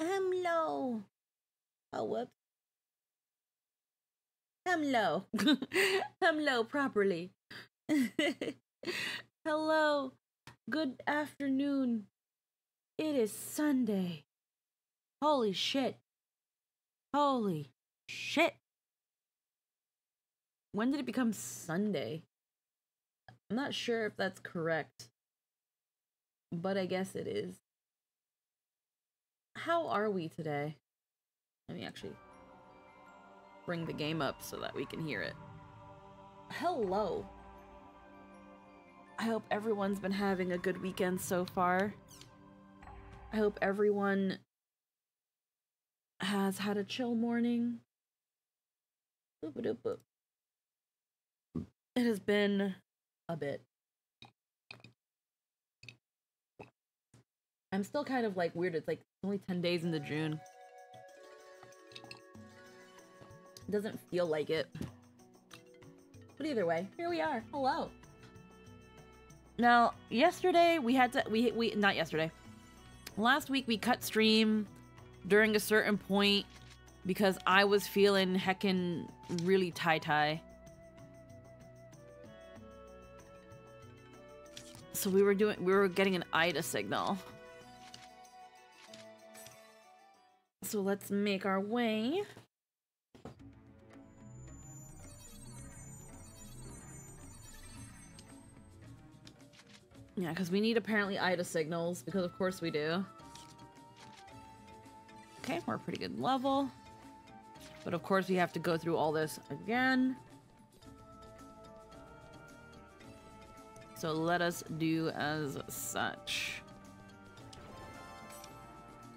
Hello. Oh, whoops. Hello. Hello properly. Hello. Good afternoon. It is Sunday. Holy shit. Holy shit. When did it become Sunday? I'm not sure if that's correct, but I guess it is. How are we today? Let me actually bring the game up so that we can hear it. Hello. I hope everyone's been having a good weekend so far. I hope everyone has had a chill morning. Boop-a-doop-boop. It has been a bit. I'm still kind of like weird. It's like only 10 days into June. It doesn't feel like it. But either way, here we are. Hello. Now, yesterday we had to not yesterday. Last week we cut stream during a certain point because I was feeling heckin' really tie-tie. So we were getting an Ida signal. So let's make our way. Yeah, because we need apparently Ida signals, because of course we do. Okay, we're a pretty good level. But of course we have to go through all this again. So let us do as such.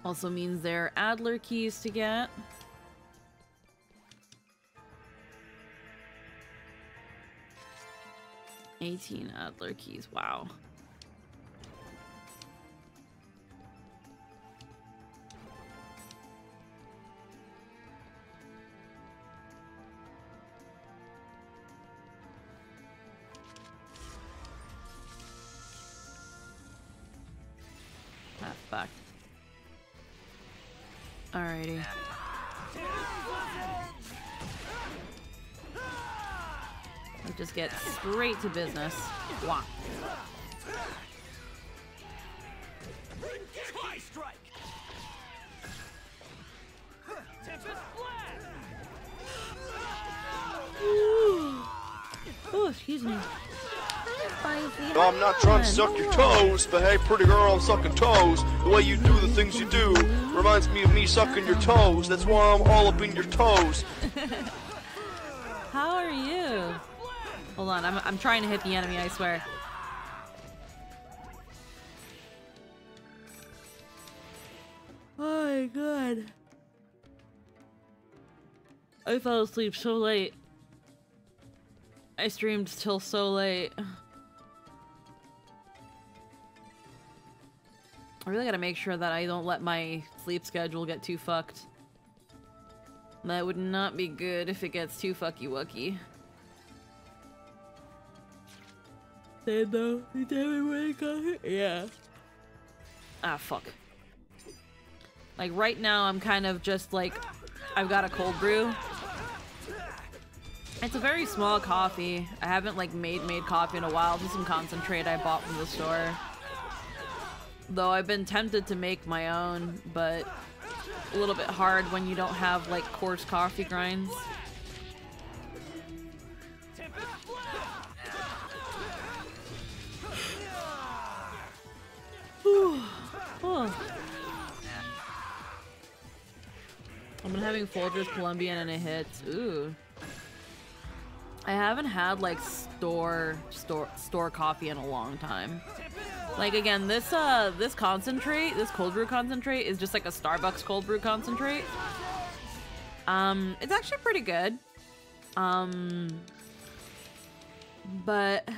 Also means there are Adler keys to get. $18 Adler keys, wow. Ah, fuck. Alrighty. Let's just get straight to business. Wow. Oh, excuse me. No, I'm not trying to suck your toes, but hey, pretty girl, I'm sucking toes. The way you do the things you do reminds me of me sucking your toes. That's why I'm all up in your toes. How are you? Hold on, I'm trying to hit the enemy, I swear. Oh my god. I fell asleep so late. I streamed till so late. I really gotta make sure that I don't let my sleep schedule get too fucked. That would not be good if it gets too fucky-wucky. Same though. You tell me when I got here? Yeah. Ah, fuck. Like, right now, I'm kind of just like... I've got a cold brew. It's a very small coffee. I haven't, like, made coffee in a while. Just some concentrate I bought from the store. Though I've been tempted to make my own, but a little bit hard when you don't have, like, coarse coffee grinds. Oh. I've been having Folgers Colombian and it hits. Ooh. I haven't had like store coffee in a long time. Like again, this concentrate, this cold brew concentrate is just like a Starbucks cold brew concentrate. It's actually pretty good. But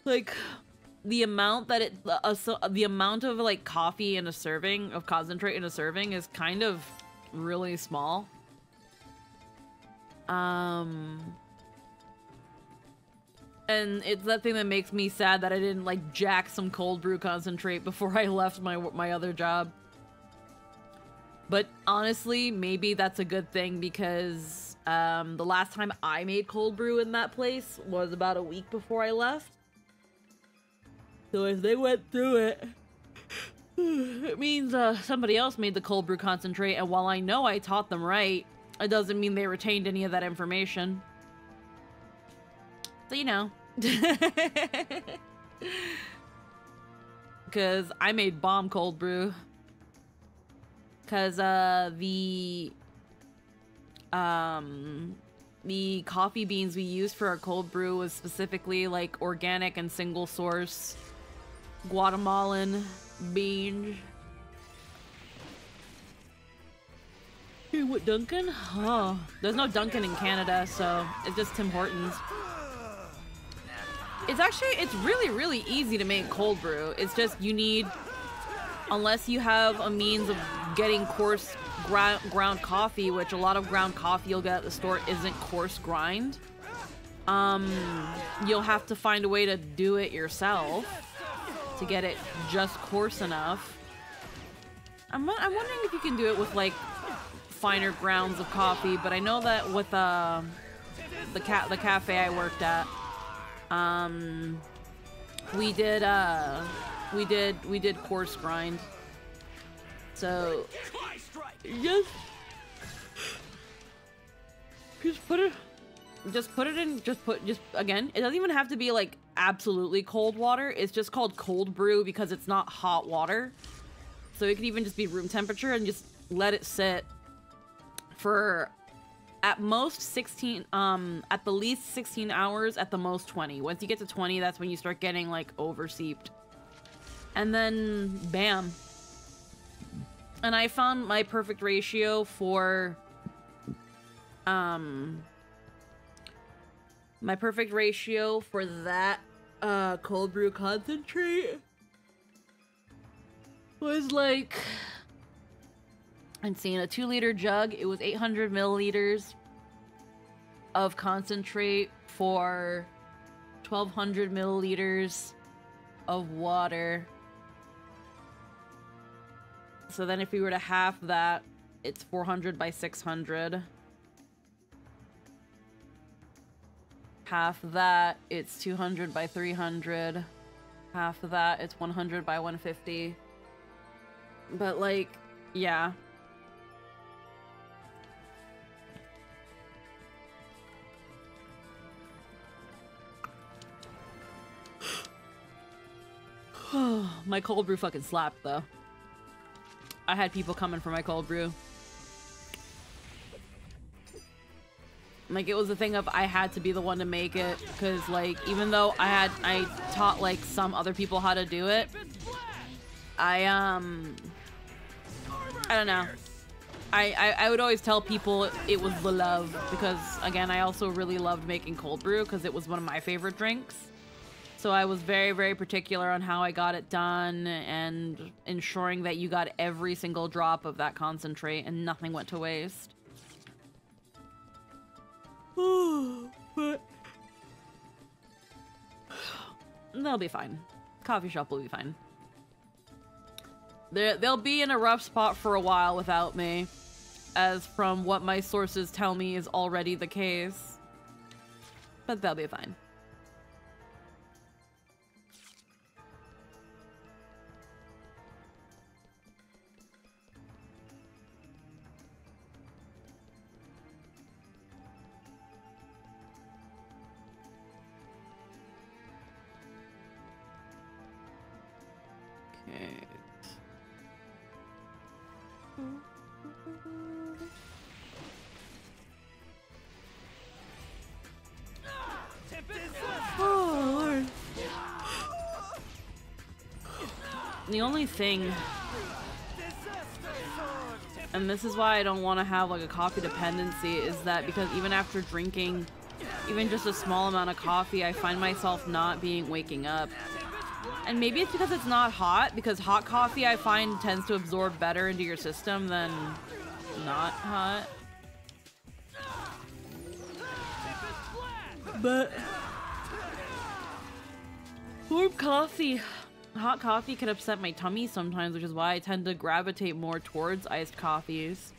like the amount that the amount of like coffee in a serving of concentrate in a serving is kind of really small. And it's that thing that makes me sad that I didn't like jack some cold brew concentrate before I left my other job. But honestly, maybe that's a good thing because the last time I made cold brew in that place was about a week before I left. So if they went through it, it means somebody else made the cold brew concentrate, and while I know I taught them right, it doesn't mean they retained any of that information. So, you know. Because I made bomb cold brew. Because the coffee beans we used for our cold brew was specifically like organic and single source Guatemalan beans. Hey, what, Dunkin'? Oh, there's no Dunkin' in Canada, so it's just Tim Hortons. It's really easy to make cold brew. It's just you need, unless you have a means of getting coarse ground coffee, which a lot of ground coffee you'll get at the store isn't coarse grind. You'll have to find a way to do it yourself to get it just coarse enough. I'm wondering if you can do it with like finer grounds of coffee, but I know that with the cafe I worked at, we did coarse grind. So just put it in, again, it doesn't even have to be like absolutely cold water. It's just called cold brew because it's not hot water. So it could even just be room temperature and just let it sit for at most 16, at the least 16 hours, at the most 20. Once you get to 20, that's when you start getting like overseeped. And then bam. And I found my perfect ratio for that cold brew concentrate was like, I'm seeing a 2-liter jug. It was 800 milliliters of concentrate for 1200 milliliters of water. So then if we were to half that, it's 400 by 600. Half that, it's 200 by 300. Half of that, it's 100 by 150. But like, yeah. My cold brew fucking slapped though. I had people coming for my cold brew. Like, it was a thing of I had to be the one to make it, because like, even though I taught like some other people how to do it, I don't know. I would always tell people it was the love, because again, I also really loved making cold brew because it was one of my favorite drinks. So I was very particular on how I got it done and ensuring that you got every single drop of that concentrate and nothing went to waste. But they'll be fine. Coffee shop will be fine. They'll be in a rough spot for a while without me, as from what my sources tell me is already the case. But they'll be fine. Oh, Lord. The only thing, and this is why I don't want to have like a coffee dependency, is that because even after drinking even just a small amount of coffee, I find myself not waking up. And maybe it's because it's not hot, because hot coffee I find tends to absorb better into your system than not hot. Warm coffee. Hot coffee can upset my tummy sometimes, which is why I tend to gravitate more towards iced coffees.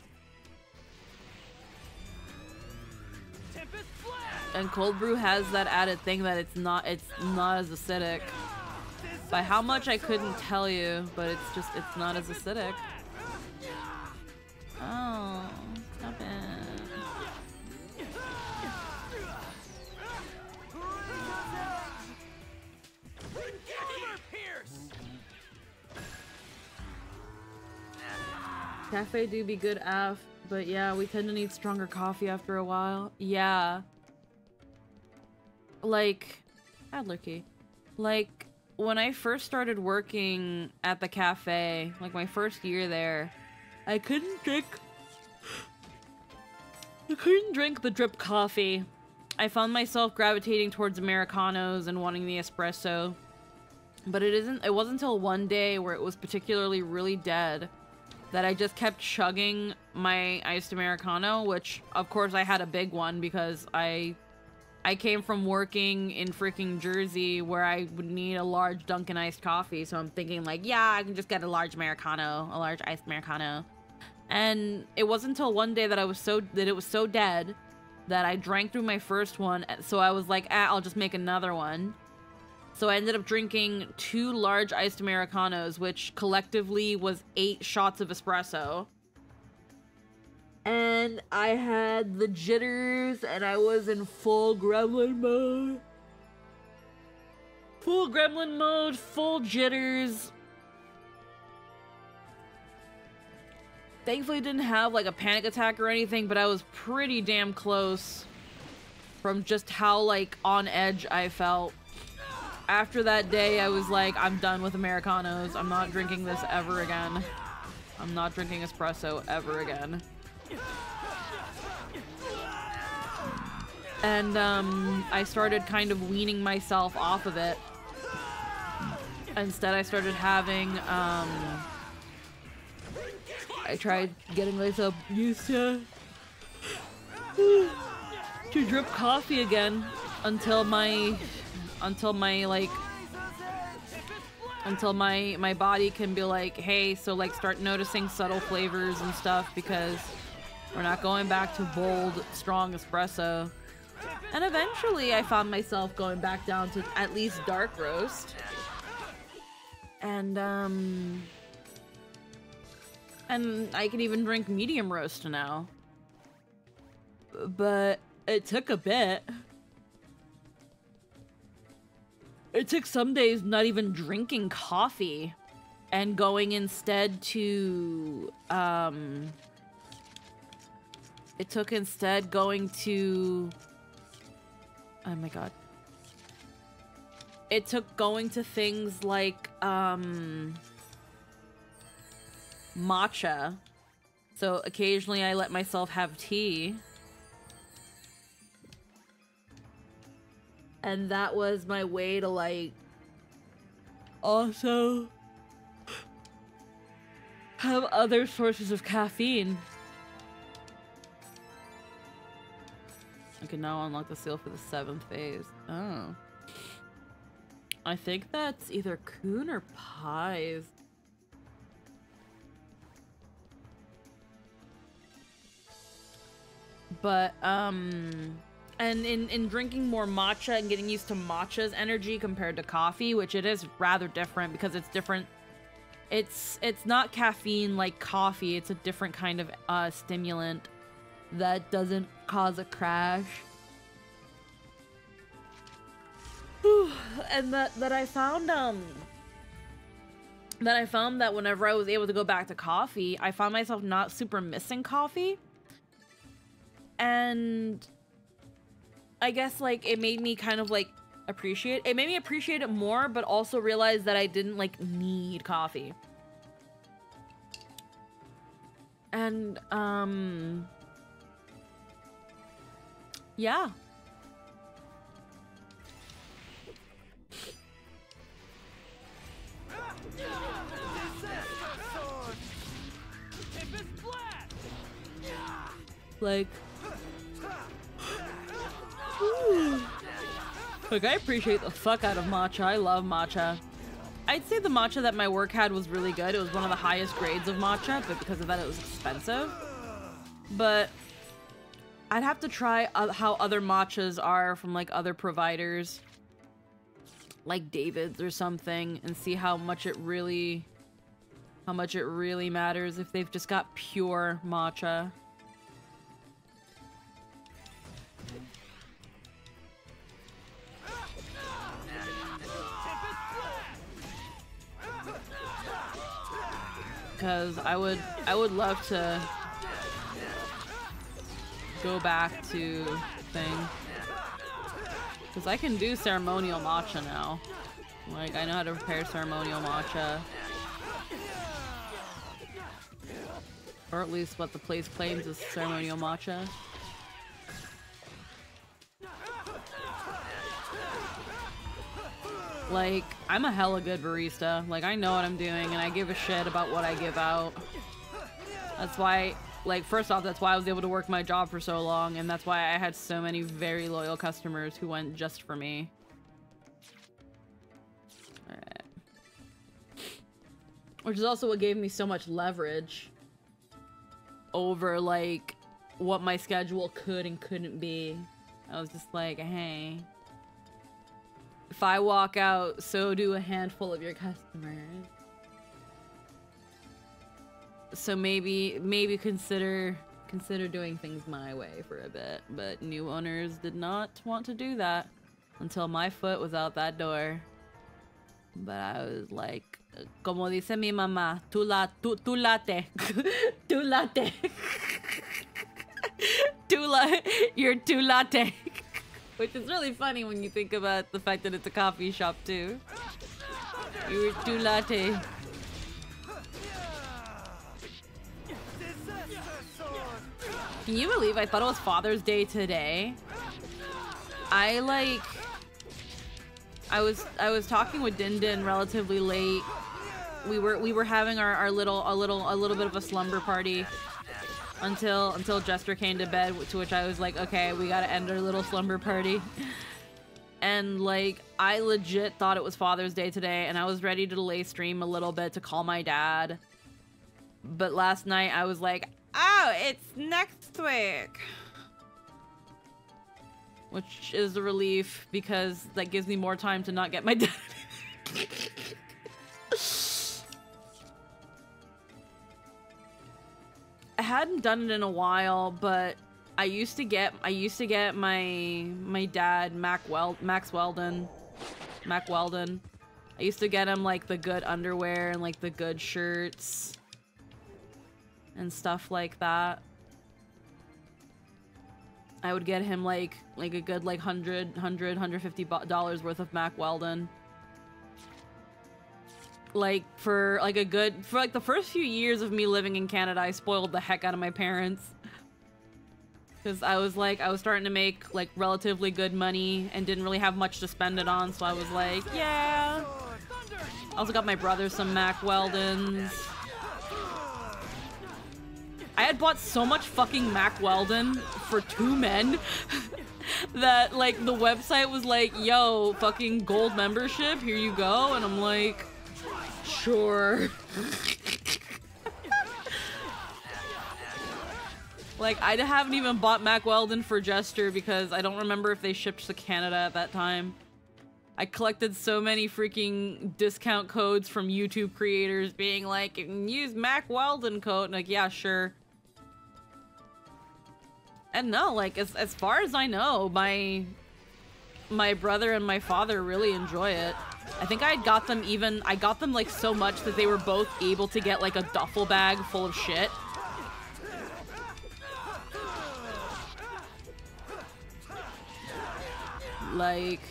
And cold brew has that added thing that it's not as acidic. By how much I couldn't tell you, but it's not as acidic. Oh, stop it. Cafe do be good af, but yeah, we tend to need stronger coffee after a while. Yeah. Like, Adler key. Like, when I first started working at the cafe, like my first year there, I couldn't drink the drip coffee. I found myself gravitating towards Americanos and wanting the espresso. But it wasn't until one day where it was particularly really dead that I just kept chugging my iced Americano, which of course I had a big one because I came from working in freaking Jersey where I would need a large Dunkin' iced coffee, so I'm thinking like, yeah, I can just get a large Americano, a large iced Americano. And it wasn't until one day that it was so dead that I drank through my first one, so I was like, I'll just make another one. So I ended up drinking 2 large iced Americanos, which collectively was 8 shots of espresso. And I had the jitters, and I was in full gremlin mode. Full gremlin mode, full jitters. Thankfully didn't have like a panic attack or anything, but I was pretty damn close from just how like on edge I felt. After that day, I was like, I'm done with Americanos. I'm not drinking this ever again. I'm not drinking espresso ever again. And I started kind of weaning myself off of it. Instead, I started having, I tried getting myself used to drip coffee again until my body can be like, hey, so like start noticing subtle flavors and stuff because we're not going back to bold, strong espresso. And eventually I found myself going back down to at least dark roast. And I can even drink medium roast now. But it took a bit. It took some days not even drinking coffee and going instead to, it took instead going to, oh my god. It took going to things like, matcha. So occasionally I let myself have tea. And that was my way to, like, also have other sources of caffeine. I can now unlock the seal for the 7th phase. Oh. I think that's either Coon or Pies. But, and in drinking more matcha and getting used to matcha's energy compared to coffee, which it is rather different because it's different. It's not caffeine like coffee. It's a different kind of stimulant that doesn't cause a crash. And that I found that whenever I was able to go back to coffee, I found myself not super missing coffee. And I guess, like, it made me kind of, like, appreciate it more, but also realize that I didn't, like, need coffee. And, yeah. Like, ooh. Look, I appreciate the fuck out of matcha. I love matcha. I'd say the matcha that my work had was really good. It was one of the highest grades of matcha, but because of that it was expensive. But I'd have to try how other matchas are from like other providers, like David's or something, and see how much it really matters if they've just got pure matcha. Because I would love to go back to thing. Because I can do ceremonial matcha now. Like, I know how to prepare ceremonial matcha. Or at least what the place claims is ceremonial matcha. Like, I'm a hella good barista. Like, I know what I'm doing, and I give a shit about what I give out. That's why, like, first off, that's why I was able to work my job for so long, and that's why I had so many very loyal customers who went just for me. Alright. Which is also what gave me so much leverage over, like, what my schedule could and couldn't be. I was just like, hey, if I walk out, so do a handful of your customers. So maybe consider doing things my way for a bit. But new owners did not want to do that until my foot was out that door. But I was like, como dice mi mamá, tu latte, tu latte, you're too latte. Which is really funny when you think about the fact that it's a coffee shop too. You're too latte. Can you believe I thought it was Father's Day today? I was talking with Din Din relatively late. We were having a little bit of a slumber party until Jester came to bed, to which I was like, okay, we gotta end our little slumber party. And like, I legit thought it was Father's Day today, and I was ready to delay stream a little bit to call my dad. But last night I was like, oh, it's next week. Which is a relief, because that gives me more time to not get my dad. I hadn't done it in a while, but I used to get my dad Mac Weldon. I used to get him like the good underwear and like the good shirts and stuff like that. I would get him like a good like $150 worth of Mac Weldon. Like for the first few years of me living in Canada, I spoiled the heck out of my parents. Cause I was starting to make like relatively good money and didn't really have much to spend it on, so I was like, yeah. I also got my brother some Mac Weldons. I had bought so much fucking Mac Weldon for 2 men that like the website was like, yo, fucking gold membership, here you go, and I'm like, sure. Like, I haven't even bought Mac Weldon for Jester because I don't remember if they shipped to Canada at that time. I collected so many freaking discount codes from YouTube creators being like, you can use Mac Weldon code, and like, yeah, sure. And no, like, as far as I know, my brother and my father really enjoy it. I think I got them like so much that they were both able to get like a duffel bag full of shit. Like,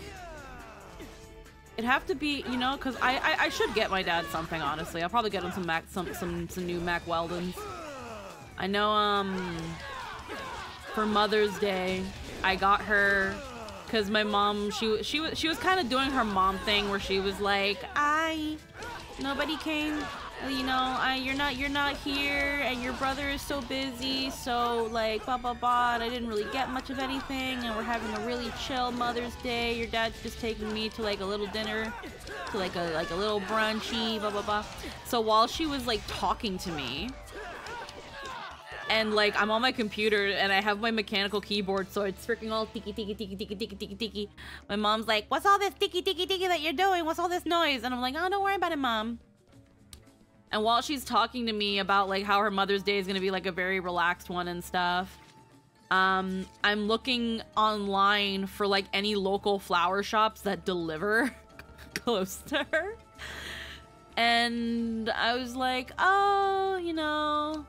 it'd have to be, you know, because I should get my dad something, honestly. I'll probably get him some new Mac Weldons. I know, for Mother's Day, I got her, because my mom, she was kind of doing her mom thing where she was like, nobody came you know, you're not here, and your brother is so busy, so like blah blah blah, and I didn't really get much of anything, and we're having a really chill Mother's Day. Your dad's just taking me to like a little dinner, to like a little brunchy, blah blah blah. So while she was like talking to me, and like I'm on my computer and I have my mechanical keyboard, so it's freaking all tiki tiki tiki tiki tiki tiki tiki. My mom's like, "What's all this tiki tiki tiki that you're doing? What's all this noise?" And I'm like, "Oh, don't worry about it, Mom." And while she's talking to me about like how her Mother's Day is gonna be like a very relaxed one and stuff, I'm looking online for like any local flower shops that deliver close to her. And I was like, oh, you know,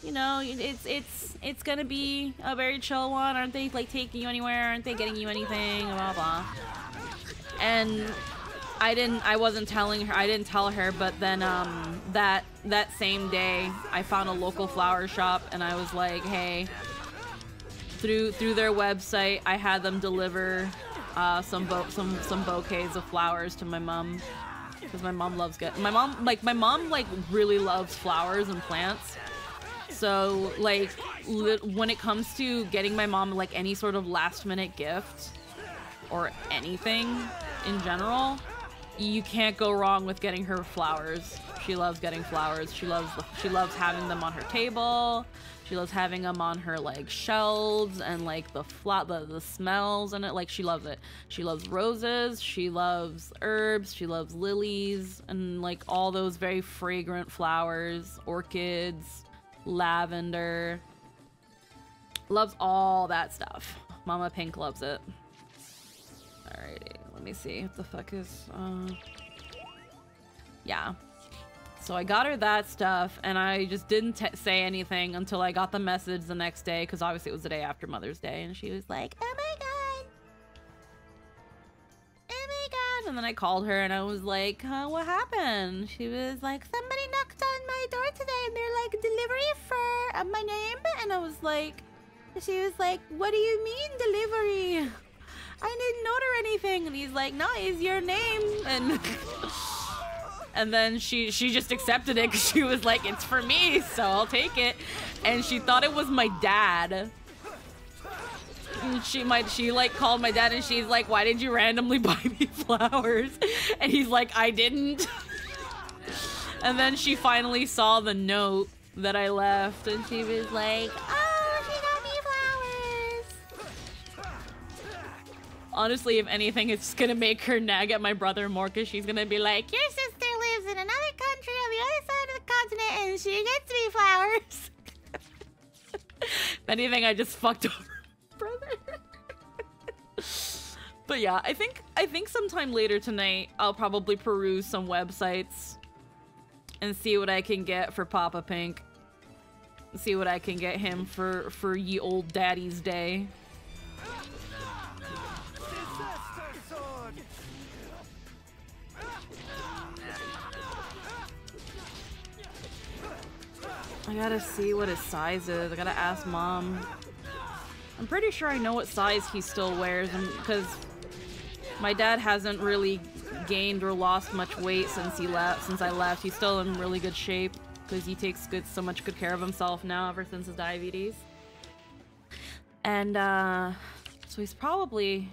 it's gonna be a very chill one. Aren't they like taking you anywhere? Aren't they getting you anything? Blah blah. And I didn't tell her, but then that same day I found a local flower shop and I was like, hey, through their website I had them deliver some bouquets of flowers to my mom, because my mom really loves flowers and plants. So like when it comes to getting my mom like any sort of last minute gift or anything in general, you can't go wrong with getting her flowers. She loves getting flowers. She loves having them on her table. She loves having them on her like shelves and like the smells and it. Like she loves it. She loves roses. She loves herbs. She loves lilies and like all those very fragrant flowers, orchids, lavender. Loves all that stuff. Mama Pink loves it. Alrighty. Let me see. What the fuck is, yeah. So I got her that stuff, and I just didn't say anything until I got the message the next day, because obviously it was the day after Mother's Day, and she was like, oh my god. Oh my god. And then I called her, and I was like, what happened? She was like, somebody knocked on my door today, and they're like, delivery for my name? And I was like, she was like, what do you mean delivery? I didn't order anything. And he's like, no, it's your name. And then she just accepted it because she was like, it's for me, so I'll take it. And she thought it was my dad. And she like called my dad and she's like, why did you randomly buy me flowers? And he's like, I didn't. And then she finally saw the note that I left and she was like, oh, she got me flowers. Honestly, if anything, it's gonna make her nag at my brother more because she's gonna be like, your sister lives in another country on the other side of the continent and she gets me flowers. If anything, I just fucked over my brother. But yeah, I think sometime later tonight I'll probably peruse some websites and see what I can get for Papa Pink. See what I can get him for ye old daddy's day. I gotta see what his size is. I gotta ask Mom. I'm pretty sure I know what size he still wears, because my dad hasn't really gained or lost much weight since I left. He's still in really good shape because he takes so much good care of himself now ever since his diabetes. And so he's probably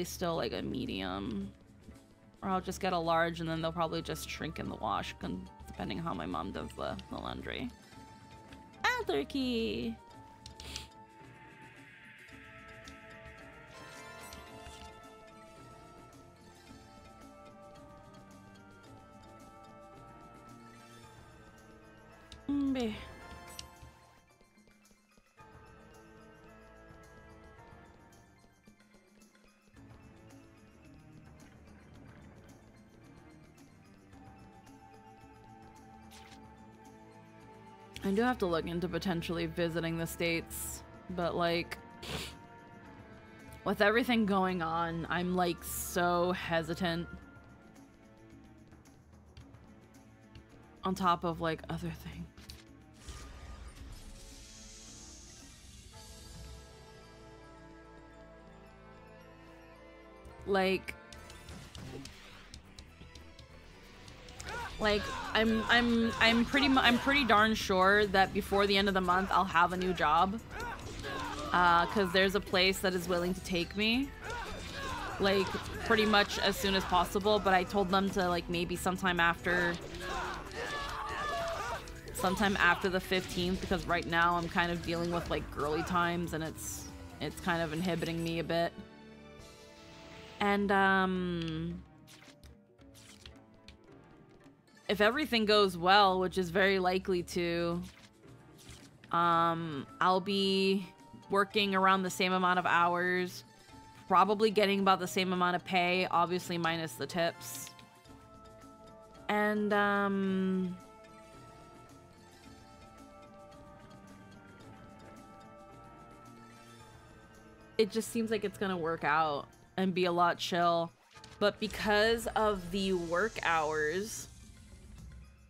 still like a medium, or I'll just get a large and then they'll probably just shrink in the wash, depending on how my mom does the laundry. Turkey. Mbe. I do have to look into potentially visiting the States, but like, with everything going on, I'm like so hesitant. On top of like other things. Like, Like, I'm pretty darn sure that before the end of the month I'll have a new job. Cause there's a place that is willing to take me. Like, pretty much as soon as possible, but I told them to, like, maybe sometime after the 15th, because right now I'm kind of dealing with, like, girly times, and it's kind of inhibiting me a bit. And, if everything goes well, which is very likely to, I'll be working around the same amount of hours, probably getting about the same amount of pay, obviously minus the tips. And, it just seems like it's gonna work out and be a lot chill. But because of the work hours,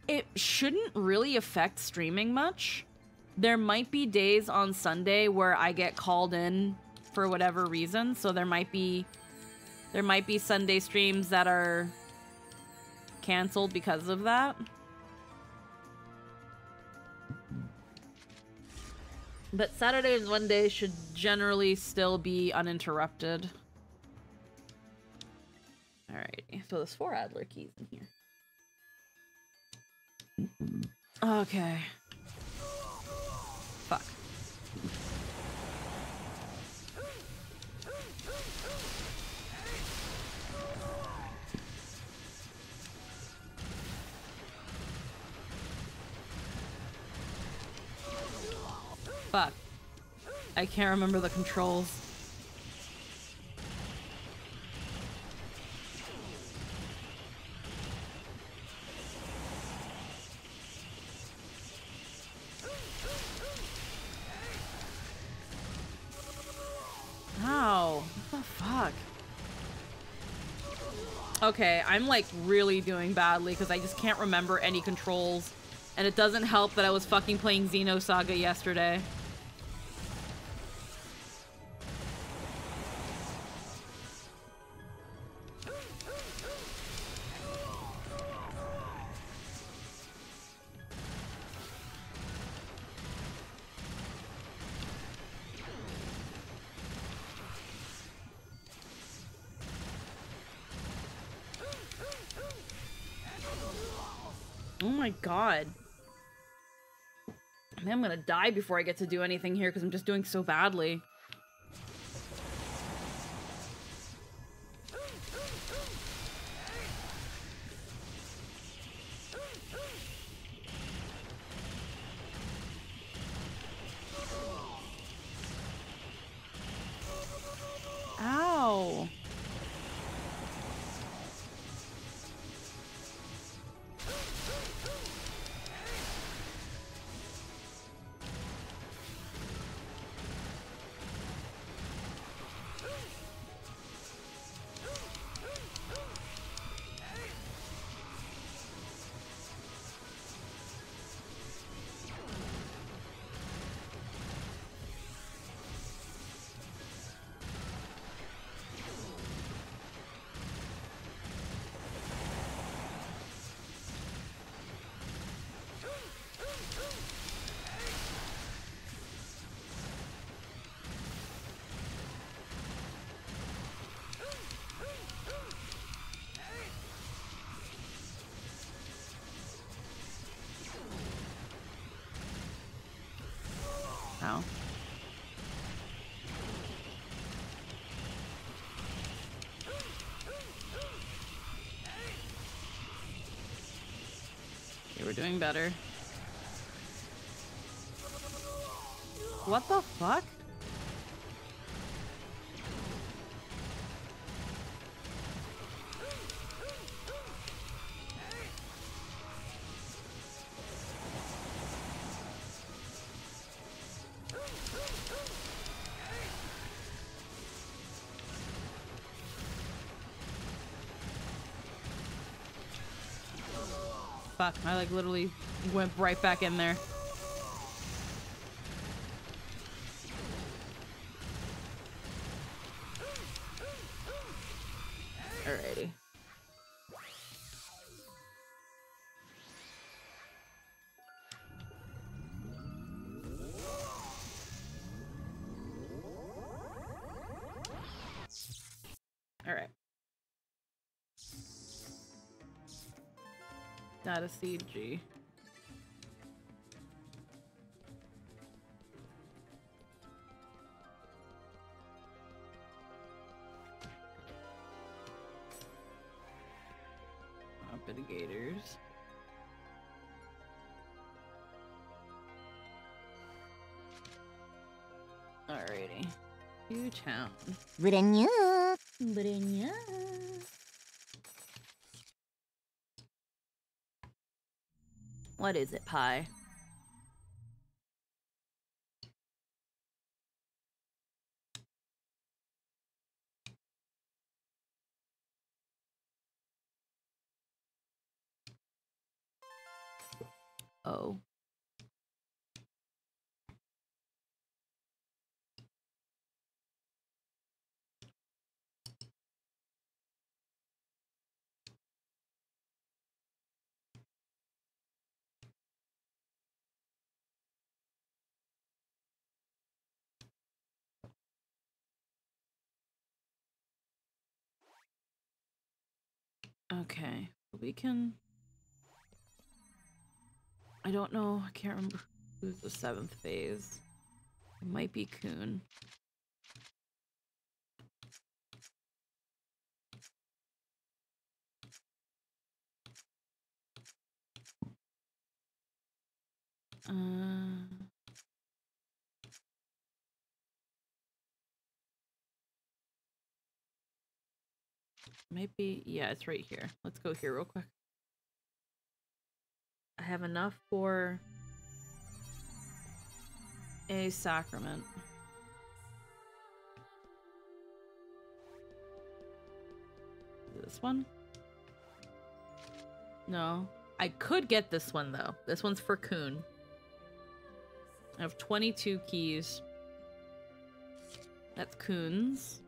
it shouldn't really affect streaming much. There might be days on Sunday where I get called in for whatever reason, so there might be Sunday streams that are canceled because of that. But Saturday and Monday should generally still be uninterrupted. Alrighty, so there's 4 Adler keys in here. Okay. Fuck. Fuck. I can't remember the controls. Ow. What the fuck? Okay, I'm like really doing badly because I just can't remember any controls. And it doesn't help that I was fucking playing Xenosaga yesterday. Oh my god. Man, I'm gonna die before I get to do anything here because I'm just doing so badly. Ow. Ow. Okay, we're doing better. What the fuck? Fuck, I like literally went right back in there. Alrighty. Alright. Data CG. Mitigators. Alrighty. New town. Brenya. What is it, Pie? Oh. Okay, we can... I don't know, I can't remember who's the 7th phase. It might be Kun. Might be, yeah, it's right here. Let's go here real quick. I have enough for a sacrament. This one? No. I could get this one though. This one's for Kun. I have 22 keys. That's Kun's.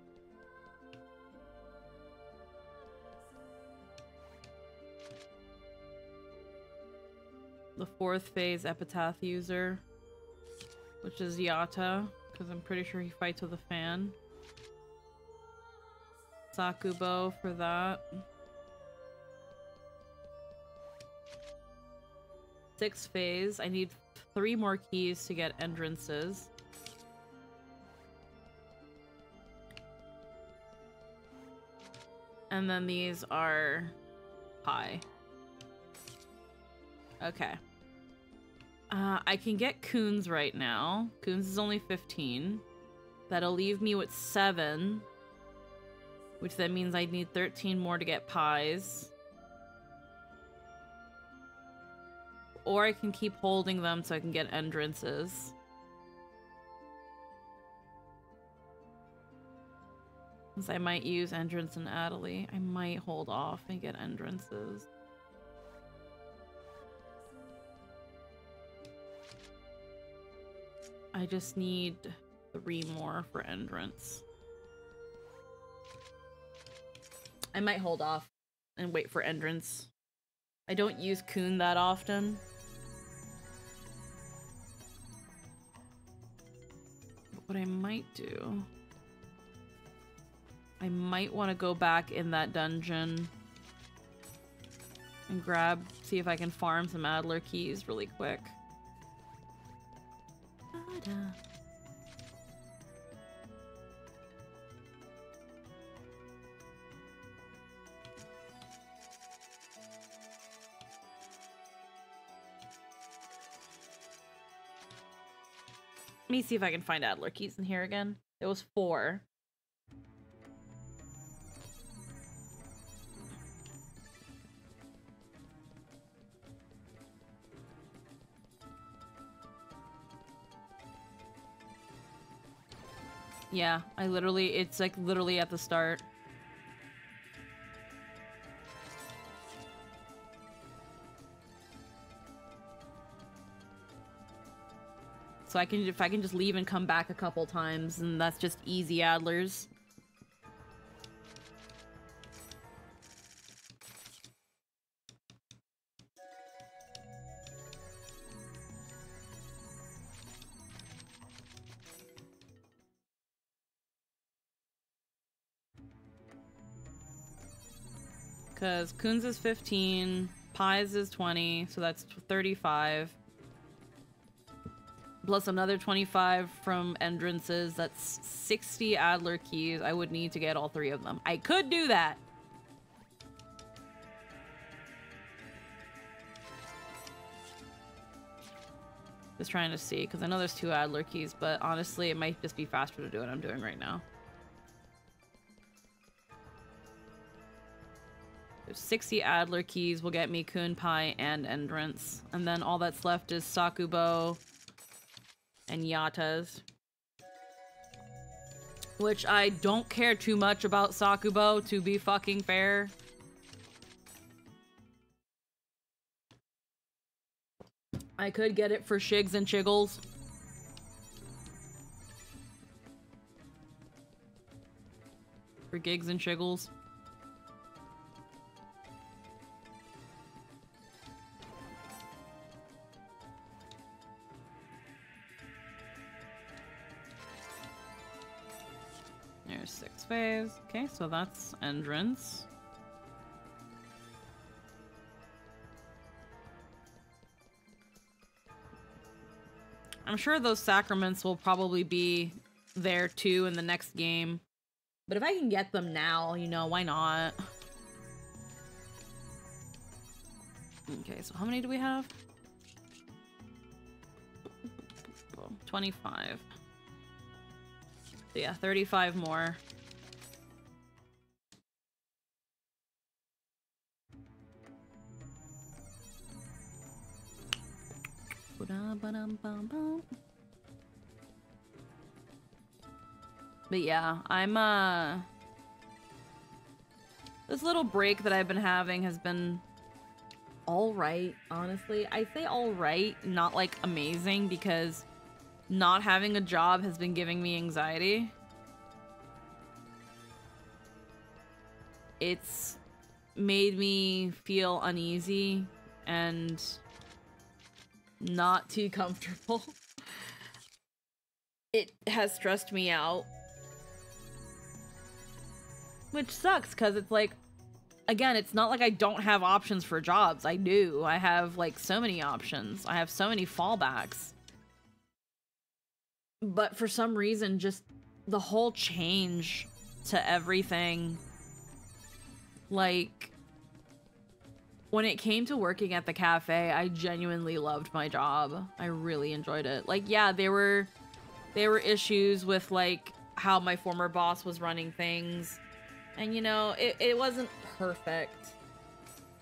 The 4th phase epitaph user, which is Yata, because I'm pretty sure he fights with a fan. Sakubo for that. 6th phase. I need 3 more keys to get entrances. And then these are high. Okay. I can get Kun's right now. Kun's is only 15. That'll leave me with 7. Which then means I need 13 more to get pies. Or I can keep holding them so I can get entrances. Since I might use entrance and Adelie, I might hold off and get entrances. I just need 3 more for entrance. I might hold off and wait for entrance. I don't use Kun that often. But what I might do... I might want to go back in that dungeon and see if I can farm some Adler keys really quick. Let me see if I can find Adler keys in here again. It was 4. Yeah, it's like literally at the start. So if I can just leave and come back a couple times, and that's just easy Adlers. Because Kun's is 15, Pies is 20, so that's 35. Plus another 25 from entrances, that's 60 Adler keys. I would need to get all 3 of them. I could do that. Just trying to see, because I know there's 2 Adler keys, but honestly, it might just be faster to do what I'm doing right now. There's 60 Adler keys will get me Kun, Pai, and Entrance. And then all that's left is Sakubo and Yatas. Which I don't care too much about Sakubo, to be fucking fair. I could get it for Shigs and Chiggles. For Gigs and Chiggles. There's 6 phase. Okay, so that's entrance. I'm sure those sacraments will probably be there too in the next game. But if I can get them now, you know, why not? Okay, so how many do we have? 25. So yeah, 35 more. But yeah, I'm this little break that I've been having has been alright, honestly. I say alright, not like amazing, because not having a job has been giving me anxiety. It's made me feel uneasy and not too comfortable. It has stressed me out. Which sucks, because it's like, again, it's not like I don't have options for jobs. I do. I have, like, so many options. I have so many fallbacks. But for some reason, just the whole change to everything, like, when it came to working at the cafe, I genuinely loved my job. I really enjoyed it. Like, yeah, there were issues with, like, how my former boss was running things. And, you know, it wasn't perfect.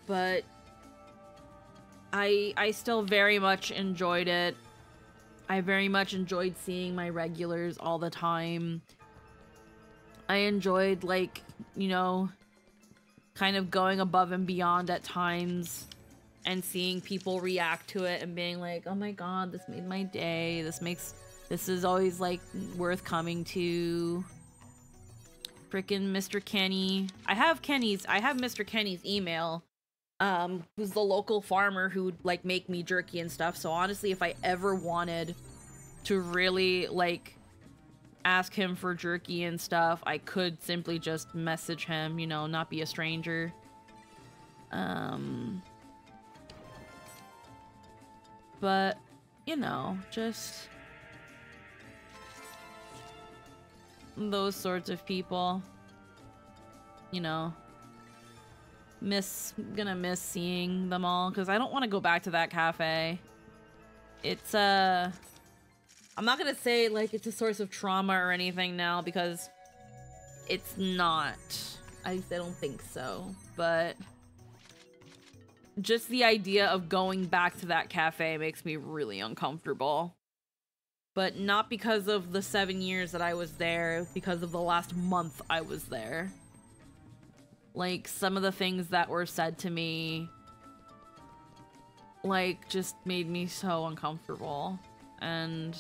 But I still very much enjoyed it. I very much enjoyed seeing my regulars all the time. I enjoyed, like, you know, kind of going above and beyond at times and seeing people react to it and being like, oh my god, this made my day. This is always, like, worth coming to. Frickin' Mr. Kenny. I have Mr. Kenny's email, who's the local farmer who would, like, make me jerky and stuff. So honestly, if I ever wanted to really, like, ask him for jerky and stuff, I could simply just message him, you know, not be a stranger. But, you know, just those sorts of people, you know, gonna miss seeing them all, because I don't want to go back to that cafe. It's, I'm not gonna say, like, it's a source of trauma or anything now, because it's not. I don't think so, but just the idea of going back to that cafe makes me really uncomfortable. But not because of the 7 years that I was there, because of the last month I was there. Like, some of the things that were said to me, like, just made me so uncomfortable. And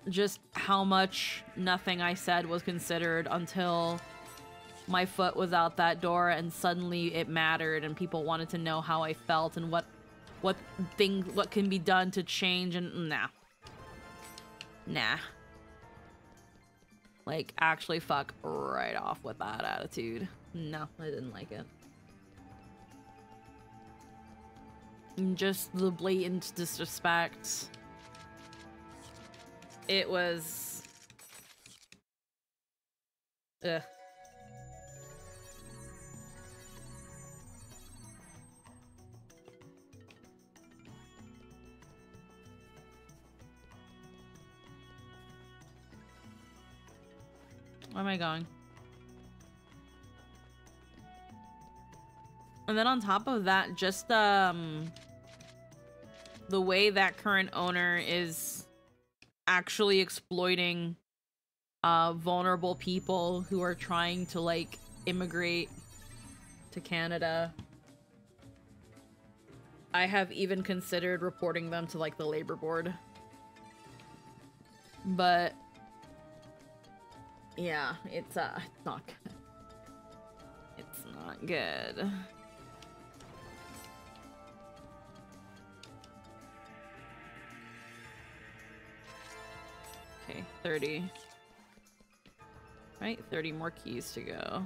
just how much nothing I said was considered until my foot was out that door and suddenly it mattered and people wanted to know how I felt and what can be done to change, and nah. Like, actually fuck right off with that attitude. No, I didn't like it. And just the blatant disrespect. It was... Ugh. Where am I going? And then on top of that, just the way that current owner is actually exploiting vulnerable people who are trying to like immigrate to Canada. I have even considered reporting them to like the labor board. But yeah, it's not good. It's not good. Okay, 30. Right, 30 more keys to go.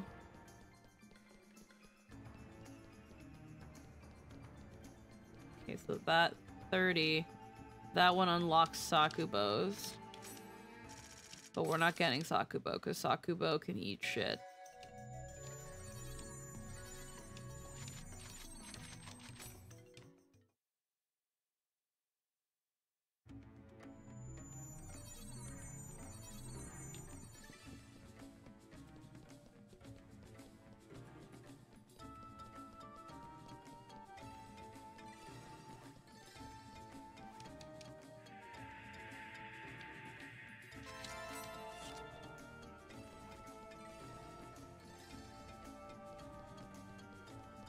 Okay, so that 30, that one unlocks Sakubo's. But we're not getting Sakubo, because Sakubo can eat shit.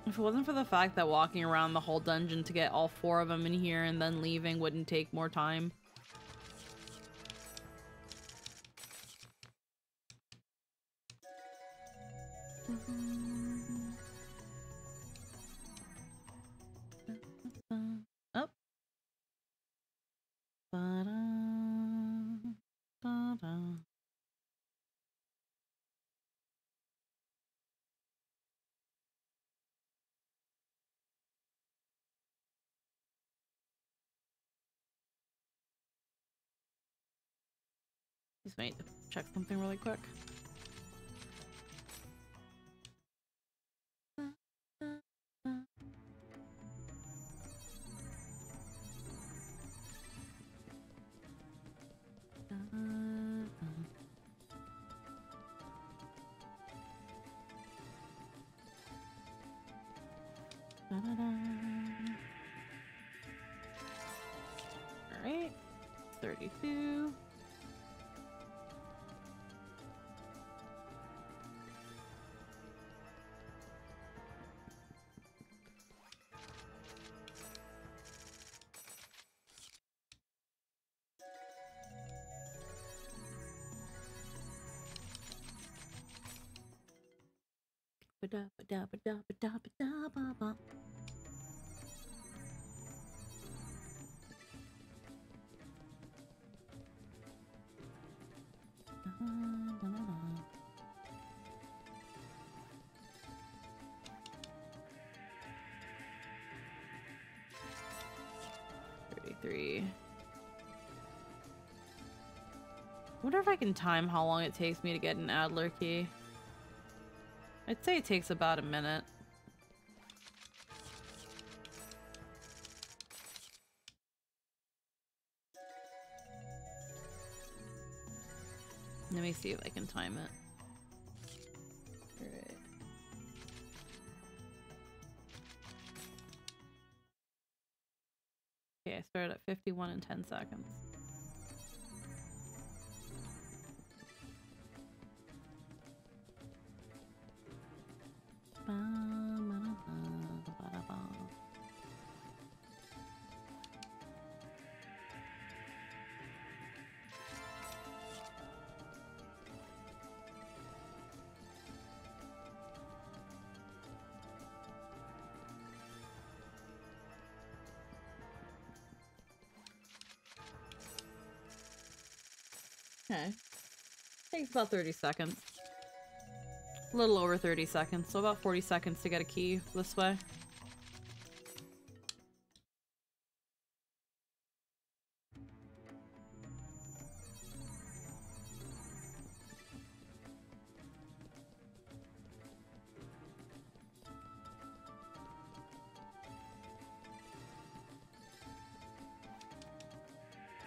If it wasn't for the fact that walking around the whole dungeon to get all 4 of them in here and then leaving wouldn't take more time. Oh. Just wait to check something really quick. Alright, 32. Ba-da-ba-da-ba-da-ba-da-ba-da-ba-ba. I wonder if I can time how long it takes me to get an Adler key. I'd say it takes about a minute. Let me see if I can time it. Alright. Okay, I started at 51 and 10 seconds. Okay. Takes about 30 seconds. A little over 30 seconds, so about 40 seconds to get a key this way.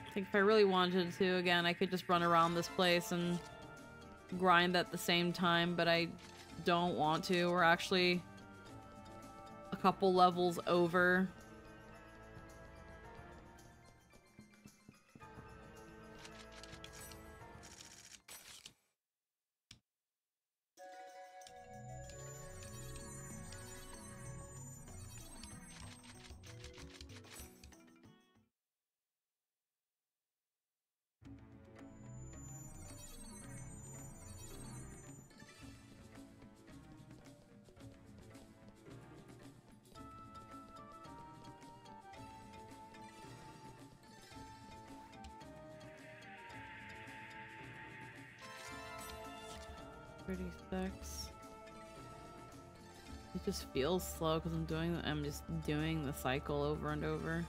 I think if I really wanted to, again, I could just run around this place and grind at the same time, but I don't want to. We're actually a couple levels over. It just feels slow because I'm just doing the cycle over and over.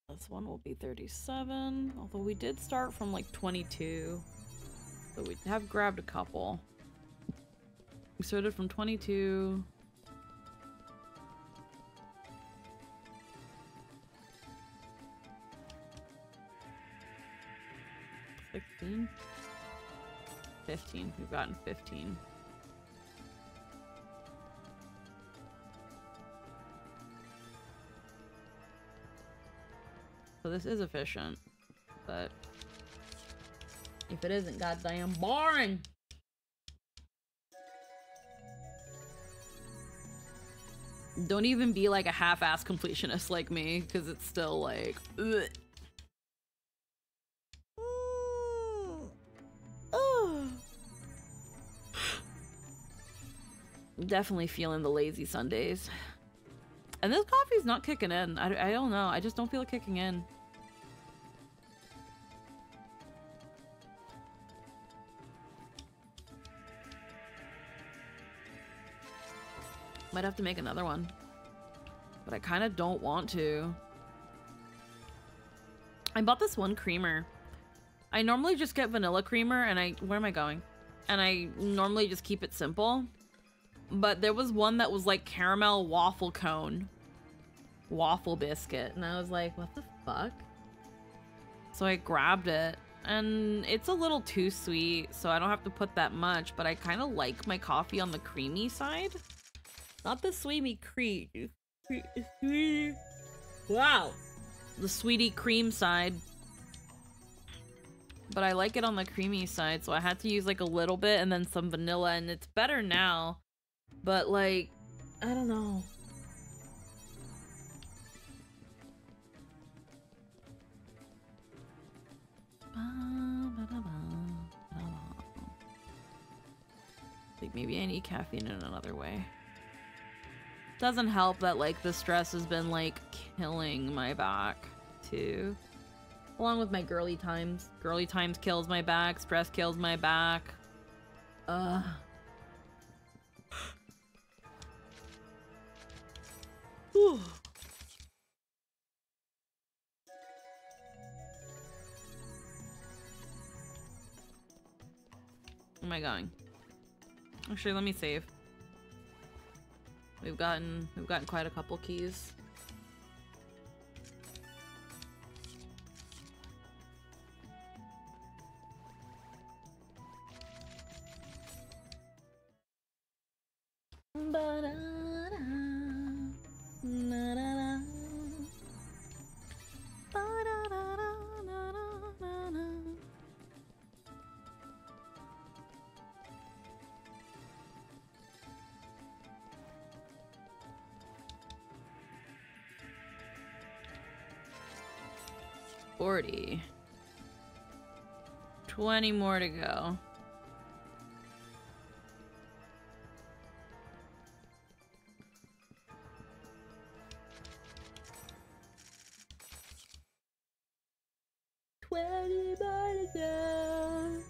This one will be 37, although we did start from like 22. So we have grabbed a couple. We started from 22. 16? 15. We've gotten 15. So this is efficient, but if it isn't goddamn boring. Don't even be like a half-ass completionist like me, because it's still like, ugh. Definitely feeling the lazy Sundays. And this coffee's not kicking in. I don't know. I just don't feel it kicking in. Might have to make another one. But I kind of don't want to. I bought this one creamer. I normally just get vanilla creamer and where am I going? And I normally just keep it simple. But there was one that was like caramel waffle cone. Waffle biscuit. And I was like, what the fuck? So I grabbed it. And it's a little too sweet, so I don't have to put that much. But I kind of like my coffee on the creamy side. Not the sweetie cream. Wow. The sweetie cream side. But I like it on the creamy side, so I had to use like a little bit and then some vanilla, and it's better now. But like, I don't know. Like maybe I need caffeine in another way. Doesn't help that like the stress has been like killing my back too. Along with my girly times. Girly times kills my back, stress kills my back. Ugh. Whew. Where am I going? Actually, let me save. We've gotten quite a couple keys. $40. 20 more to go. anybody down.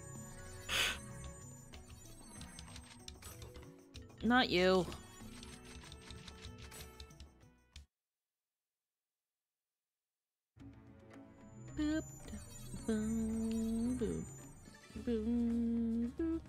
Not you. Boop, boom, boop, boom, boop.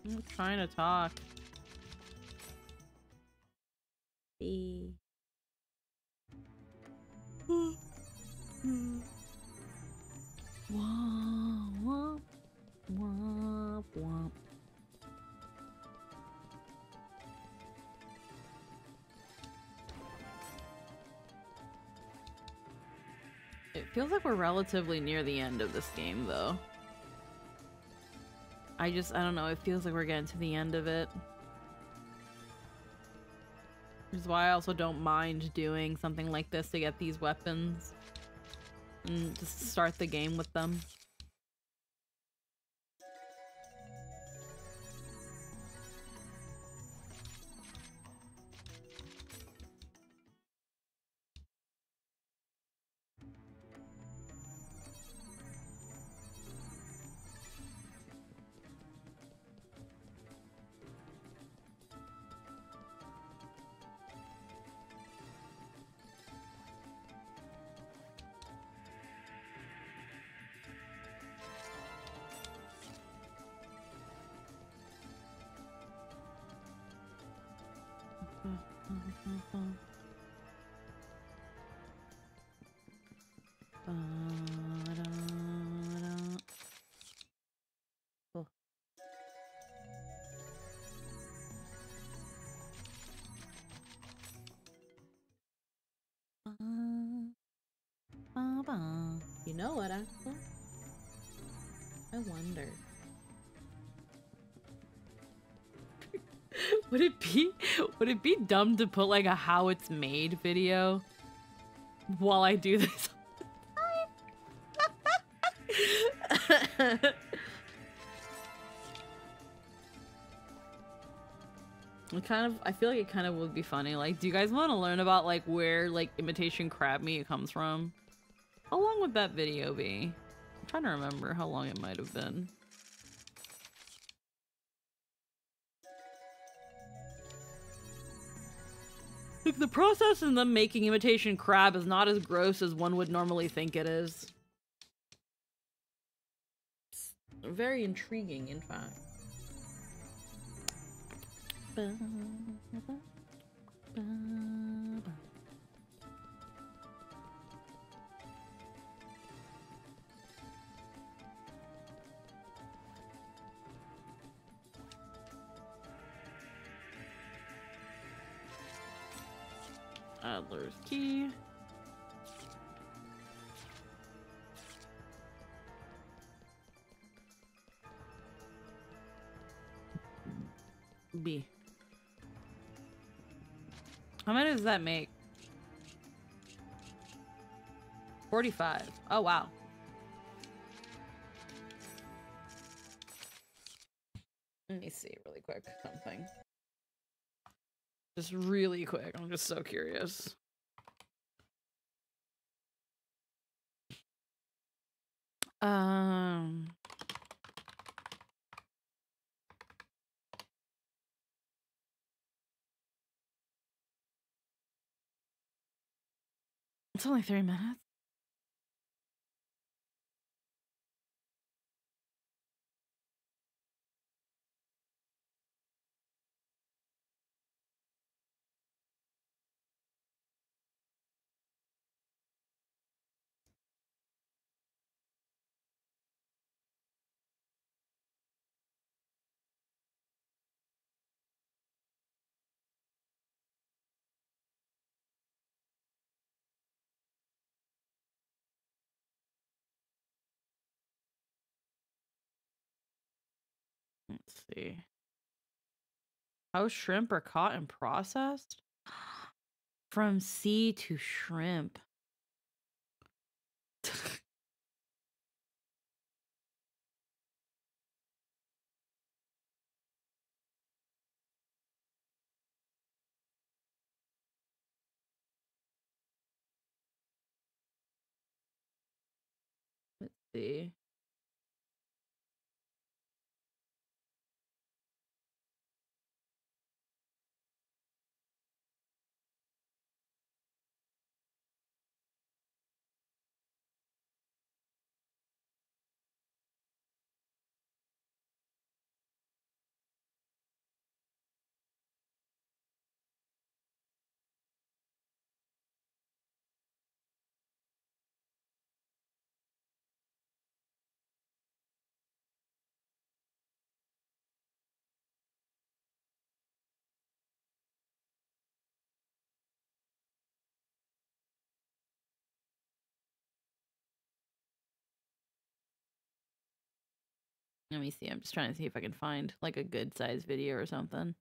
I'm trying to talk. Hey. Womp, womp, womp, womp. It feels like we're relatively near the end of this game, though. I don't know, it feels like we're getting to the end of it. Which is why I also don't mind doing something like this to get these weapons. And just start the game with them. You know what, Axel? I wonder. Would it be dumb to put like a how it's made video while I do this? I feel like it kind of would be funny. Like, do you guys want to learn about like where like imitation crab meat comes from? How long would that video be? I'm trying to remember how long it might have been. Like, the process in them making imitation crab is not as gross as one would normally think it is. It's very intriguing, in fact. Adler's key. B. How many does that make? 45. Oh, wow. Let me see really quick something. Just really quick. I'm just so curious. It's only 3 minutes. see. How shrimp are caught and processed? From sea to shrimp. Let's see. Let me see. I'm just trying to see if I can find like a good size video or something.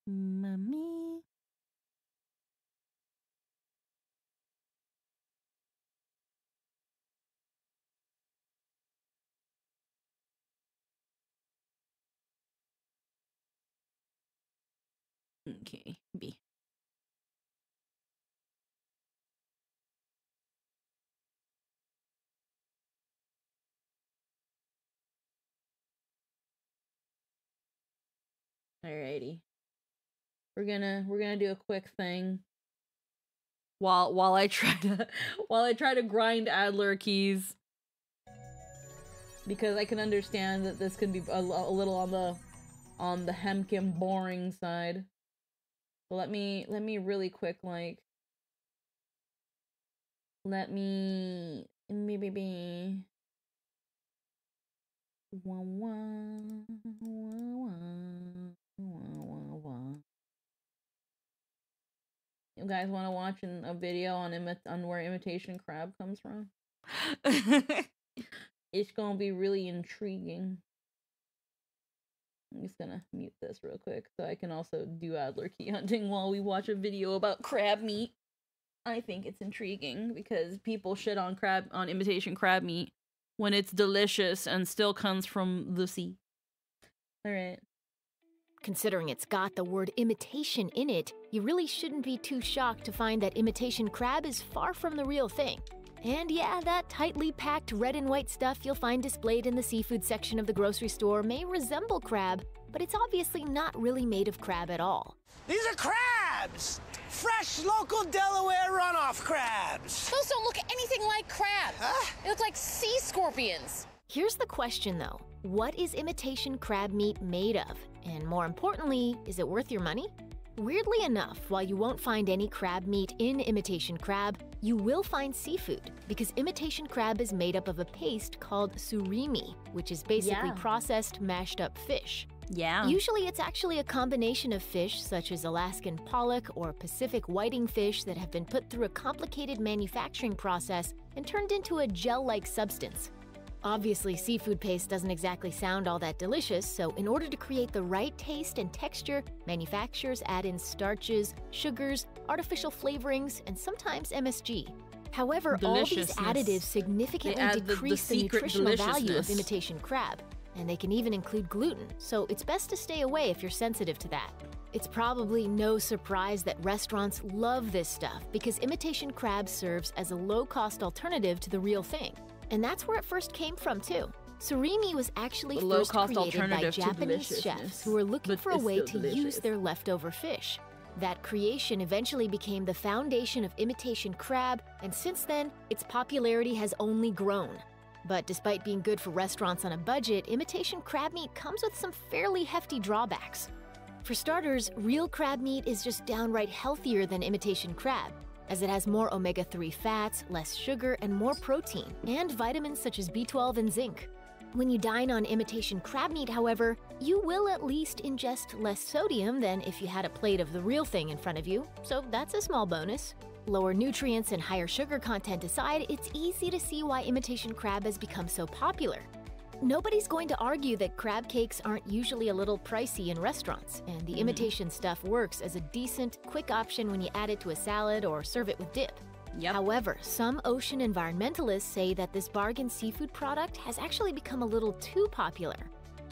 Mommy. Okay, B. Alrighty. We're gonna do a quick thing while I try to grind Adler keys, because I can understand that this could be a little on the hemkin boring side. So let me really quick let me maybe You guys want to watch a video on where imitation crab comes from? It's gonna be really intriguing. I'm just gonna mute this real quick so I can also do Adler key hunting while we watch a video about crab meat. I think it's intriguing because people shit on imitation crab meat when it's delicious and still comes from the sea. Alright. Considering it's got the word imitation in it, you really shouldn't be too shocked to find that imitation crab is far from the real thing. And yeah, that tightly packed red and white stuff you'll find displayed in the seafood section of the grocery store may resemble crab, but it's obviously not really made of crab at all. These are crabs! Fresh, local Delaware runoff crabs! Those don't look anything like crabs! Huh? They look like sea scorpions! Here's the question though, what is imitation crab meat made of? And more importantly, is it worth your money? Weirdly enough, while you won't find any crab meat in imitation crab, you will find seafood, because imitation crab is made up of a paste called surimi, which is basically processed, mashed up fish. Yeah. Usually it's actually a combination of fish such as Alaskan pollock or Pacific whiting fish that have been put through a complicated manufacturing process and turned into a gel-like substance. Obviously, seafood paste doesn't exactly sound all that delicious, so in order to create the right taste and texture, manufacturers add in starches, sugars, artificial flavorings, and sometimes MSG. However, all these additives significantly decrease the nutritional value of imitation crab, and they can even include gluten, so it's best to stay away if you're sensitive to that. It's probably no surprise that restaurants love this stuff because imitation crab serves as a low-cost alternative to the real thing. And that's where it first came from, too. Surimi was actually first created by Japanese chefs who were looking for a way to use their leftover fish. That creation eventually became the foundation of imitation crab, and since then, its popularity has only grown. But despite being good for restaurants on a budget, imitation crab meat comes with some fairly hefty drawbacks. For starters, real crab meat is just downright healthier than imitation crab. as it has more omega-3 fats, less sugar, and more protein, and vitamins such as B12 and zinc. When you dine on imitation crab meat, however, you will at least ingest less sodium than if you had a plate of the real thing in front of you, so that's a small bonus. Lower nutrients and higher sugar content aside, it's easy to see why imitation crab has become so popular. Nobody's going to argue that crab cakes aren't usually a little pricey in restaurants, and the imitation stuff works as a decent, quick option when you add it to a salad or serve it with dip. Yep. However, some ocean environmentalists say that this bargain seafood product has actually become a little too popular.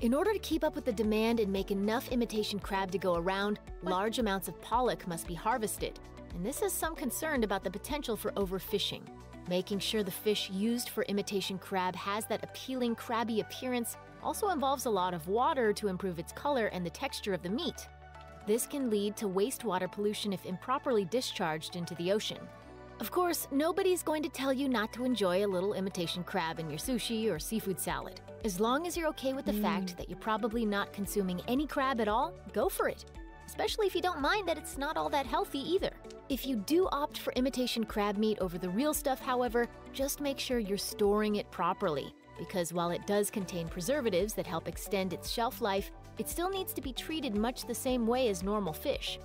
In order to keep up with the demand and make enough imitation crab to go around, large amounts of pollock must be harvested, and this has some concern about the potential for overfishing. Making sure the fish used for imitation crab has that appealing crabby appearance also involves a lot of water to improve its color and the texture of the meat. This can lead to wastewater pollution if improperly discharged into the ocean. Of course, nobody's going to tell you not to enjoy a little imitation crab in your sushi or seafood salad. As long as you're okay with the fact that you're probably not consuming any crab at all, go for it. Especially if you don't mind that it's not all that healthy either. If you do opt for imitation crab meat over the real stuff, however, just make sure you're storing it properly, because while it does contain preservatives that help extend its shelf life, it still needs to be treated much the same way as normal fish.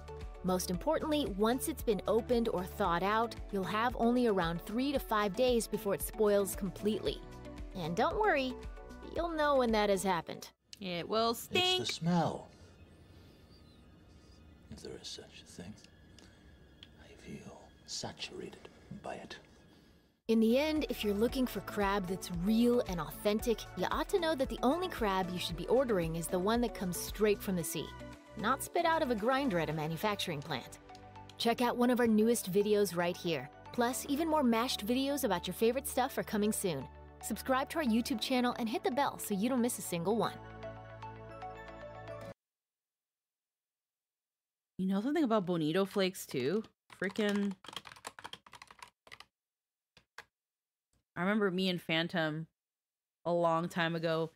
Most importantly, once it's been opened or thawed out, you'll have only around 3 to 5 days before it spoils completely. And don't worry, you'll know when that has happened. It will stink. It's the smell. If there is such a thing. I feel saturated by it. In the end, if you're looking for crab that's real and authentic, you ought to know that the only crab you should be ordering is the one that comes straight from the sea, not spit out of a grinder at a manufacturing plant. Check out one of our newest videos right here. Plus, even more mashed videos about your favorite stuff are coming soon. Subscribe to our YouTube channel and hit the bell so you don't miss a single one. You know something about bonito flakes too? Freaking... I remember me and Phantom a long time ago,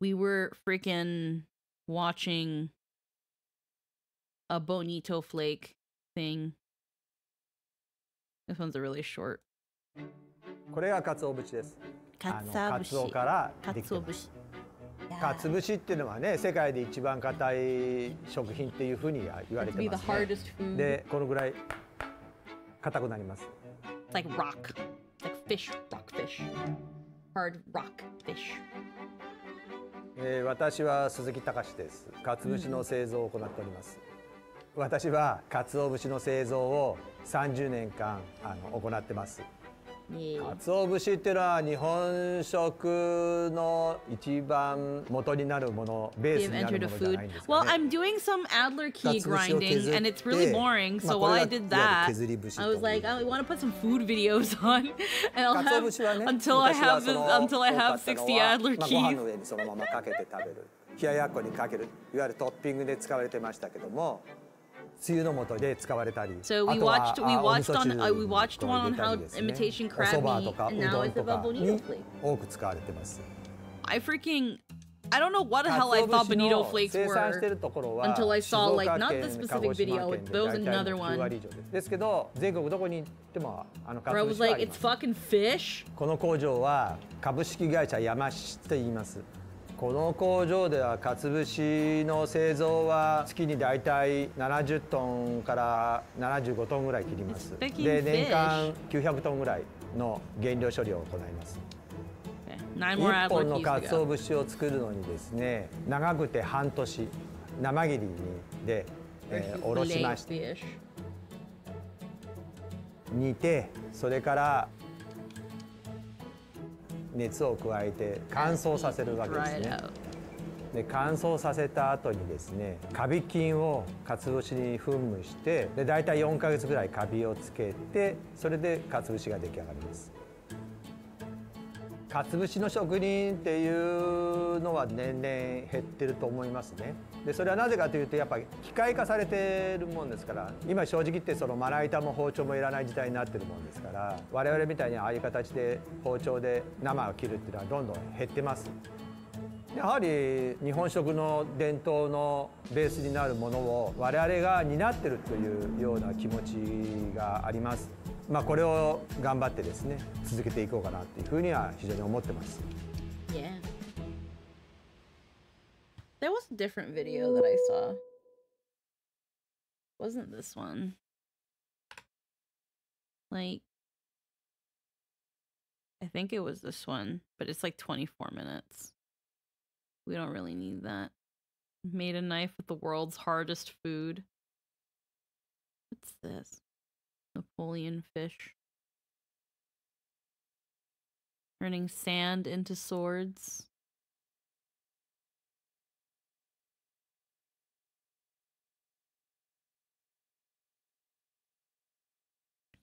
we were freaking watching a bonito flake thing. This one's a really short. これが鰹節です。鰹からできてます。鰹節っていうのはね、世界で一番硬い食品っていうふうに言われてますね。で、このぐらい硬くなります。It's like rock. It's like fish, rockfish. Hard rockfish. 私は鈴木隆です。鰹節の製造を行っております。私は鰹節の製造を30年間行ってます。鰹節っていうのは日本食の一番元になるもの、ベースになるものじゃないんですかね。Well, I'm doing some Adler key grinding and it's really boring. So while I did that, I was like, I want to put some food videos on, and I'll have until I have 60 Adler keys. ご飯の上にそのままかけて食べる。冷ややっこにかける。いわゆるトッピングで使われてましたけども。So we watched one on how imitation crab meat, and now it's about bonito flake. I don't know what the hell I thought bonito flakes were until I saw like not this specific video, there was another one. Where I was like, it's fucking fish. この工場は株式会社山志と言います。この工場では鰹節の製造は月にだいたい70トンから75トンぐらい切ります。で、年間900トンぐらいの原料処理を行います。1本の鰹節を作るのにですね、長くて半年、生切りでおろしまして、煮て、それから熱を加えて乾燥させるわけですね。で、乾燥させた後にですね、カビ菌を鰹節に噴霧して、でだいたい4ヶ月ぐらいカビをつけて、それで鰹節が出来上がります。鰹節の職人っていうのは年々減ってると思いますね。で、それはなぜかというと、やっぱり機械化されてるもんですから、今正直言ってそのまな板も包丁もいらない時代になってるもんですから、我々みたいにああいう形で包丁で生を切るっていうのはどんどん減ってます。やはり日本食の伝統のベースになるものを我々が担ってるというような気持ちがあります。まあこれを頑張ってですね続けていこうかなというふうには非常に思ってます。Yeah. There was a different video that I saw. Wasn't this one? Like, I think it was this one, but it's like 24 minutes. We don't really need that. Made a knife with the world's hardest food. What's this? Napoleon fish. Turning sand into swords.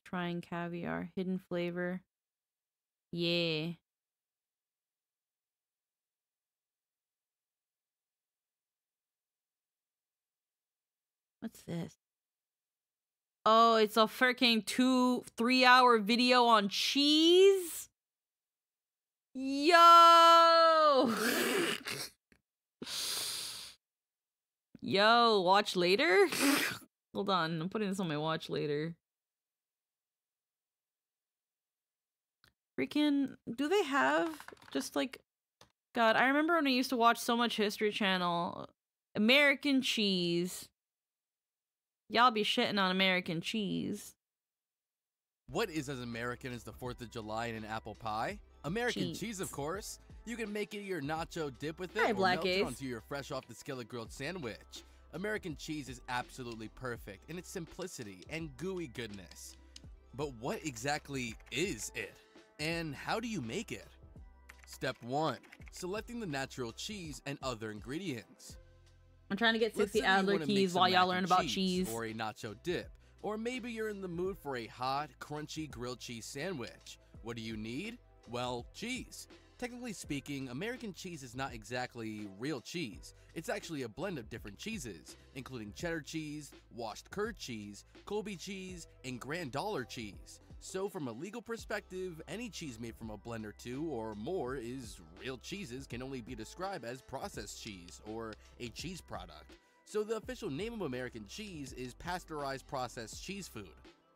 Trying caviar. Hidden flavor. Yeah. What's this? Oh, it's a freaking 2-3 hour video on cheese? Yo! Yo, watch later? Hold on, I'm putting this on my watch later. Freaking, do they have just like... God, I remember when I used to watch so much History Channel. American cheese. Y'all be shitting on American cheese. What is as American as the 4th of July and an apple pie? American cheese, of course. You can make it your nacho dip with it, Hi, or Black melt it Ace. onto your fresh off the skillet grilled sandwich. American cheese is absolutely perfect in its simplicity and gooey goodness. But what exactly is it? And how do you make it? Step 1. Selecting the natural cheese and other ingredients. I'm trying to get Let's 60 say you Adler wanna make keys some while y'all mac learn and about cheese. or a nacho dip. Or maybe you're in the mood for a hot, crunchy grilled cheese sandwich. What do you need? Well, cheese. Technically speaking, American cheese is not exactly real cheese. It's actually a blend of different cheeses, including cheddar cheese, washed curd cheese, Colby cheese, and Grand Dollar cheese. So from a legal perspective, any cheese made from a blend or two or more is real. Cheeses can only be described as processed cheese or a cheese product. So the official name of American cheese is pasteurized processed cheese food.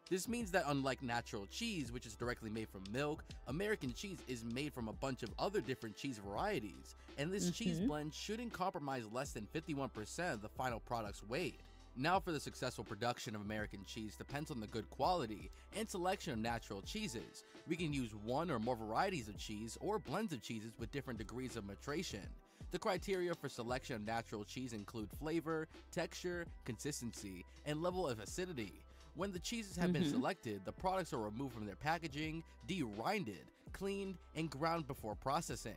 This means that unlike natural cheese, which is directly made from milk, American cheese is made from a bunch of other different cheese varieties, and this cheese blend shouldn't compromise less than 51% of the final product's weight. Now for the successful production of American cheese depends on the good quality and selection of natural cheeses. We can use one or more varieties of cheese or blends of cheeses with different degrees of maturation. The criteria for selection of natural cheese include flavor, texture, consistency, and level of acidity. When the cheeses have been selected, the products are removed from their packaging, de-rinded, cleaned, and ground before processing.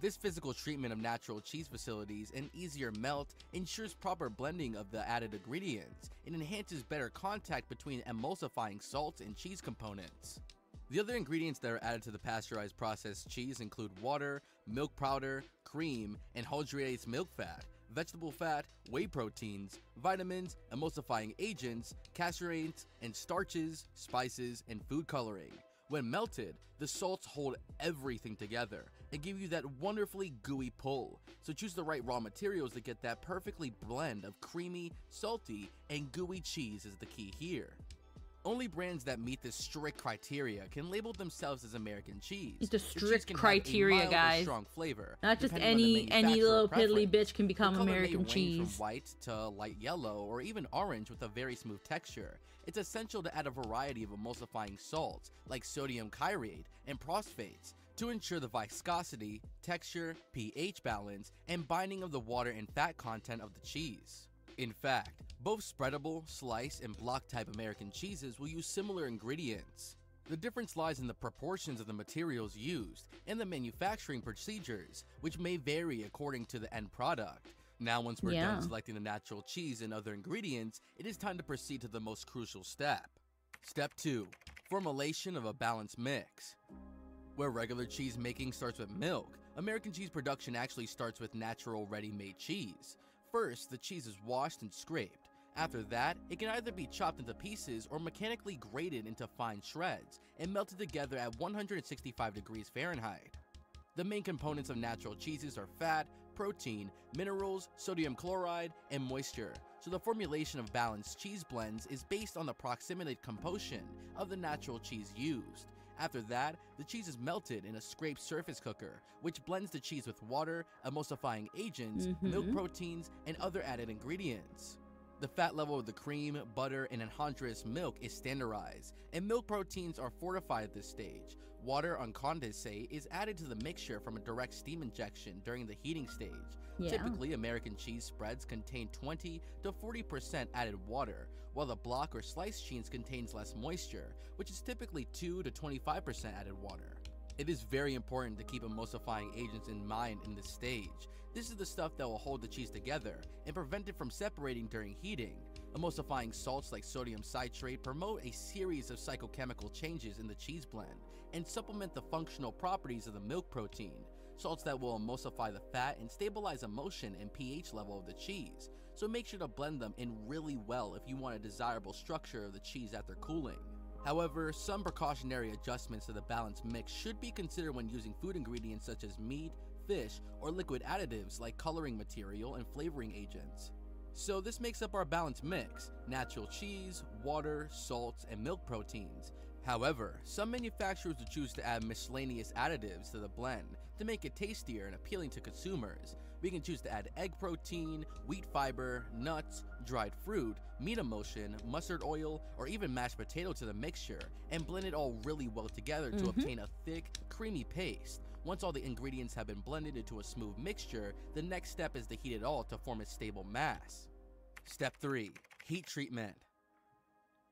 This physical treatment of natural cheese facilities and easier melt ensures proper blending of the added ingredients and enhances better contact between emulsifying salts and cheese components. The other ingredients that are added to the pasteurized processed cheese include water, milk powder, cream, and hydrogenated milk fat, vegetable fat, whey proteins, vitamins, emulsifying agents, caseins, and starches, spices, and food coloring. When melted, the salts hold everything together and give you that wonderfully gooey pull. So choose the right raw materials to get that perfectly blend of creamy, salty, and gooey cheese is the key here. Only brands that meet this strict criteria can label themselves as American cheese. It's a strict criteria, guys. Strong flavor, not just any little piddly preference. bitch can become The color American may range cheese. from white to light yellow or even orange with a very smooth texture. It's essential to add a variety of emulsifying salts like sodium chirate and phosphates to ensure the viscosity, texture, pH balance, and binding of the water and fat content of the cheese. In fact, both spreadable, slice, and block type American cheeses will use similar ingredients. The difference lies in the proportions of the materials used and the manufacturing procedures, which may vary according to the end product. Now once we're done selecting the natural cheese and other ingredients, it is time to proceed to the most crucial step. Step 2. Formulation of a balanced mix. Where regular cheese making starts with milk, American cheese production actually starts with natural ready-made cheese. First, the cheese is washed and scraped. After that, it can either be chopped into pieces or mechanically grated into fine shreds and melted together at 165 degrees Fahrenheit. The main components of natural cheeses are fat, protein, minerals, sodium chloride, and moisture. So the formulation of balanced cheese blends is based on the proximity composition of the natural cheese used. After that, the cheese is melted in a scraped surface cooker, which blends the cheese with water, emulsifying agents, milk proteins, and other added ingredients. The fat level of the cream, butter, and anhydrous milk is standardized, and milk proteins are fortified at this stage. Water on condensate is added to the mixture from a direct steam injection during the heating stage. Typically, American cheese spreads contain 20 to 40% added water, while the block or sliced cheese contains less moisture, which is typically 2 to 25% added water. It is very important to keep emulsifying agents in mind in this stage. This is the stuff that will hold the cheese together and prevent it from separating during heating. Emulsifying salts like sodium citrate promote a series of psychochemical changes in the cheese blend and supplement the functional properties of the milk protein. Salts that will emulsify the fat and stabilize emulsion and pH level of the cheese, so make sure to blend them in really well if you want a desirable structure of the cheese after cooling. However, some precautionary adjustments to the balanced mix should be considered when using food ingredients such as meat, fish, or liquid additives like coloring material and flavoring agents. So this makes up our balanced mix: natural cheese, water, salts, and milk proteins. However, some manufacturers will choose to add miscellaneous additives to the blend to make it tastier and appealing to consumers. We can choose to add egg protein, wheat fiber, nuts, dried fruit, meat emulsion, mustard oil, or even mashed potato to the mixture and blend it all really well together to obtain a thick, creamy paste. Once all the ingredients have been blended into a smooth mixture, the next step is to heat it all to form a stable mass. Step 3. Heat treatment.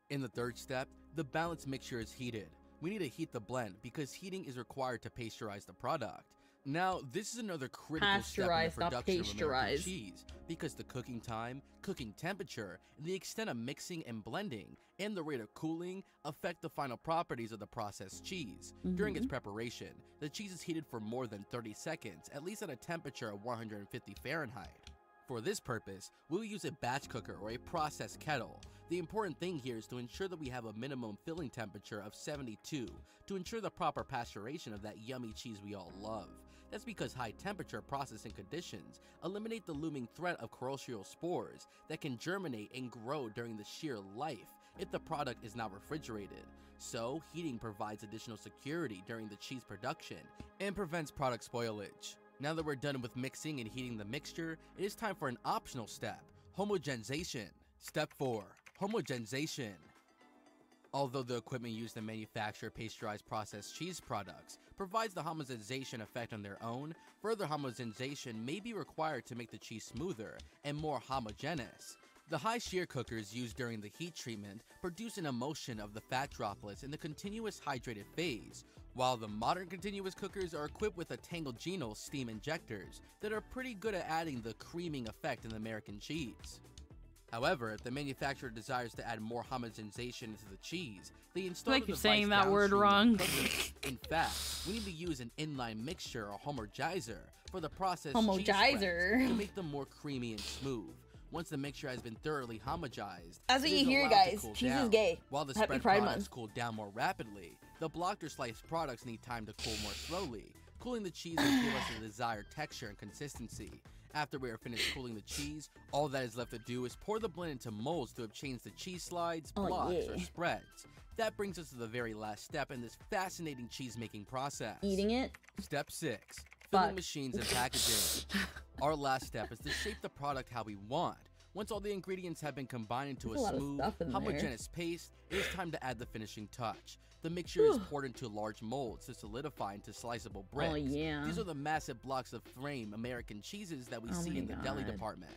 In the third step, the balanced mixture is heated. We need to heat the blend because heating is required to pasteurize the product. Now, this is another critical step in the production of American cheese because the cooking time, cooking temperature, the extent of mixing and blending, and the rate of cooling affect the final properties of the processed cheese. During its preparation, the cheese is heated for more than 30 seconds, at least at a temperature of 150 Fahrenheit. For this purpose, we'll use a batch cooker or a process kettle. The important thing here is to ensure that we have a minimum filling temperature of 72 to ensure the proper pasteurization of that yummy cheese we all love. That's because high temperature processing conditions eliminate the looming threat of corrosive spores that can germinate and grow during the sheer life if the product is not refrigerated. So, heating provides additional security during the cheese production and prevents product spoilage. Now that we're done with mixing and heating the mixture, it is time for an optional step: homogenization. Step 4. Homogenization. Although the equipment used to manufacture pasteurized processed cheese products provides the homogenization effect on their own, further homogenization may be required to make the cheese smoother and more homogeneous. The high shear cookers used during the heat treatment produce an emulsion of the fat droplets in the continuous hydrated phase, while the modern continuous cookers are equipped with a tangential steam injectors that are pretty good at adding the creaming effect in the American cheese. However, if the manufacturer desires to add more homogenization into the cheese, they install I keep saying that word wrong. In fact, we need to use an inline mixture or homogenizer for the processed cheese Homogenizer. to make them more creamy and smooth. Once the mixture has been thoroughly homogenized, That's what it you is hear, allowed to guys. cool Cheese down. is gay. While the Happy spread Pride products Month. cool down more rapidly, the blocked or sliced products need time to cool more slowly. Cooling the cheese will give us the desired texture and consistency. After we are finished cooling the cheese, all that is left to do is pour the blend into molds to obtain the cheese slides, blocks, or spreads. That brings us to the very last step in this fascinating cheese-making process. Eating it? Step 6. Filling machines and packaging. Our last step is to shape the product how we want. Once all the ingredients have been combined into a smooth, homogeneous paste, it is time to add the finishing touch. The mixture is poured into large molds to solidify into sliceable bricks. These are the massive blocks of frame American cheeses that we see in the deli department.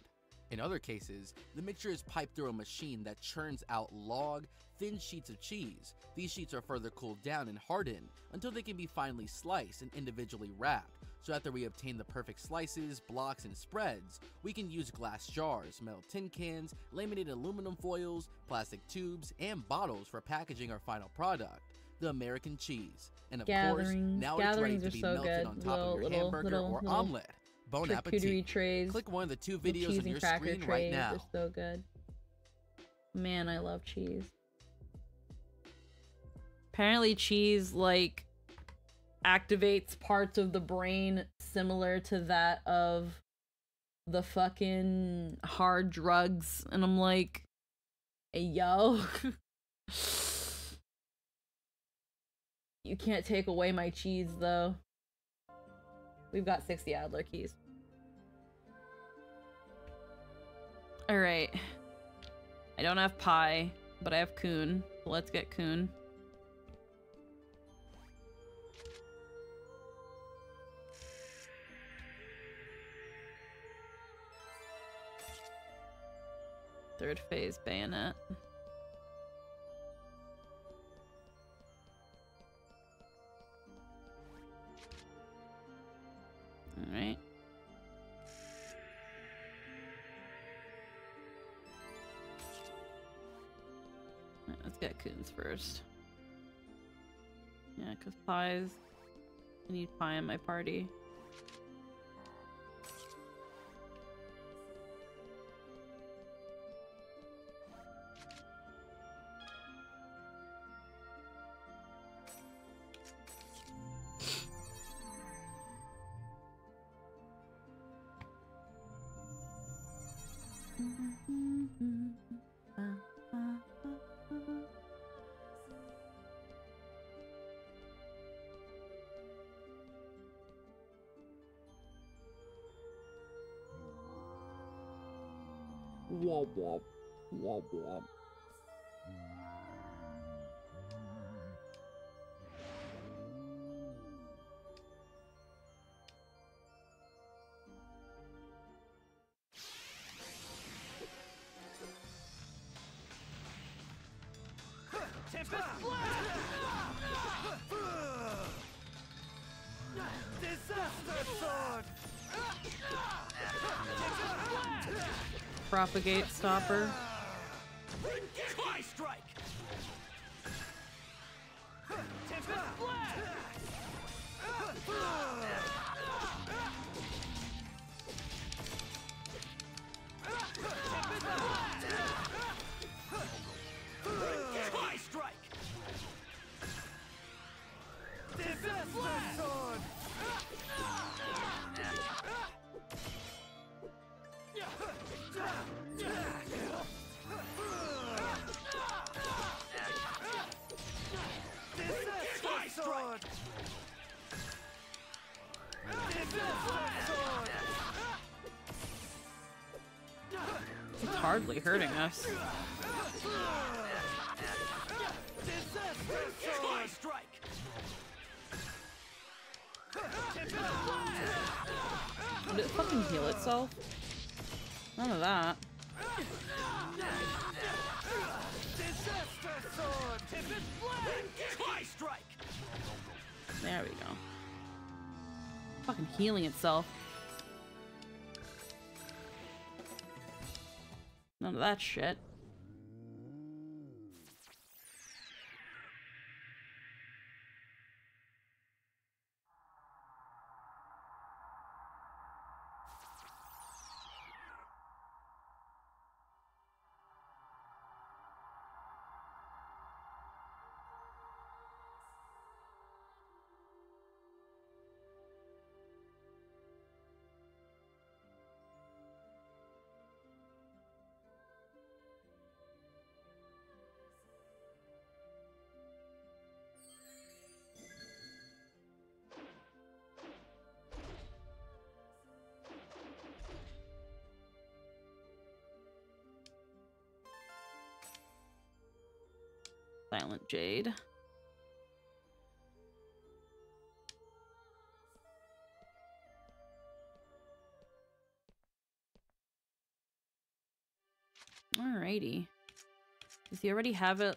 In other cases, the mixture is piped through a machine that churns out long, thin sheets of cheese. These sheets are further cooled down and hardened until they can be finely sliced and individually wrapped. So after we obtain the perfect slices, blocks, and spreads, we can use glass jars, metal tin cans, laminated aluminum foils, plastic tubes, and bottles for packaging our final product, the American cheese. And of course, now it's ready to be melted on top of your hamburger or omelet. Bon appetit. Trays. Click one of the 2 videos on your screen right now. They're so good. Man, I love cheese. Apparently cheese, like, activates parts of the brain similar to that of the fucking hard drugs, and I'm like, hey, yo. You can't take away my cheese, though. We've got 60 Adler keys. Alright. I don't have pie, but I have Coon. So let's get Coon. Third phase bayonet. Alright. Let's get Coons first. Yeah, because pies. I need pie in my party. Womp womp. Womp womp. Tempest Blast! Disaster Sword! Propagate stopper. Try Strike! Tempest Blast! Try Strike! Disaster Sword! Disaster Sword! It's hardly hurting us. Try Strike! Did it fucking heal itself? None of that. Disaster Sword! Tempest Blast! Try Strike! There we go. Fucking healing itself. None of that shit. Silent Jade. Alrighty. Does he already have it?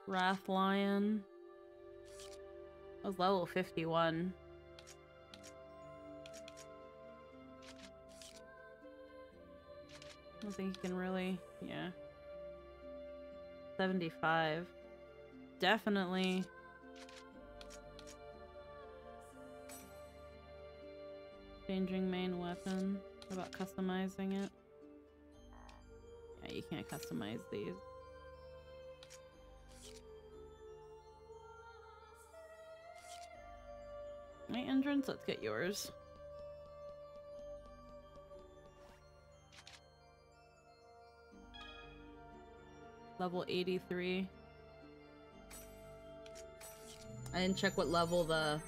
Wrath Lion. That was level 51. I don't think he can really, yeah. 75. Definitely. Changing main weapon. What about customizing it? Yeah, you can't customize these. My entrance, let's get yours. Level 83. I didn't check what level the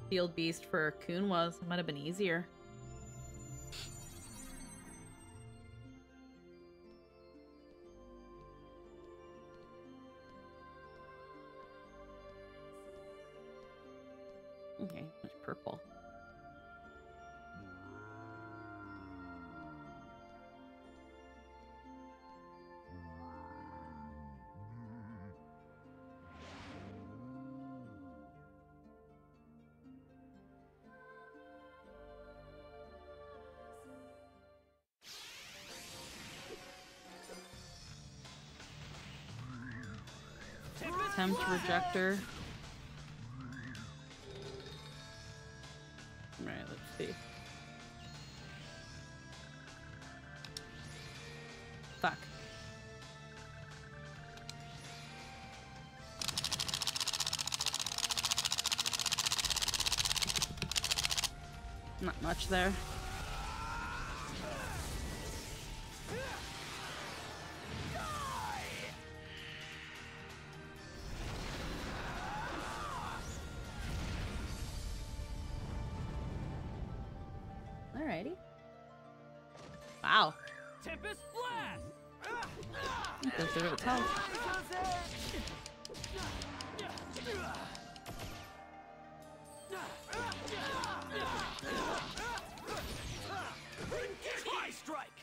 field beast for Coon was. It might have been easier. Okay, there's purple. Attempt rejector. Alright, let's see. Fuck. Not much there. Alrighty. Wow. Tempest Blast! Consider it health. Tri-strike!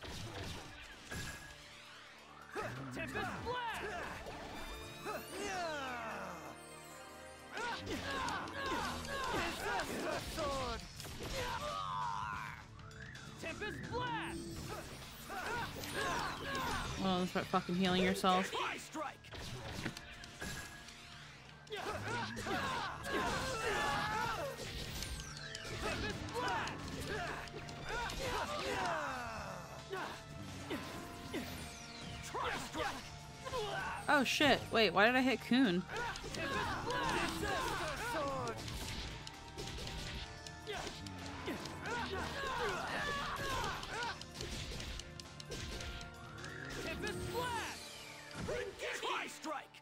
Tempest Blast! Sword! Tempest Blast! Well, start fucking healing yourself. Tri-strike! Tempest Blast! Tri-strike! Oh shit, wait, why did I hit Coon? Sword! Tempest Blast! Tri-strike!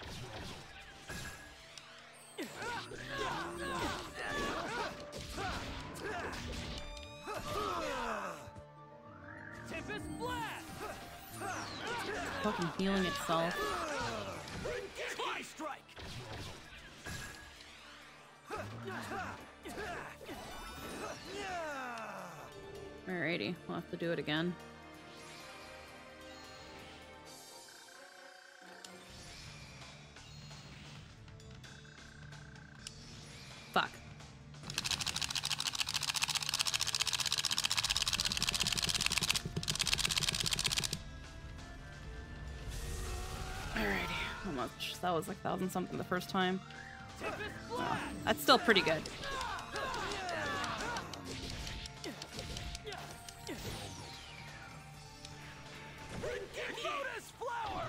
Tempest Blast! Fucking healing itself. Tri-strike! Alrighty, we'll have to do it again. Fuck. Alrighty, how much? That was like 1,000 something the first time. Oh, that's still pretty good. Lotus Flower!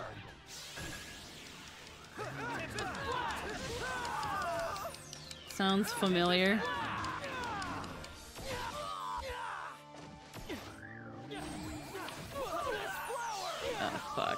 Sounds familiar. Oh, fuck.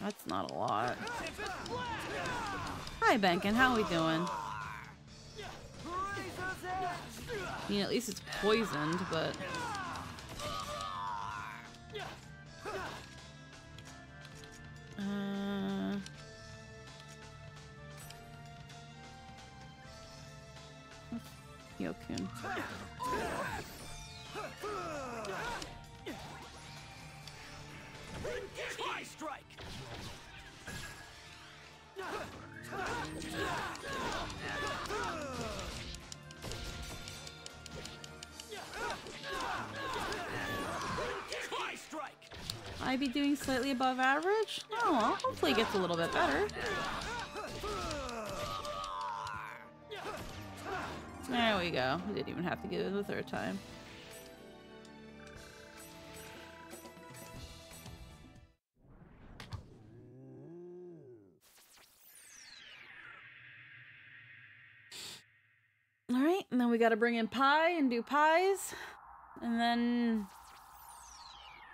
That's not a lot. Hi, Benkin. How we doing? I mean, at least it's poisoned, but... Yokun. Strike! I be doing slightly above average? Oh, well, hopefully it gets a little bit better. There we go. We didn't even have to get it the third time. Alright, and then we gotta bring in pie and do pies. And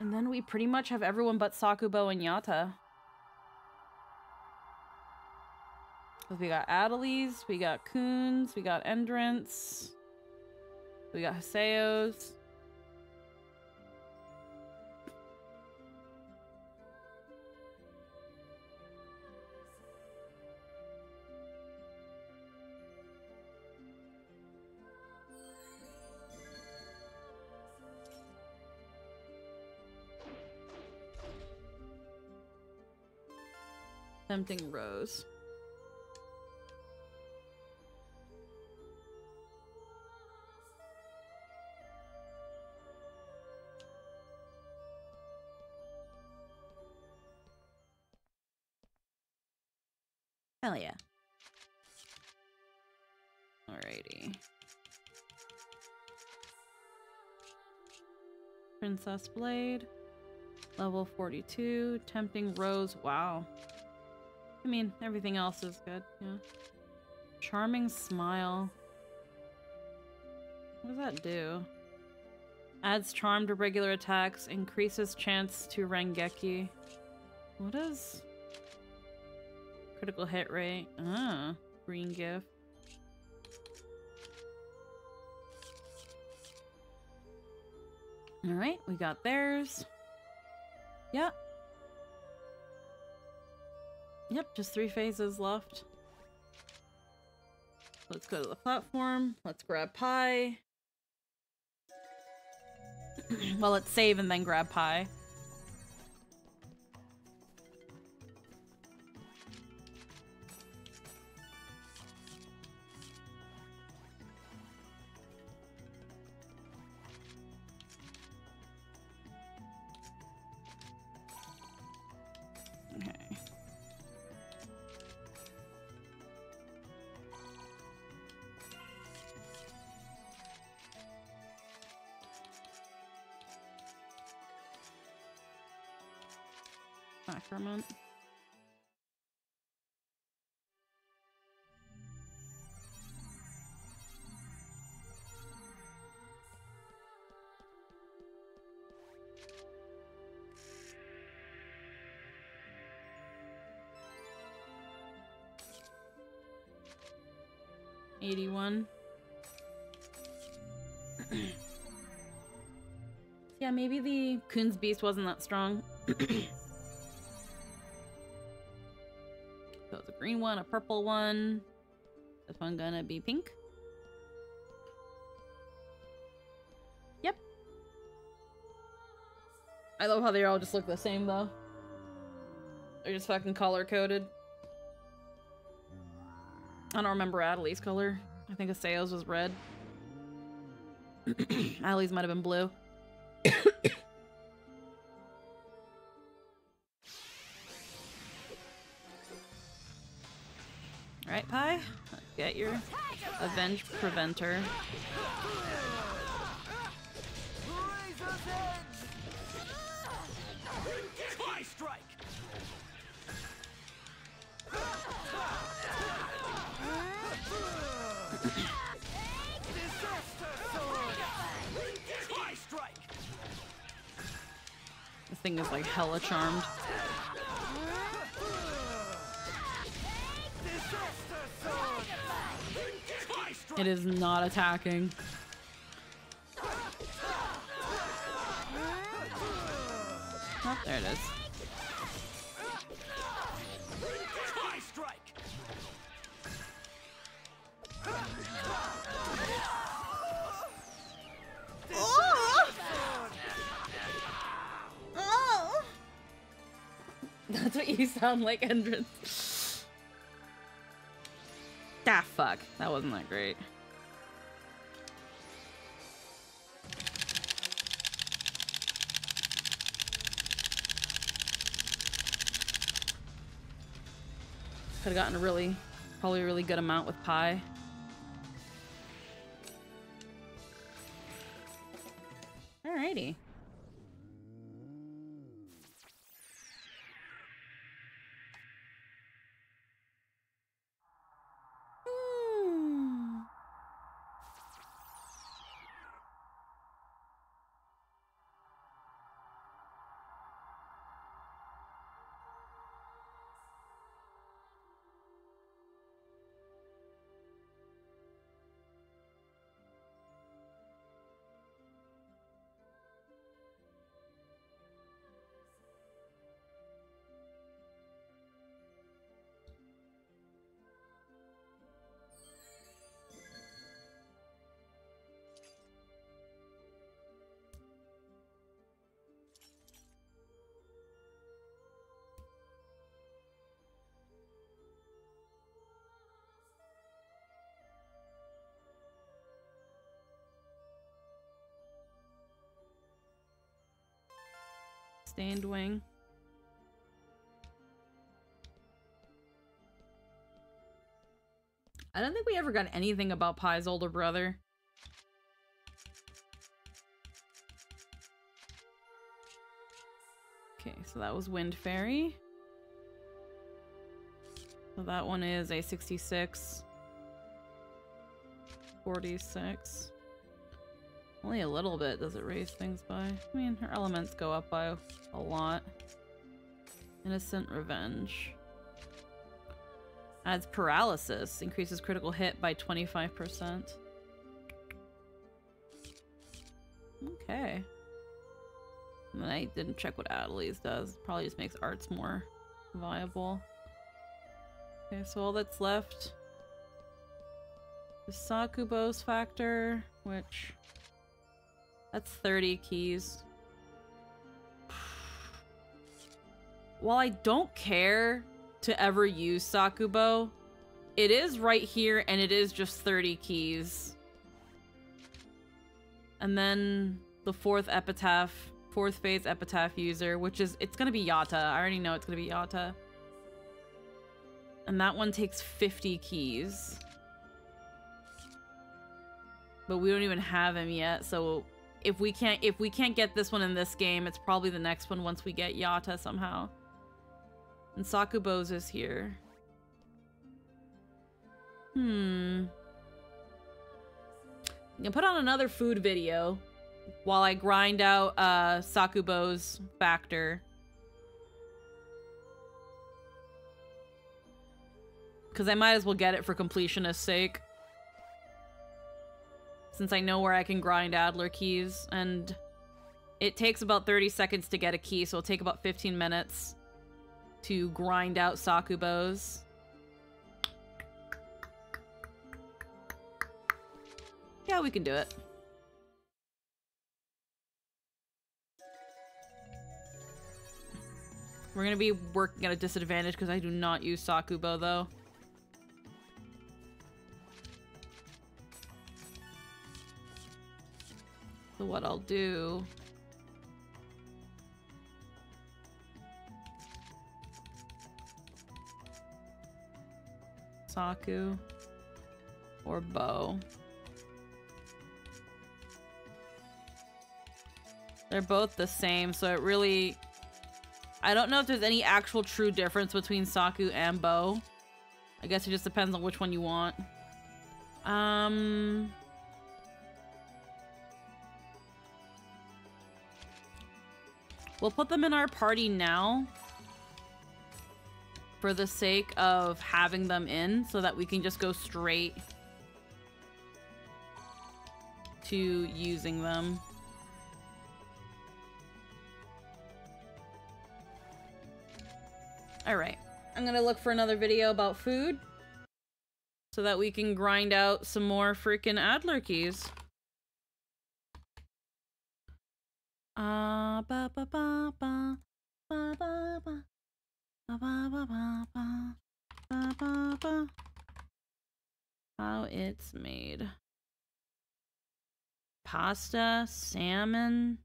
then we pretty much have everyone but Sakubo and Yata. We got Adelise, we got Coons, we got Endrance, we got Haseos. Tempting Rose. Hell yeah. Alrighty. Princess Blade. Level 42. Tempting Rose. Wow. I mean, everything else is good, yeah. Charming Smile. What does that do? Adds charm to regular attacks. Increases chance to Rengeki. What is... critical hit rate? Ah, green gift. Alright, we got theirs. Yeah. Yep, just 3 phases left. Let's go to the platform. Let's grab pie. Well, let's save and then grab pie. Sacrament. $81. Yeah, maybe the Coon's Beast wasn't that strong. So it's a green one, a purple one. This one gonna be pink. Yep. I love how they all just look the same though. They're just fucking color coded. I don't remember Adeli's color. I think Aseo's was red. Adeli's might have been blue. Alright, Pie. Let's get your Avenge Preventer. This thing is like hella charmed. It is not attacking. Oh, there it is. That's what you sound like, Endrance. Ah, fuck. That wasn't that great. Could have gotten a probably a really good amount with Pie. Alrighty. Stained wing. I don't think we ever got anything about Pie's older brother. Okay, so that was Wind Fairy. So that one is a 66. 46. Only a little bit does it raise things by. I mean, her elements go up by a lot. Innocent Revenge. Adds paralysis. Increases critical hit by 25%. Okay. And then I didn't check what Adelaide's does. Probably just makes arts more viable. Okay, so all that's left is Sakubo's factor, which... that's 30 keys. While I don't care to ever use Sakubo, it is right here and it is just 30 keys. And then the fourth phase epitaph user, which is, it's gonna be Yata. I already know it's gonna be Yata. And that one takes 50 keys. But we don't even have him yet, so if we can't get this one in this game, it's probably the next one once we get Yata somehow. And Sakubo's is here. I can put on another food video while I grind out Sakubo's factor. Because I might as well get it for completionist's sake. Since I know where I can grind Adler keys, and it takes about 30 seconds to get a key, so it'll take about 15 minutes to grind out Sakubo's. Yeah, we can do it. We're gonna be working at a disadvantage because I do not use Sakubo, though. So what I'll do... Saku or Bo. They're both the same, so it really... I don't know if there's any actual true difference between Saku and Bo. I guess it just depends on which one you want. We'll put them in our party now for the sake of having them in so that we can just go straight to using them. Alright, I'm gonna look for another video about food so that we can grind out some more freaking Adler keys. Ba ba ba ba ba ba ba ba ba ba ba ba ba ba. How it's made. Pasta, salmon.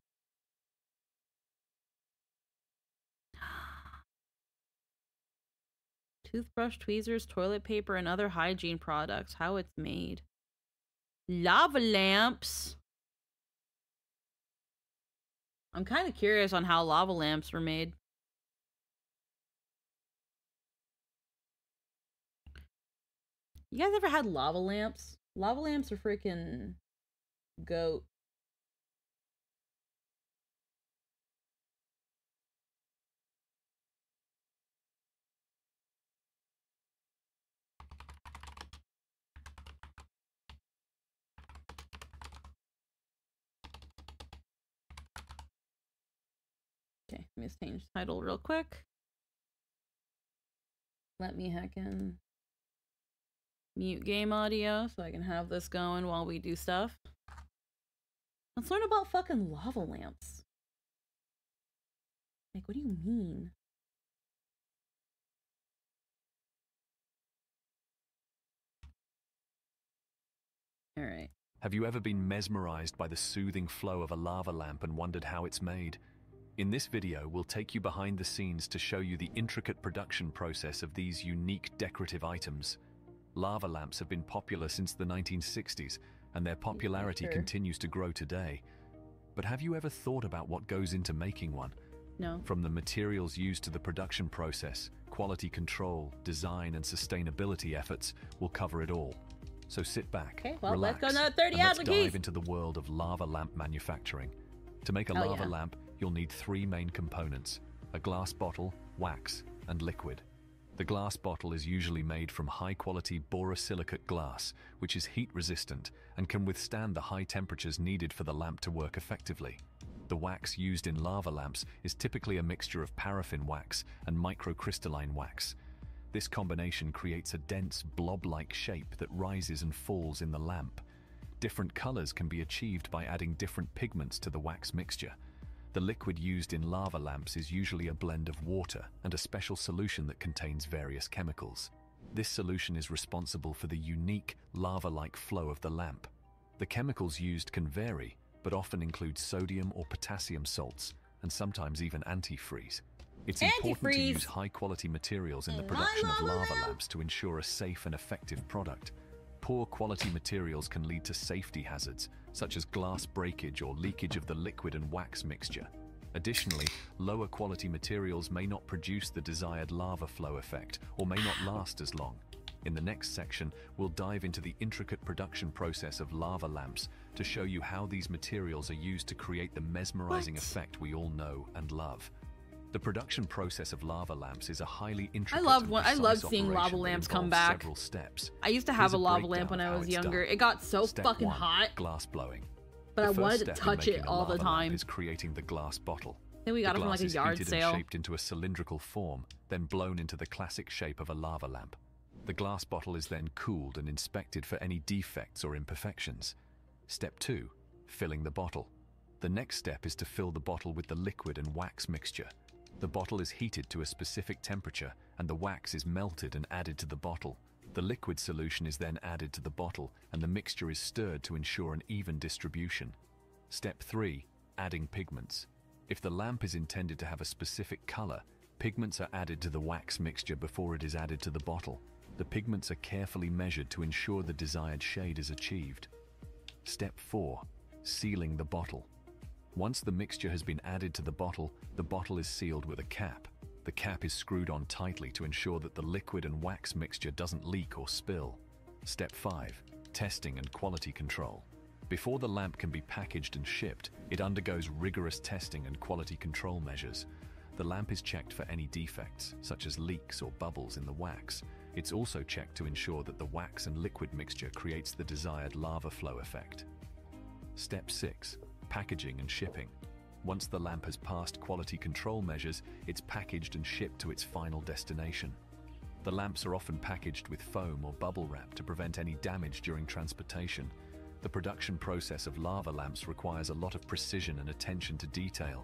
Toothbrush, tweezers, toilet paper, and other hygiene products. How it's made. Lava lamps. I'm kind of curious on how lava lamps were made. You guys ever had lava lamps? Lava lamps are freaking goat. Okay, let me just change title real quick. Let me heckin' mute game audio so I can have this going while we do stuff. Let's learn about fucking lava lamps. Like, what do you mean? All right. Have you ever been mesmerized by the soothing flow of a lava lamp and wondered how it's made? In this video, we'll take you behind the scenes to show you the intricate production process of these unique decorative items. Lava lamps have been popular since the 1960s, and their popularity continues to grow today. But have you ever thought about what goes into making one? No. From the materials used to the production process, quality control, design, and sustainability efforts, we'll cover it all. So sit back, okay, well, relax, let's go to 30 and let's dive into the world of lava lamp manufacturing. To make a lava lamp, you'll need 3 main components: a glass bottle, wax, and liquid. The glass bottle is usually made from high-quality borosilicate glass, which is heat-resistant and can withstand the high temperatures needed for the lamp to work effectively. The wax used in lava lamps is typically a mixture of paraffin wax and microcrystalline wax. This combination creates a dense, blob-like shape that rises and falls in the lamp. Different colors can be achieved by adding different pigments to the wax mixture. The liquid used in lava lamps is usually a blend of water and a special solution that contains various chemicals. This solution is responsible for the unique, lava-like flow of the lamp. The chemicals used can vary, but often include sodium or potassium salts, and sometimes even antifreeze. It's important to use high-quality materials in the production of lava lamps to ensure a safe and effective product. Poor quality materials can lead to safety hazards, such as glass breakage or leakage of the liquid and wax mixture. Additionally, lower quality materials may not produce the desired lava flow effect or may not last as long. In the next section, we'll dive into the intricate production process of lava lamps to show you how these materials are used to create the mesmerizing effect we all know and love. The production process of lava lamps is a highly intricate I love seeing lava lamps come back. Several steps. I used to have a lava lamp when I was younger. It got so fucking hot. Glass blowing. But I wanted to touch it all the time. Is creating the glass bottle. I think we got it from like a yard sale. And shaped into a cylindrical form, then blown into the classic shape of a lava lamp. The glass bottle is then cooled and inspected for any defects or imperfections. Step 2, filling the bottle. The next step is to fill the bottle with the liquid and wax mixture. The bottle is heated to a specific temperature and the wax is melted and added to the bottle. The liquid solution is then added to the bottle and the mixture is stirred to ensure an even distribution. Step 3, adding pigments. If the lamp is intended to have a specific color, pigments are added to the wax mixture before it is added to the bottle. The pigments are carefully measured to ensure the desired shade is achieved. Step 4, sealing the bottle. Once the mixture has been added to the bottle is sealed with a cap. The cap is screwed on tightly to ensure that the liquid and wax mixture doesn't leak or spill. Step 5, testing and quality control. Before the lamp can be packaged and shipped, it undergoes rigorous testing and quality control measures. The lamp is checked for any defects, such as leaks or bubbles in the wax. It's also checked to ensure that the wax and liquid mixture creates the desired lava flow effect. Step 6, packaging and shipping. Once the lamp has passed quality control measures, it's packaged and shipped to its final destination. The lamps are often packaged with foam or bubble wrap to prevent any damage during transportation. The production process of lava lamps requires a lot of precision and attention to detail.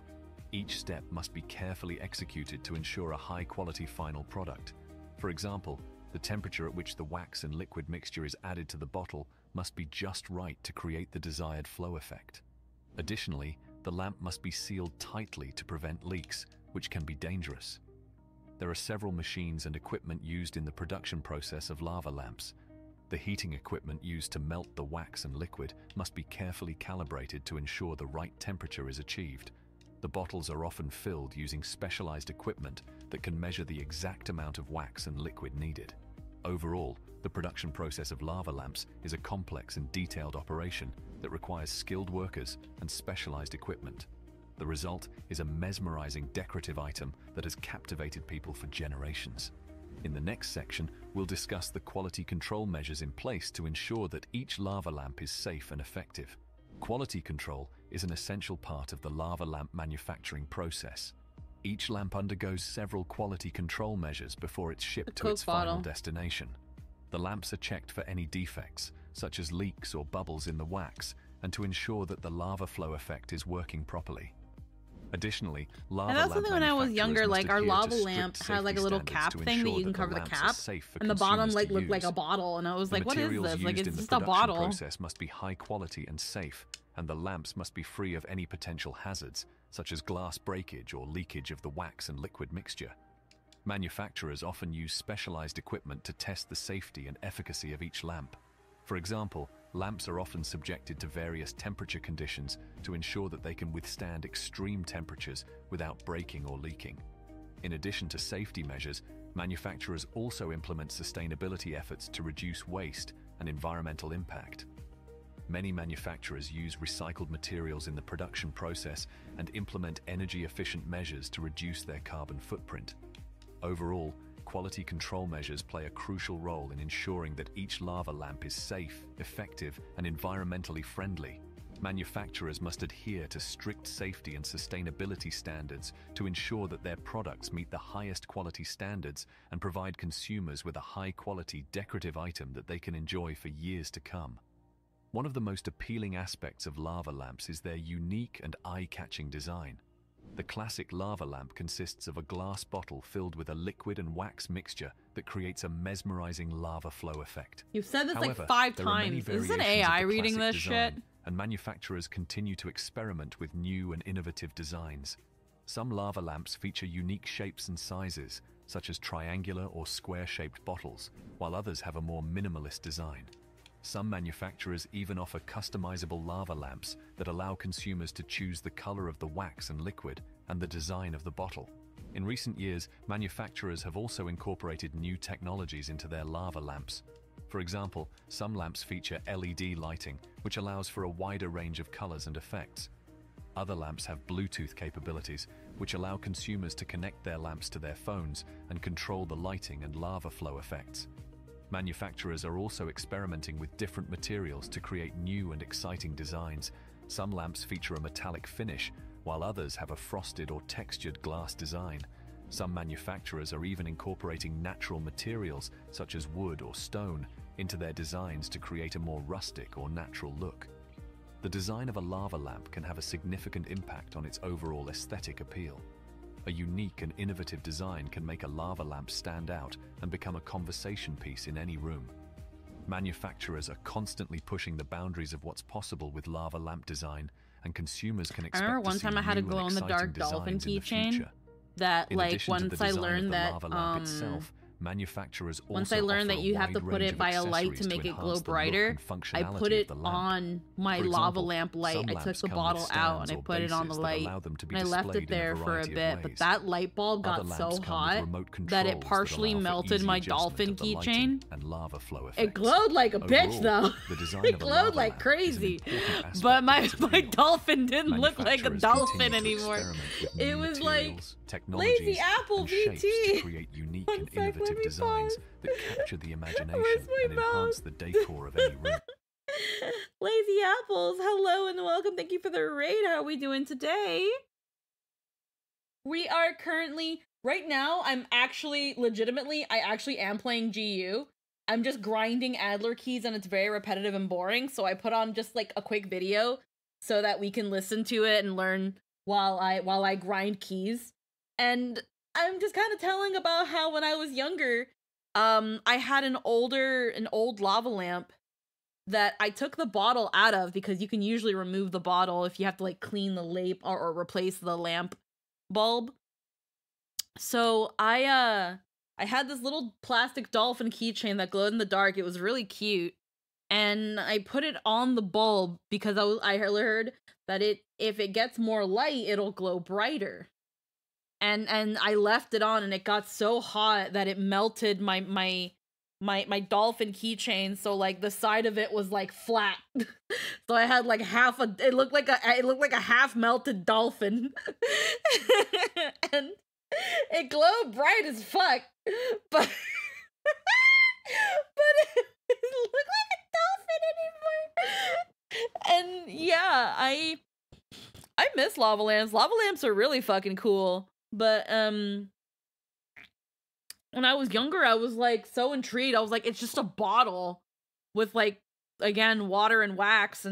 Each step must be carefully executed to ensure a high-quality final product. For example, the temperature at which the wax and liquid mixture is added to the bottle must be just right to create the desired flow effect. Additionally, the lamp must be sealed tightly to prevent leaks, which can be dangerous. There are several machines and equipment used in the production process of lava lamps. The heating equipment used to melt the wax and liquid must be carefully calibrated to ensure the right temperature is achieved. The bottles are often filled using specialized equipment that can measure the exact amount of wax and liquid needed. Overall, the production process of lava lamps is a complex and detailed operation that requires skilled workers and specialized equipment. The result is a mesmerizing decorative item that has captivated people for generations. In the next section, we'll discuss the quality control measures in place to ensure that each lava lamp is safe and effective. Quality control is an essential part of the lava lamp manufacturing process. Each lamp undergoes several quality control measures before it's shipped to its final destination. The lamps are checked for any defects, such as leaks or bubbles in the wax, and to ensure that the lava flow effect is working properly. Additionally, lava and that's lamp something when I was younger, like our manufacturers lava must adhere lamp to had like a safety little standards cap to thing that ensure you can the cover the lamps are cap, safe for and the bottom consumers like to looked like a use. bottle, and I was The like, what is materials this? Like, used it's in the just a production bottle. process must be high quality and safe, and the lamps must be free of any potential hazards, such as glass breakage or leakage of the wax and liquid mixture. Manufacturers often use specialized equipment to test the safety and efficacy of each lamp. For example, lamps are often subjected to various temperature conditions to ensure that they can withstand extreme temperatures without breaking or leaking. In addition to safety measures, manufacturers also implement sustainability efforts to reduce waste and environmental impact. Many manufacturers use recycled materials in the production process and implement energy-efficient measures to reduce their carbon footprint. Overall, quality control measures play a crucial role in ensuring that each lava lamp is safe, effective, and environmentally friendly. Manufacturers must adhere to strict safety and sustainability standards to ensure that their products meet the highest quality standards and provide consumers with a high-quality decorative item that they can enjoy for years to come. One of the most appealing aspects of lava lamps is their unique and eye-catching design. The classic lava lamp consists of a glass bottle filled with a liquid and wax mixture that creates a mesmerizing lava flow effect. You've said this However, like 5 there are many times. Is this an variations of AI the reading classic this design, shit? and manufacturers continue to experiment with new and innovative designs. Some lava lamps feature unique shapes and sizes, such as triangular or square-shaped bottles, while others have a more minimalist design. Some manufacturers even offer customizable lava lamps that allow consumers to choose the color of the wax and liquid and the design of the bottle. In recent years, manufacturers have also incorporated new technologies into their lava lamps. For example, some lamps feature LED lighting, which allows for a wider range of colors and effects. Other lamps have Bluetooth capabilities, which allow consumers to connect their lamps to their phones and control the lighting and lava flow effects. Manufacturers are also experimenting with different materials to create new and exciting designs. Some lamps feature a metallic finish, while others have a frosted or textured glass design. Some manufacturers are even incorporating natural materials, such as wood or stone, into their designs to create a more rustic or natural look. The design of a lava lamp can have a significant impact on its overall aesthetic appeal. A unique and innovative design can make a lava lamp stand out and become a conversation piece in any room. Manufacturers are constantly pushing the boundaries of what's possible with lava lamp design, and consumers can expect I remember one to see time I had a new and glow-in-the-dark exciting dolphin designs in the keychain future. that, In like, addition to once the I design of learned the that, lava lamp itself, manufacturers once also I learned offer that a you have to wide put range it of by a light to accessories make it glow enhance the look brighter, and I functionality put it of the lamp. on my For lava example, lamp light. some I took lamps the come bottle with out and stands I or put it on the bases that light, allow them to be and I left it displayed in a there for a variety of bit, but ways. that light bulb got Other so lamps come with hot remote that it controls partially allow for melted easy my adjustment dolphin of the lighting keychain. and lava flow It effects. glowed like a bitch, Overall, though. the design It of a glowed lava like lamp is an crazy. important aspect But of my its my appeal. dolphin didn't look like a Manufacturers dolphin continue to anymore. experiment with It new was like materials, technologies, Lazy Apple and shapes VT. to create unique One and sec, let innovative me designs pause. that capture the imagination Where's my and enhance mouse? the decor of any room. Lazy Apples, hello and welcome. Thank you for the raid. How are we doing today? We are currently, right now, I actually am playing GU. I'm just grinding Adler keys and it's very repetitive and boring, so I put on just like a quick video so that we can listen to it and learn while I grind keys. And I'm just kind of telling about how when I was younger, I had an old lava lamp that I took the bottle out of because you can usually remove the bottle if you have to like clean the lamp or replace the lamp bulb. So I had this little plastic dolphin keychain that glowed in the dark. It was really cute. and I put it on the bulb because I heard that if it gets more light, it'll glow brighter. And I left it on, and it got so hot that it melted my dolphin keychain. So like the side of it was like flat. So I had like it looked like a half melted dolphin. And it glowed bright as fuck, but it didn't look like a dolphin anymore. And yeah, I miss lava lamps. Lava lamps are really fucking cool. But when I was younger, I was like so intrigued. I was like, it's just a bottle with like, again, water and wax,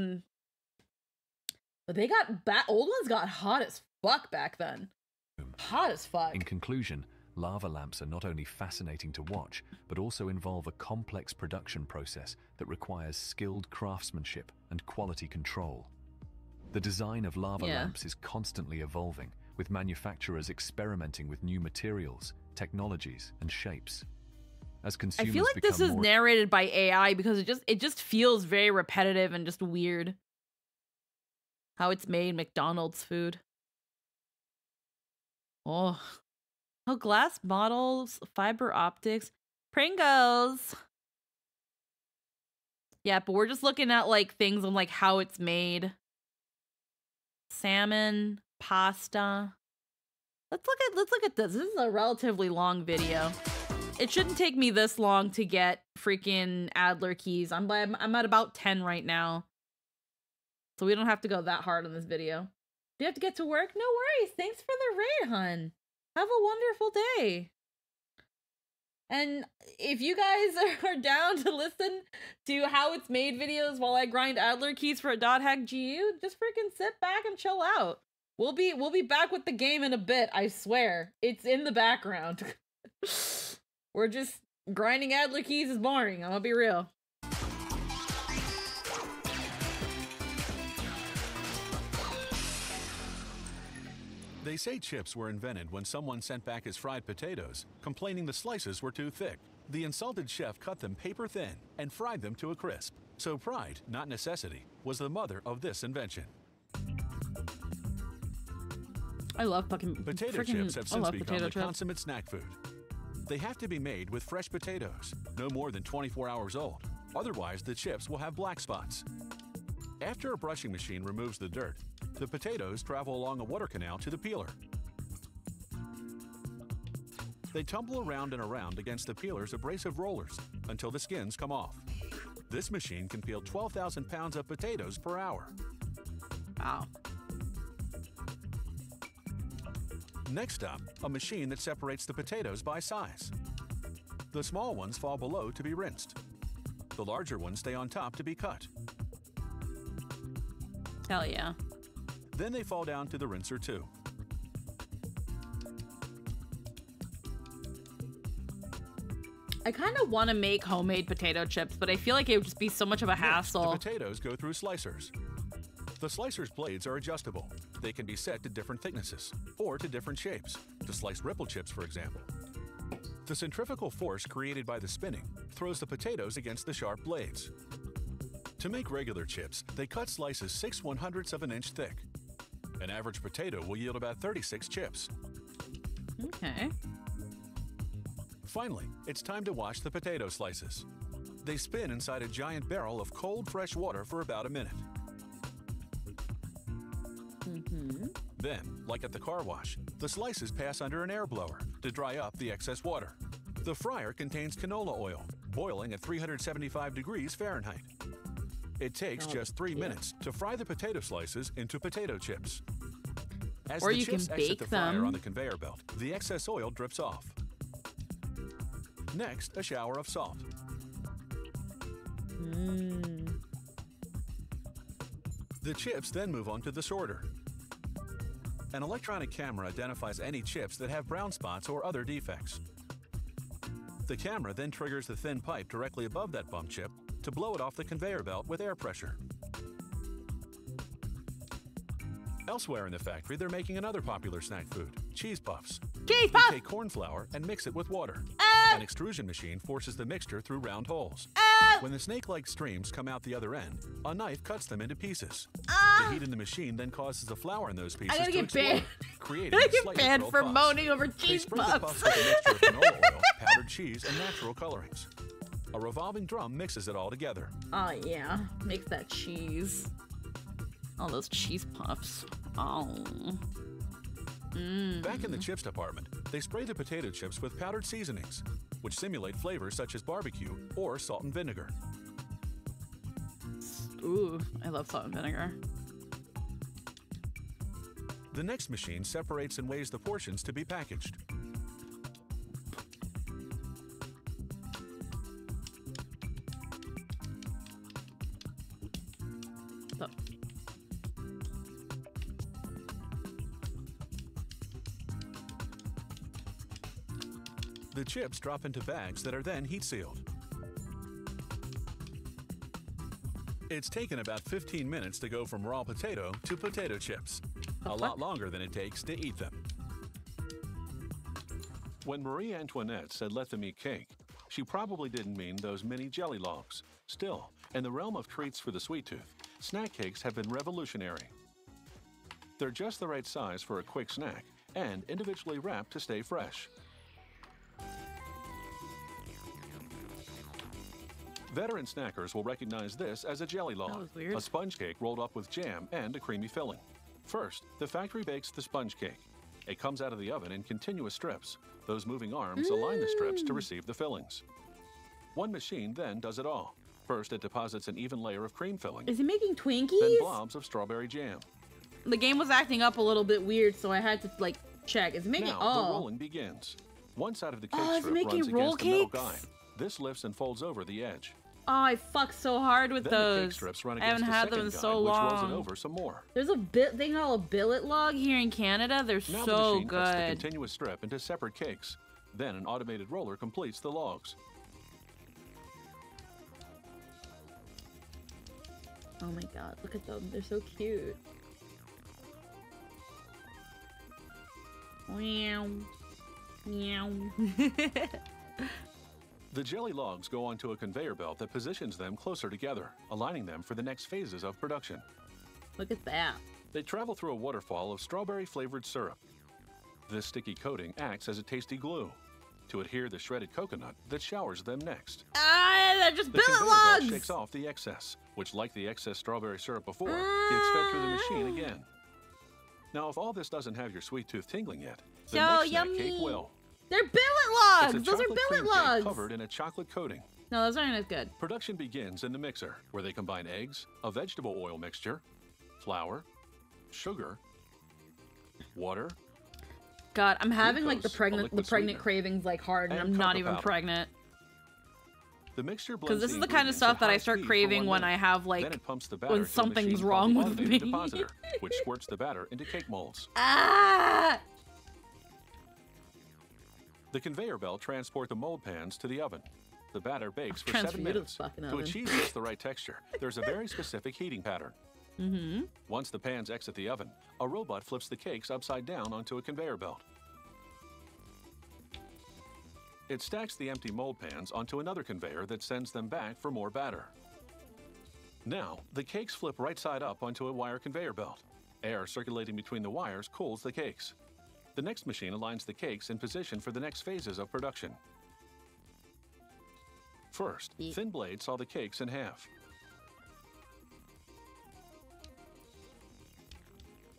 but they got old ones got hot as fuck back then. Hot as fuck. In conclusion, lava lamps are not only fascinating to watch, but also involve a complex production process that requires skilled craftsmanship and quality control. The design of lava lamps is constantly evolving, with manufacturers experimenting with new materials, technologies, and shapes. As consumers I feel like this is narrated by AI because it just feels very repetitive and just weird. How it's made, McDonald's food. Oh, glass bottles, fiber optics, Pringles. Yeah, but we're just looking at like things on like how it's made. Salmon, pasta. Let's look at this. This is a relatively long video. It shouldn't take me this long to get freaking Adler keys. I'm at about 10 right now. So we don't have to go that hard on this video. Do you have to get to work? No worries. Thanks for the raid, hun. Have a wonderful day. And if you guys are down to listen to how it's made videos while I grind Adler keys for a .hack GU, just freaking sit back and chill out. We'll be back with the game in a bit, I swear. It's in the background. We're just grinding Adler keys is boring, I'm gonna be real. They say chips were invented when someone sent back his fried potatoes, complaining the slices were too thick. The insulted chef cut them paper thin and fried them to a crisp. So pride, not necessity, was the mother of this invention. I love fucking potato chips have since become the consummate snack food. They have to be made with fresh potatoes, no more than 24 hours old. Otherwise, the chips will have black spots. After a brushing machine removes the dirt, the potatoes travel along a water canal to the peeler. They tumble around and around against the peeler's abrasive rollers until the skins come off. This machine can peel 12,000 pounds of potatoes per hour. Wow. Next up, a machine that separates the potatoes by size. The small ones fall below to be rinsed. The larger ones stay on top to be cut. Hell yeah. Then they fall down to the rinser too. I kind of want to make homemade potato chips, but I feel like it would just be so much of a hassle. The potatoes go through slicers. The slicer's blades are adjustable. They can be set to different thicknesses or to different shapes, to slice ripple chips, for example. The centrifugal force created by the spinning throws the potatoes against the sharp blades. To make regular chips, they cut slices 6/100ths of an inch thick. An average potato will yield about 36 chips. Okay. Finally, it's time to wash the potato slices. They spin inside a giant barrel of cold, fresh water for about a minute. Then, like at the car wash, the slices pass under an air blower to dry up the excess water. The fryer contains canola oil, boiling at 375 degrees Fahrenheit. It takes just 3 minutes to fry the potato slices into potato chips. As or the you chips can exit bake the fryer them on the conveyor belt, the excess oil drips off. Next, a shower of salt. The chips then move on to the sorter. An electronic camera identifies any chips that have brown spots or other defects. The camera then triggers the thin pipe directly above that bum chip to blow it off the conveyor belt with air pressure. Elsewhere in the factory, they're making another popular snack food, cheese puffs. Cheese puffs! They take corn flour and mix it with water. An extrusion machine forces the mixture through round holes. When the snake-like streams come out the other end, a knife cuts them into pieces. The heat in the machine then causes the flour in those pieces I gotta to get explode, banned. creating I get slightly banned curled for puffs. moaning over They cheese spread the puffs. puffs with a mixture of canola oil, powdered cheese, and natural colorings. A revolving drum mixes it all together. Oh yeah, makes that cheese. All those cheese puffs. Oh. Back in the chips department, they spray the potato chips with powdered seasonings, which simulate flavors such as barbecue or salt and vinegar. Ooh, I love salt and vinegar. The next machine separates and weighs the portions to be packaged. The chips drop into bags that are then heat sealed. It's taken about 15 minutes to go from raw potato to potato chips. A lot longer than it takes to eat them. When Marie Antoinette said let them eat cake, she probably didn't mean those mini jelly logs. Still, in the realm of treats for the sweet tooth, snack cakes have been revolutionary. They're just the right size for a quick snack and individually wrapped to stay fresh. Veteran snackers will recognize this as a jelly log, a sponge cake rolled up with jam and a creamy filling. First, the factory bakes the sponge cake. It comes out of the oven in continuous strips. Those moving arms align the strips to receive the fillings. One machine then does it all. First, it deposits an even layer of cream filling. Is he making Twinkies? Then blobs of strawberry jam. The game was acting up a little bit weird, so I had to like check. Is it making? Now the rolling begins. One side of the cake is it strip making runs roll against the metal cakes? guide. This lifts and folds over the edge. Oh, I fucked so hard with Then the cake those. strips run I haven't against a had them in second so guide, which rolls long. it over some more. There's a thing called a billet log here in Canada. They're Now the so machine cuts the good. continuous strip into separate cakes. Then an automated roller completes the logs. Oh my god, look at them. They're so cute. Meow. Meow. The jelly logs go onto a conveyor belt that positions them closer together, aligning them for the next phases of production. Look at that. They travel through a waterfall of strawberry-flavored syrup. This sticky coating acts as a tasty glue to adhere the shredded coconut that showers them next. Ah, they're just The billet conveyor belt logs! shakes off the excess, which, like the excess strawberry syrup before, gets fed through the machine again. Now, if all this doesn't have your sweet tooth tingling yet, the So next snack cake yummy. will. They're billet It's logs! a Those are chocolate cream billet cake logs! covered in a chocolate coating. No, those aren't as good. Production begins in the mixer, where they combine eggs, a vegetable oil mixture, flour, sugar, water. God, I'm having like the Glucose, a pregnant liquid pregnant sweetener, cravings like hard, and and I'm not cocoa even powder. pregnant. The mixture Because blends this is the kind of ingredients stuff at that I high start speed for craving 1 when minute. I have Then like it pumps the batter when to a something's machine wrong called with the me. automated depositor, which squirts the batter into cake molds. Ah! The conveyor belt transport the mold pans to the oven. The batter bakes for Transfer 7 you to the minutes. fucking To oven. achieve just the right texture, there's a very specific heating pattern. Mm-hmm. Once the pans exit the oven, a robot flips the cakes upside down onto a conveyor belt. It stacks the empty mold pans onto another conveyor that sends them back for more batter. Now, the cakes flip right side up onto a wire conveyor belt. Air circulating between the wires cools the cakes. The next machine aligns the cakes in position for the next phases of production. First, thin blades saw the cakes in half.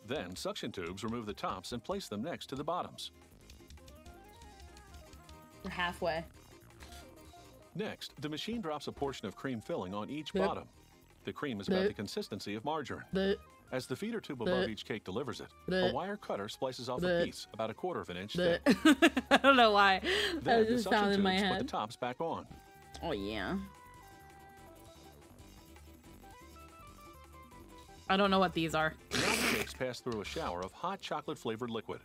Then, suction tubes remove the tops and place them next to the bottoms. We're halfway. Next, the machine drops a portion of cream filling on each Blip. bottom. The cream is about Blip. the consistency of margarine. Blip. As the feeder tube above Blip. each cake delivers it, Blip. a wire cutter splices off Blip. a piece about 1/4 of an inch Blip. thick. I don't know why. Then That the just suction sounded in my tubes put head. the tops back on. Oh yeah. I don't know what these are. Now the cakes pass through a shower of hot chocolate-flavored liquid.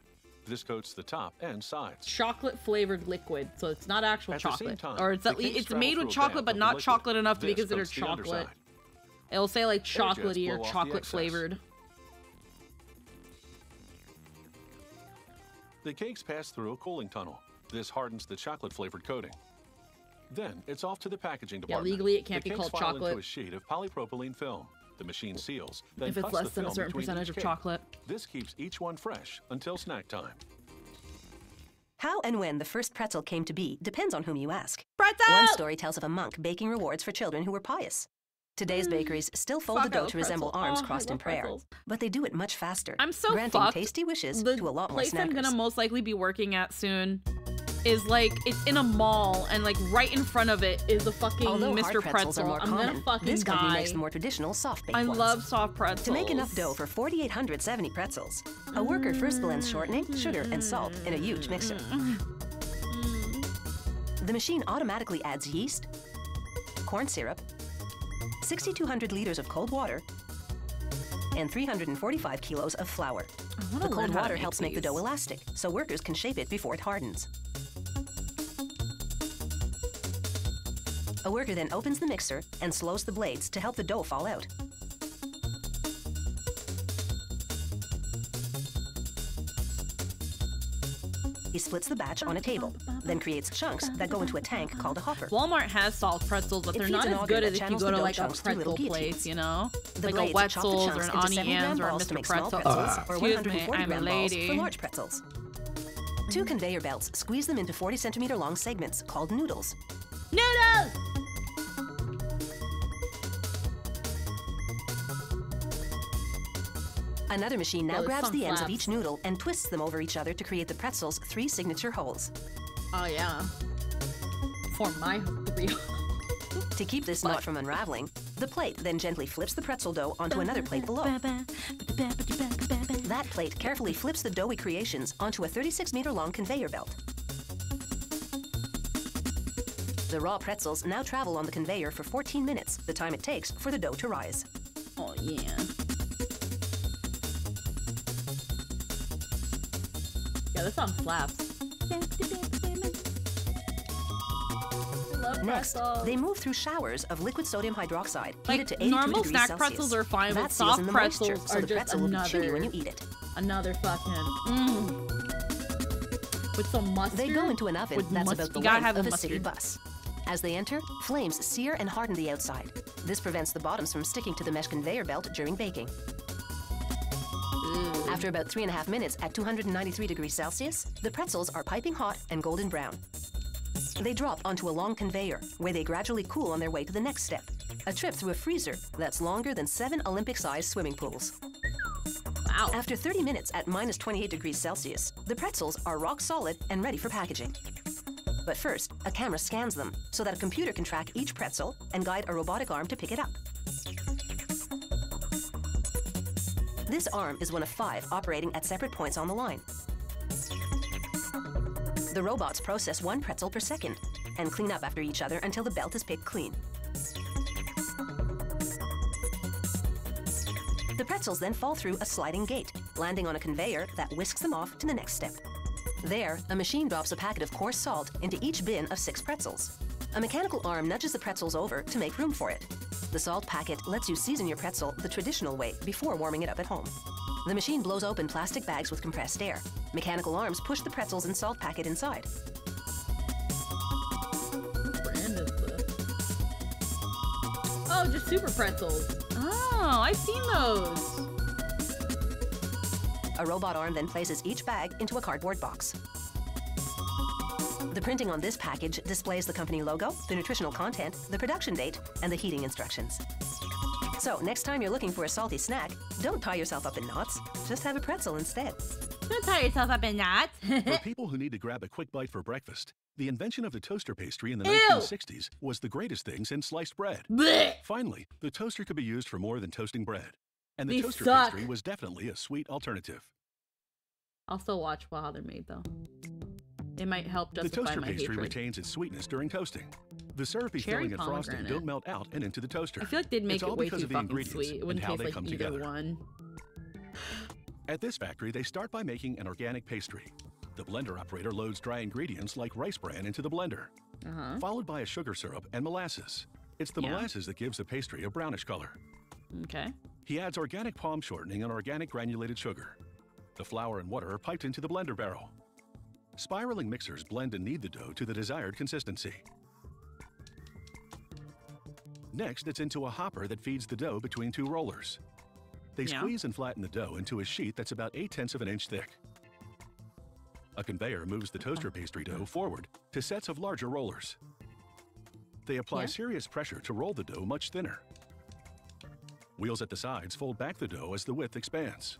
This coats the top and sides. Chocolate flavored liquid, so it's not actual At the same chocolate, time, or it's the at least cakes it's travel made with through a chocolate, bath but of not liquid. chocolate enough to be This considered coats the chocolate. underside. It'll say like Air jets chocolatey or blow off the chocolate excess. flavored. The cakes pass through a cooling tunnel. This hardens the chocolate-flavored coating. Then it's off to the packaging Yeah, department. legally it can't The be cakes called file chocolate into a sheet of polypropylene film. The machine seals, then if it's cuts less the than a film certain between percentage each of cake. chocolate. This keeps each one fresh until snack time. How and when the first pretzel came to be depends on whom you ask. Pretzel! One story tells of a monk baking rewards for children who were pious. Today's bakeries still fold the dough to resemble arms crossed in prayer, but they do it much faster, I'm so granting fucked. tasty wishes The to a lot more place I'm snackers. gonna most likely be working at soon is like, it's in a mall, and like right in front of it is the fucking Although hard Mr. pretzels are Pretzel. more I'm common, gonna fucking this company die. makes the more traditional soft-baked I ones. love soft pretzels. To make enough dough for 4,870 pretzels, a worker first blends shortening, sugar, and salt in a huge mixer. The machine automatically adds yeast, corn syrup, 6,200 liters of cold water, and 345 kilos of flour. The cold water helps make the dough elastic, so workers can shape it before it hardens. A worker then opens the mixer and slows the blades to help the dough fall out. He splits the batch on a table, then creates chunks that go into a tank called a hopper. Walmart has soft pretzels, but It they're feeds not an as auger good that as if you channels go the to dough like a chunks through little pretzel guillotines. place, you know? The Like a blades chop the Wetzel's or chunks an into Auntie 70-gram Anne's or a balls to Mr. make small Pretzel. pretzels, or Excuse me, 140-gram I'm a balls lady. for large pretzels. Two conveyor belts squeeze them into 40-centimeter long segments called noodles. Noodles! Another machine now Those grabs sun the ends of flaps. each noodle and twists them over each other to create the pretzel's 3 signature holes. Oh yeah. For my 3. To keep this knot from unraveling, the plate then gently flips the pretzel dough onto another plate below. That plate carefully flips the doughy creations onto a 36-meter-long conveyor belt. The raw pretzels now travel on the conveyor for 14 minutes, the time it takes for the dough to rise. Oh yeah. Yeah, this song slaps. Next, they move through showers of liquid sodium hydroxide, Like, heated to 82 normal degrees snack Celsius. pretzels are fine, That but seals soft in the moisture, pretzels so are the just pretzel will be chewy when you eat it. Another fucking with some mustard. They go into an oven with that's mustard. about the You gotta length have of the a city mustard. bus. As they enter, flames sear and harden the outside. This prevents the bottoms from sticking to the mesh conveyor belt during baking. After about 3.5 minutes at 293 degrees Celsius, the pretzels are piping hot and golden brown. They drop onto a long conveyor, where they gradually cool on their way to the next step, a trip through a freezer that's longer than 7 Olympic-sized swimming pools. Wow. After 30 minutes at minus 28 degrees Celsius, the pretzels are rock solid and ready for packaging. But first, a camera scans them so that a computer can track each pretzel and guide a robotic arm to pick it up. This arm is one of 5 operating at separate points on the line. The robots process 1 pretzel per second and clean up after each other until the belt is picked clean. The pretzels then fall through a sliding gate, landing on a conveyor that whisks them off to the next step. There, a machine drops a packet of coarse salt into each bin of 6 pretzels. A mechanical arm nudges the pretzels over to make room for it. The salt packet lets you season your pretzel the traditional way before warming it up at home. The machine blows open plastic bags with compressed air. Mechanical arms push the pretzels and salt packet inside. What brand is this? Oh, just super pretzels. Oh, I've seen those. A robot arm then places each bag into a cardboard box. The printing on this package displays the company logo, the nutritional content, the production date, and the heating instructions. So, next time you're looking for a salty snack, don't tie yourself up in knots. Just have a pretzel instead. Don't tie yourself up in knots. For people who need to grab a quick bite for breakfast, the invention of the toaster pastry in the Ew. 1960s was the greatest thing since sliced bread. Blech. Finally, the toaster could be used for more than toasting bread. And the These toaster suck. pastry was definitely a sweet alternative. I'll still watch while they're made though. It might help The justify toaster my pastry hatred. retains its sweetness during toasting. The syrupy Cherry filling and frosting pomegranate. don't melt out and into the toaster. I feel like they'd make It's it all way because too of the fucking ingredients sweet. It and wouldn't how taste they like come either together. one. At this factory, they start by making an organic pastry. The blender operator loads dry ingredients like rice bran into the blender, followed by a sugar syrup and molasses. It's the molasses that gives the pastry a brownish color. Okay. He adds organic palm shortening and organic granulated sugar. The flour and water are piped into the blender barrel. Spiraling mixers blend and knead the dough to the desired consistency. Next, it's into a hopper that feeds the dough between two rollers. They squeeze and flatten the dough into a sheet that's about 0.8 of an inch thick. A conveyor moves the toaster pastry dough forward to sets of larger rollers. They apply serious pressure to roll the dough much thinner. Wheels at the sides fold back the dough as the width expands.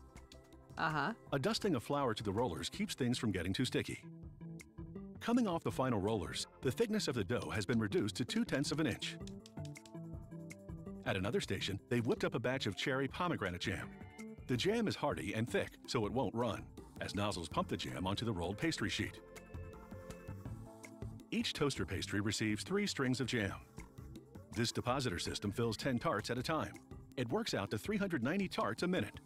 A dusting of flour to the rollers keeps things from getting too sticky. Coming off the final rollers, the thickness of the dough has been reduced to 0.2 of an inch. At another station, they've whipped up a batch of cherry pomegranate jam. The jam is hearty and thick, so it won't run, as nozzles pump the jam onto the rolled pastry sheet. Each toaster pastry receives 3 strings of jam. This depositor system fills 10 tarts at a time. It works out to 390 tarts a minute.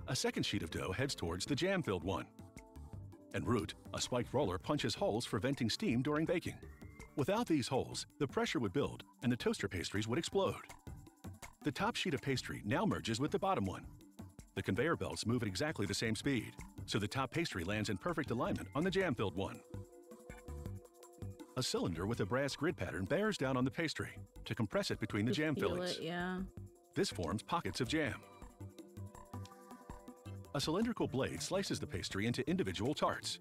A second sheet of dough heads towards the jam-filled one. En route, a spiked roller punches holes for venting steam during baking. Without these holes, the pressure would build and the toaster pastries would explode. The top sheet of pastry now merges with the bottom one. The conveyor belts move at exactly the same speed, so the top pastry lands in perfect alignment on the jam-filled one. A cylinder with a brass grid pattern bears down on the pastry to compress it between the jam fillings. This forms pockets of jam. A cylindrical blade slices the pastry into individual tarts.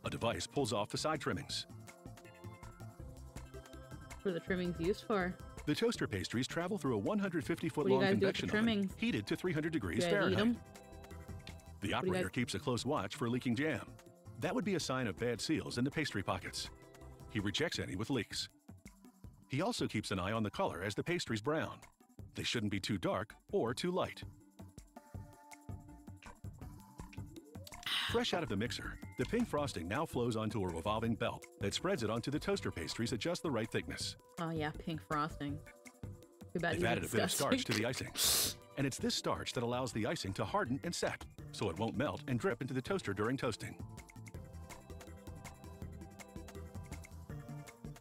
A device pulls off the side trimmings. What are the trimmings used for? The toaster pastries travel through a 150-foot-long convection oven, heated to 300 degrees Fahrenheit. The operator keeps a close watch for leaking jam. That would be a sign of bad seals in the pastry pockets. He rejects any with leaks. He also keeps an eye on the color as the pastries brown. They shouldn't be too dark or too light. Fresh out of the mixer, the pink frosting now flows onto a revolving belt that spreads it onto the toaster pastries at just the right thickness. Oh yeah, pink frosting. Too bad. They've added a bit of starch to the icing. And it's this starch that allows the icing to harden and set, so it won't melt and drip into the toaster during toasting.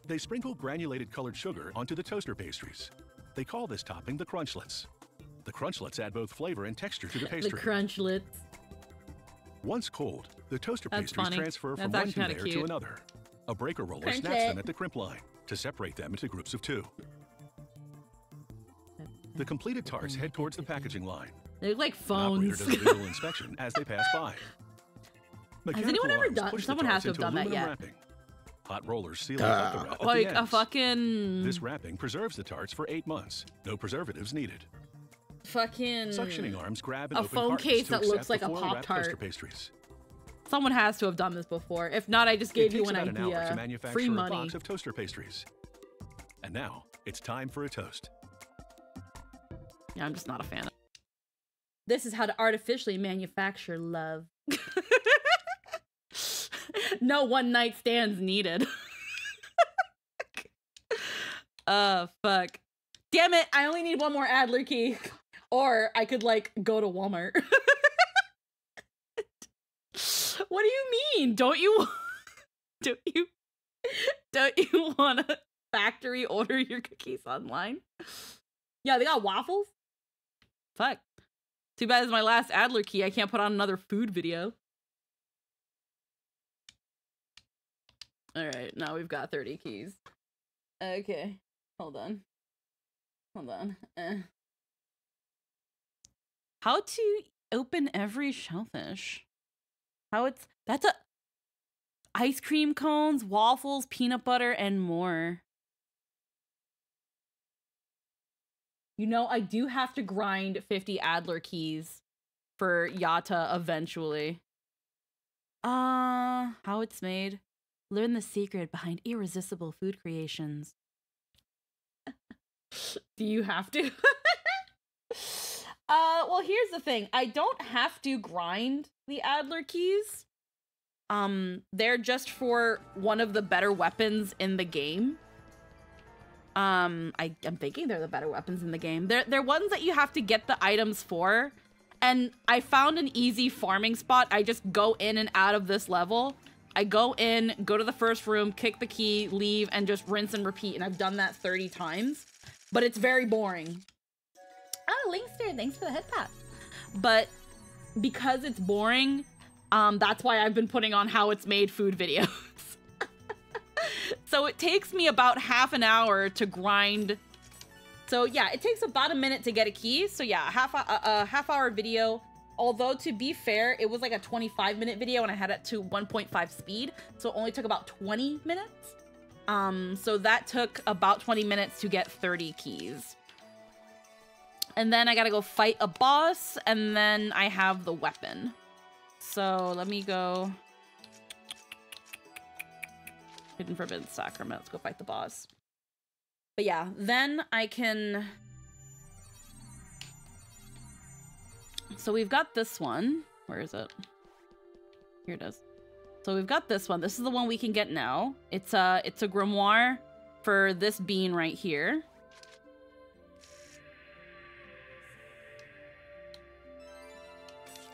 They sprinkle granulated colored sugar onto the toaster pastries. They call this topping the crunchlets. The crunchlets add both flavor and texture to the pastry. The crunchlets. Once cold, the toaster pastries transfer from one conveyor to another. A breaker roller snaps them at the crimp line to separate them into groups of 2. The completed tarts head towards the packaging line. They look like phones. An operator does a visual inspection as they pass by. Has anyone ever done? Someone has to have done that yet. Wrapping. Hot rollers seal up the wrap like at the a fucking. This wrapping preserves the tarts for 8 months. No preservatives needed. Fucking. Suctioning arms grab and a open phone case that looks like a Pop-Tart. Pastries. Someone has to have done this before. If not, I just gave you an idea. It takes about an hour to manufacture Free money. a box of toaster pastries. And now it's time for a toast. Yeah, I'm just not a fan of. This is how to artificially manufacture love. No one-night stands needed. Fuck. Damn it, I only need one more Adler key. Or I could, like, go to Walmart. What do you mean? Don't you want to factory order your cookies online? Yeah, they got waffles? Fuck. Too bad it's my last Adler key. I can't put on another food video. Alright, now we've got 30 keys. Okay. Hold on. How to open every shellfish. That's a ice cream cones, waffles, peanut butter, and more. You know, I do have to grind 50 Adler keys for Yata eventually. How it's made. Learn the secret behind irresistible food creations. Do you have to? Well, here's the thing. I don't have to grind the Adler keys. They're just for one of the better weapons in the game. I'm thinking they're the better weapons in the game. They're ones that you have to get the items for. And I found an easy farming spot. I just go in and out of this level. I go in, go to the first room, kick the key, leave, and just rinse and repeat. And I've done that 30 times. But it's very boring. Oh, Linkster, thanks for the head tap. But because it's boring, that's why I've been putting on how it's made food videos. So it takes me about half an hour to grind. So yeah, it takes about a minute to get a key. So yeah, a half-hour video. Although to be fair, it was like a 25-minute video and I had it to 1.5 speed. So it only took about 20 minutes. So that took about 20 minutes to get 30 keys. And then I gotta go fight a boss, and then I have the weapon. So let me go... Hidden Forbidden Sacrament. Let's go fight the boss. But yeah, then I can... So we've got this one. Where is it? Here it is. So we've got this one. This is the one we can get now. It's a grimoire for this bean right here.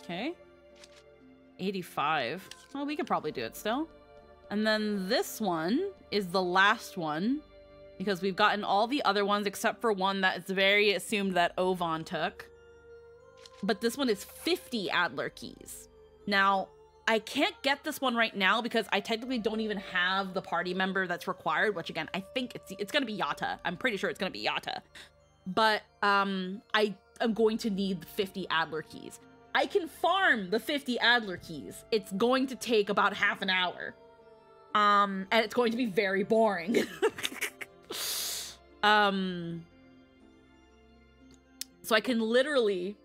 Okay. 85. Well, we could probably do it still. And then this one is the last one, because we've gotten all the other ones except for one that it's very assumed that Ovan took. But this one is 50 Adler keys. Now, I can't get this one right now because I technically don't even have the party member that's required, which again, I think it's gonna be Yata. I'm pretty sure it's gonna be Yata. But I am going to need 50 Adler keys. I can farm the 50 Adler keys. It's going to take about half an hour. And it's going to be very boring. So I can literally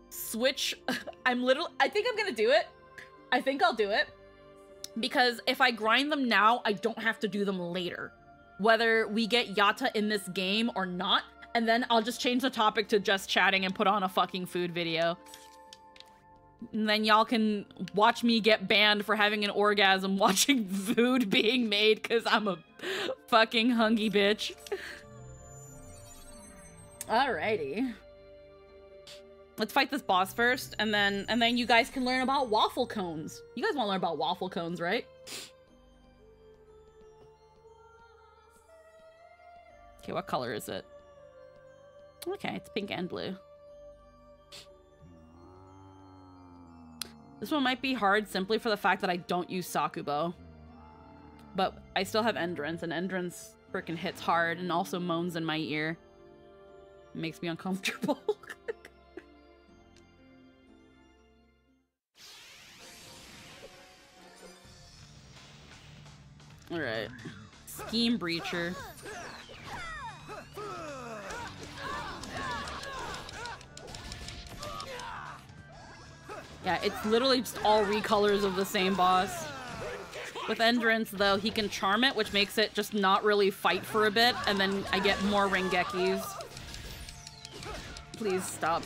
switch. I think I'm gonna do it. I think I'll do it. Because if I grind them now, I don't have to do them later. Whether we get Yata in this game or not. And then I'll just change the topic to just chatting and put on a fucking food video. And then y'all can watch me get banned for having an orgasm watching food being made because I'm a fucking hungry bitch. Alrighty. Let's fight this boss first, and then you guys can learn about waffle cones. You guys want to learn about waffle cones, right? Okay, what color is it? Okay, it's pink and blue. This one might be hard simply for the fact that I don't use Sakubo. But I still have Endurance, and Endurance frickin' hits hard and also moans in my ear. It makes me uncomfortable. Alright. Scheme Breacher. Yeah, it's literally just all recolors of the same boss. With Endurance, though, he can charm it, which makes it just not really fight for a bit, and then I get more Rengekis. Please stop.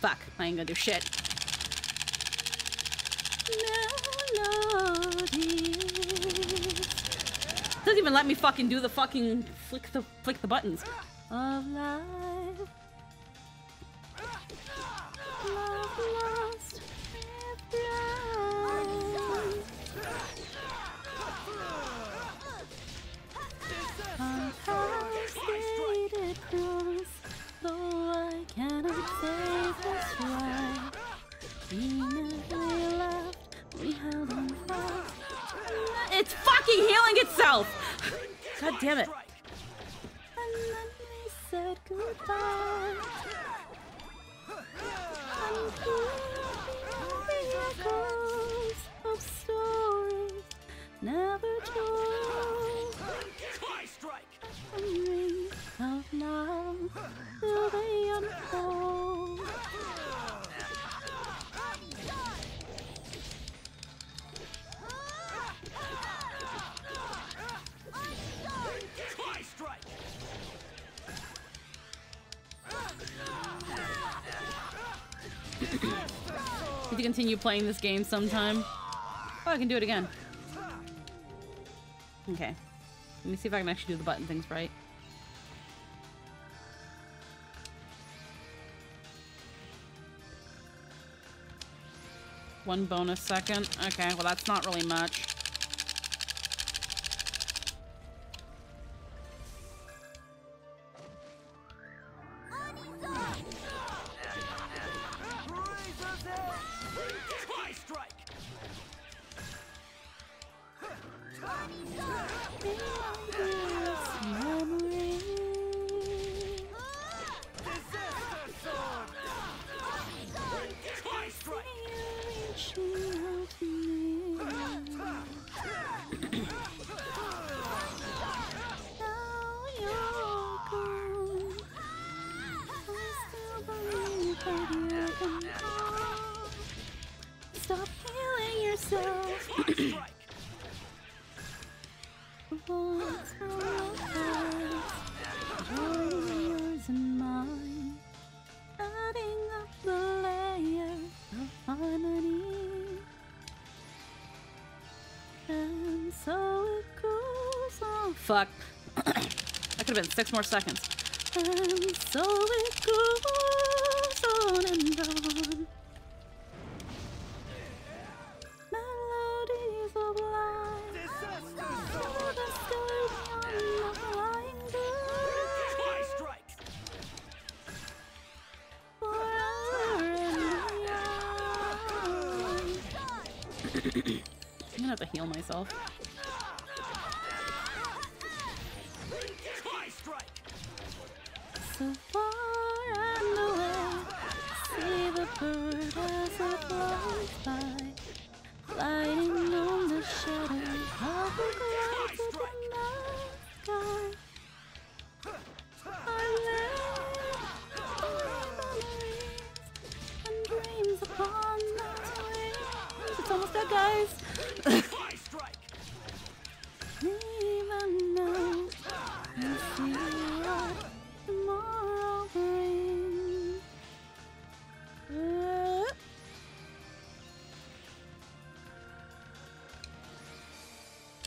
Fuck, I ain't gonna do shit. Doesn't even let me fucking do the fucking flick the buttons. Of life. Love lost though I cannot say this right. We held on fast. It's fucking healing itself! God damn it. And then we said goodbye. And the echoes of stories never told. A ring of love till the Need to continue playing this game sometime. Oh, I can do it again. Okay. Let me see if I can actually do the button things right. One bonus second. Okay, well that's not really much. Stop healing yourself. What's yours and mine, adding up the layers of harmony, and so it goes on. Fuck. That could have been 6 more seconds. And so it goes on and on. Melodies of life. The story beyond the flying bird. Forever and beyond. I'm gonna have to heal myself. So far and away, see the bird as it flies by, gliding on the shadows of the clouds of the night sky. I live memories and dreams upon those wings. It's almost dead, guys. Even now, I see what tomorrow brings.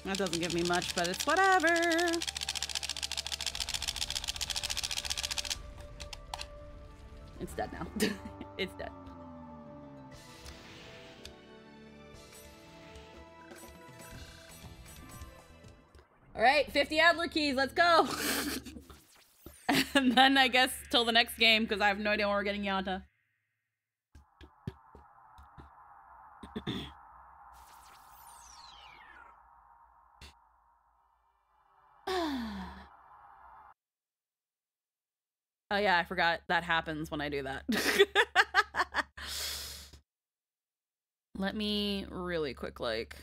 That doesn't give me much, but it's whatever. It's dead now. It's dead. All right, 50 Adler keys, let's go. And then I guess till the next game, because I have no idea when we're getting Yanta. Oh yeah, I forgot that happens when I do that. Let me really quick, like...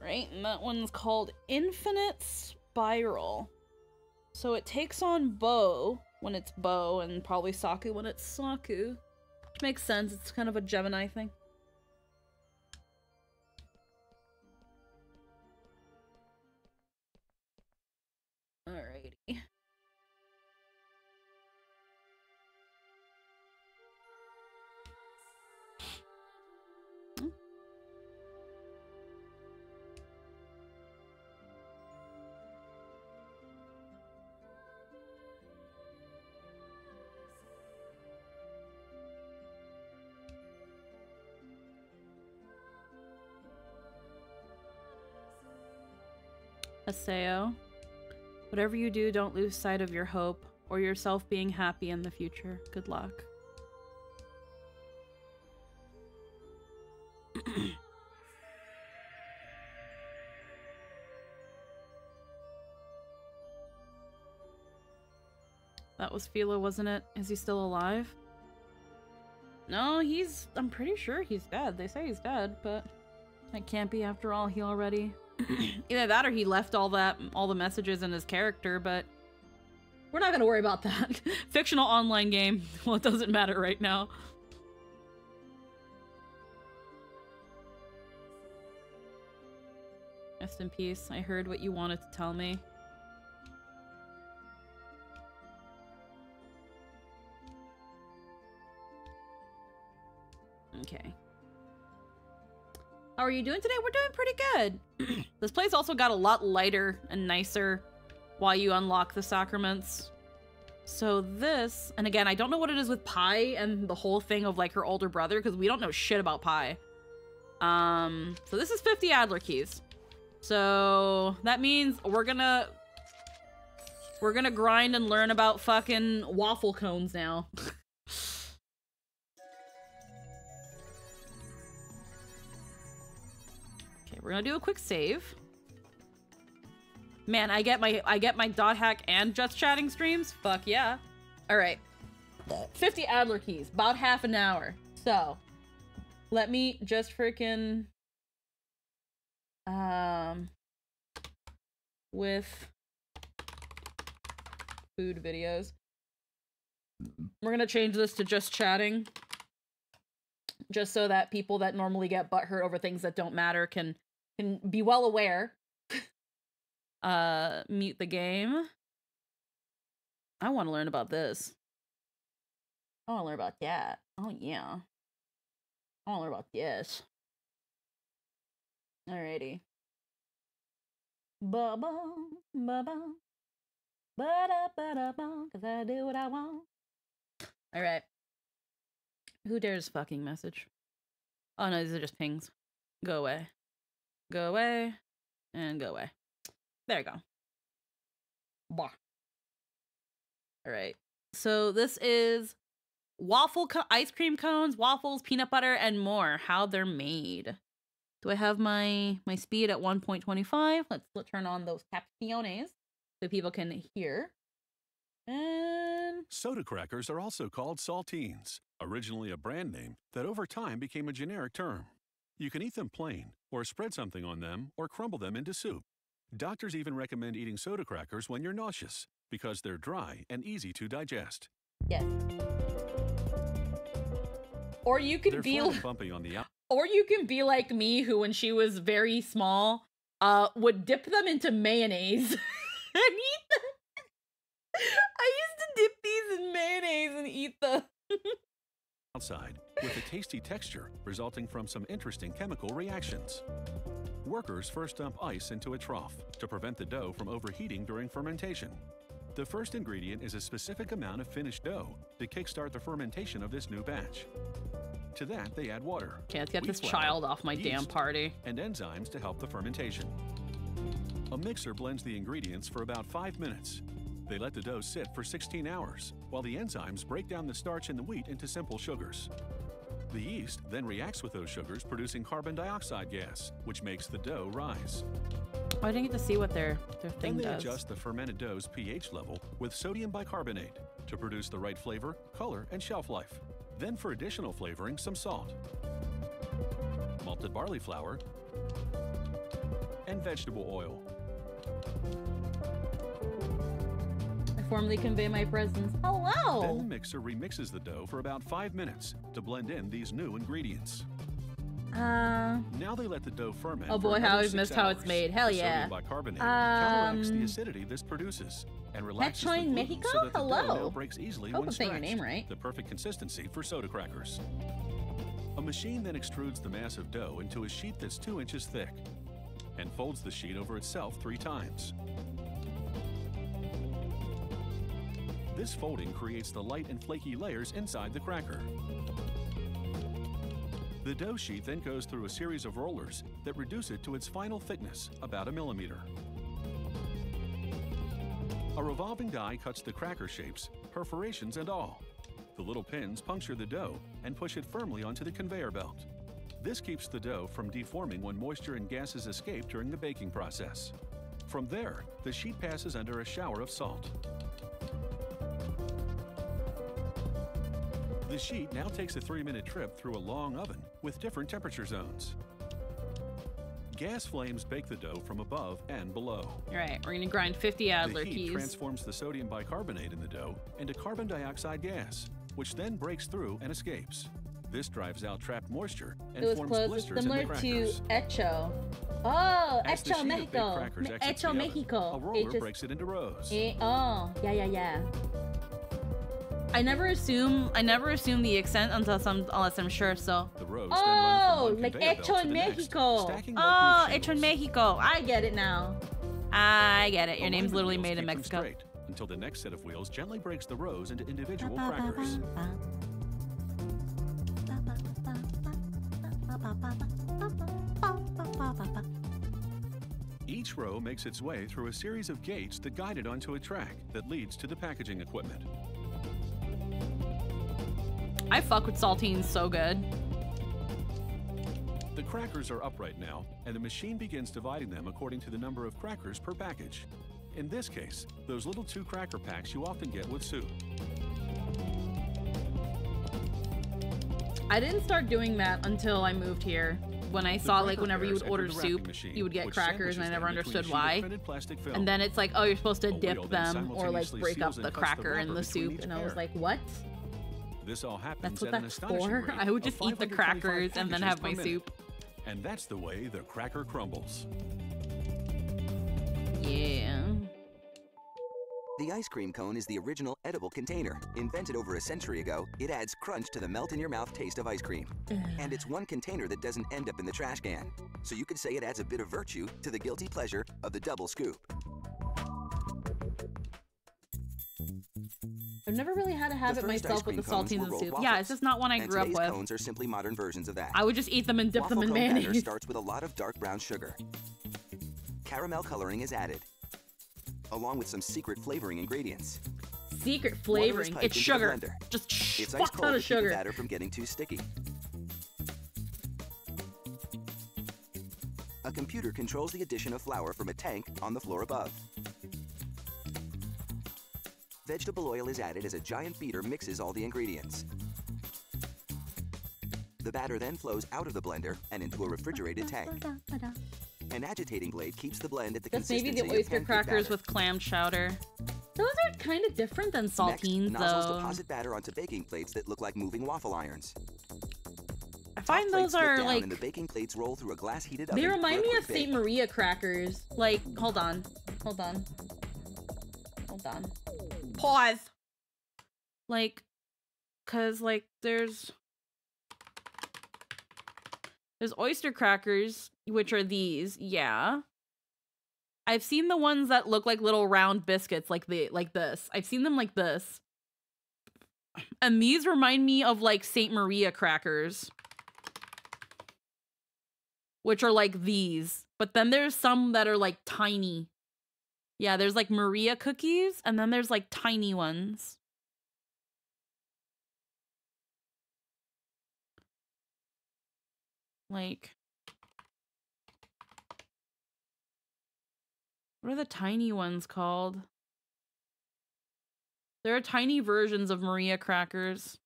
Right, and that one's called Infinite Spiral. So it takes on Bo when it's Bo, and probably Saku when it's Saku. Which makes sense, it's kind of a Gemini thing. Alrighty. Aseo. Whatever you do, don't lose sight of your hope or yourself being happy in the future. Good luck. That was Philo, wasn't it? Is he still alive? No, I'm pretty sure he's dead. They say he's dead, but it can't be after all. He already... Either that or he left all the messages in his character, but we're not gonna worry about that. Fictional online game. Well, it doesn't matter right now. Rest in peace. I heard what you wanted to tell me. Okay. How are you doing today? We're doing pretty good. This place also got a lot lighter and nicer while you unlock the sacraments. So this, and again, I don't know what it is with Pi and the whole thing of like her older brother, because we don't know shit about Pi. So this is 50 Adler keys. So that means we're gonna grind and learn about fucking waffle cones now. Okay, we're gonna do a quick save. Man, I get my dot hack and just chatting streams. Fuck yeah. All right. 50 Adler keys, about half an hour. So let me just freaking with food videos. We're gonna change this to just chatting, just so that people that normally get butthurt over things that don't matter can be well aware. Mute the game. I want to learn about this. I want to learn about that. Oh yeah. I want to learn about this. Alrighty. Ba-ba, ba-ba, ba-da-ba-da-ba, 'cause I do what I want. Alright. Who dares fucking message? Oh no, these are just pings. Go away. Go away. And go away. There you go. Bah. Alright. So this is waffle ice cream cones, waffles, peanut butter, and more. How they're made. Do I have my speed at 1.25? Let's turn on those captiones so people can hear. And soda crackers are also called saltines, originally a brand name that over time became a generic term. You can eat them plain, or spread something on them, or crumble them into soup. Doctors even recommend eating soda crackers when you're nauseous, because they're dry and easy to digest. yes. Or you could They're be flat and bumpy on the or you can be like me, who when she was very small, would dip them into mayonnaise and eat them. I used to dip these in mayonnaise and eat them. outside with a tasty texture resulting from some interesting chemical reactions. Workers first dump ice into a trough to prevent the dough from overheating during fermentation. The first ingredient is a specific amount of finished dough to kickstart the fermentation of this new batch. To that, they add water. Okay, let's get wheat this flour, child off my damn yeast, party. and enzymes to help the fermentation. A mixer blends the ingredients for about 5 minutes. They let the dough sit for 16 hours, while the enzymes break down the starch in the wheat into simple sugars. The yeast then reacts with those sugars, producing carbon dioxide gas, which makes the dough rise. Oh, I didn't get to see what their thing Then they does. adjust the fermented dough's pH level with sodium bicarbonate to produce the right flavor, color, and shelf life. Then for additional flavoring, some salt, malted barley flour, and vegetable oil. I formally convey my presence. Then Hello! the mixer remixes the dough for about 5 minutes to blend in these new ingredients. Now they let the dough ferment. Oh for boy, how another I've 6 missed how it's hours. made. Hell The yeah. Sodium bicarbonate counteracts the acidity this produces and relaxes the Petchoin gluten Mexico? so that the Hello. dough breaks easily Hope when I'm saying your stretched. name right. The perfect consistency for soda crackers. A machine then extrudes the mass of dough into a sheet that's 2 inches thick and folds the sheet over itself 3 times. This folding creates the light and flaky layers inside the cracker. The dough sheet then goes through a series of rollers that reduce it to its final thickness, about 1 millimeter. A revolving die cuts the cracker shapes, perforations and all. The little pins puncture the dough and push it firmly onto the conveyor belt. This keeps the dough from deforming when moisture and gases escape during the baking process. From there, the sheet passes under a shower of salt. The sheet now takes a 3-minute trip through a long oven with different temperature zones. Gas flames bake the dough from above and below. All right, we're gonna grind 50 Adler The heat keys. transforms the sodium bicarbonate in the dough into carbon dioxide gas, which then breaks through and escapes. This drives out trapped moisture and It was forms close, blisters similar in the to crackers. Hecho. Oh, As the Hecho sheet of baked Mexico. crackers exits Hecho the oven, Mexico. a roller breaks it into rows. Oh, yeah. I never assume the extent unless I'm sure. So. The rows then run from one like conveyor belt Hecho to in the next, Mexico. stacking like Oh, roof Hecho in shingles. Mexico. I get it now. I get it. Your name's Alignment literally wheels made in keep them Mexico. straight until the next set of wheels gently breaks the rows into individual crackers. Each row makes its way through a series of gates that guide it onto a track that leads to the packaging equipment. I fuck with saltines so good. The crackers are upright now, and the machine begins dividing them according to the number of crackers per package. In this case, those little 2-cracker packs you often get with soup. I didn't start doing that until I moved here. When I saw like whenever you would order enter the wrapping soup, machine, you would get which crackers, and I sandwiches never them between a understood sheet of why. printed plastic film. And then it's like, oh, you're supposed to A wheel dip then them or like simultaneously break up seals and the cuts the cracker in wrapper the between soup, each and I was pair. like, what? This all happens That's what at an that's astonishing for? rate I would of just eat the 525 crackers and then packages have per my minute. soup. And that's the way the cracker crumbles. Yeah. The ice cream cone is the original edible container. Invented over a century ago, it adds crunch to the melt-in-your-mouth taste of ice cream. And it's one container that doesn't end up in the trash can. So you could say it adds a bit of virtue to the guilty pleasure of the double scoop. I've never really had to have The it first myself with the ice cream cones saltines were and rolled soup. waffles, Yeah, it's just not one I and grew up today's with. cones are simply modern versions of that. I would just eat them and dip Waffle them in cone batter mayonnaise. starts with a lot of dark brown sugar. Caramel coloring is added, along with some secret flavoring ingredients. Secret Water is flavoring. piped It's into the sugar. blender. Just It's ice fuck cold ton to of keep the sugar. batter from getting too sticky. A computer controls the addition of flour from a tank on the floor above. Vegetable oil is added as a giant beater mixes all the ingredients. The batter then flows out of the blender and into a refrigerated tank. An agitating blade keeps the blend at the That's maybe consistency the of oyster pancake crackers batter. with clam chowder. Those are kind of different than saltines, Next, nozzles though. deposit batter onto baking plates that look like moving waffle irons. I find Plates those slip are down like and the baking plates roll through a glass heated oven. they for remind a me quick of Saint bake. Maria crackers. Like, hold on. Pause. Like, cause like there's oyster crackers, which are these, yeah. I've seen the ones that look like little round biscuits, like this. I've seen them like this. And these remind me of like Saint Maria crackers, which are like these. But then there's some that are like tiny. Yeah, there's like Maria cookies, and then there's like tiny ones. Like, what are the tiny ones called? There are tiny versions of Maria crackers.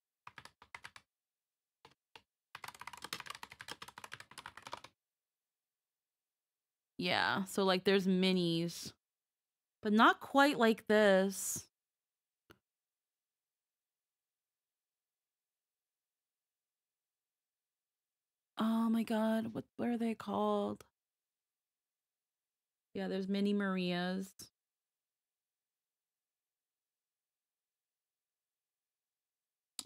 Yeah, so like there's minis, but not quite like this. Oh my god, what are they called? Yeah, there's mini Marias.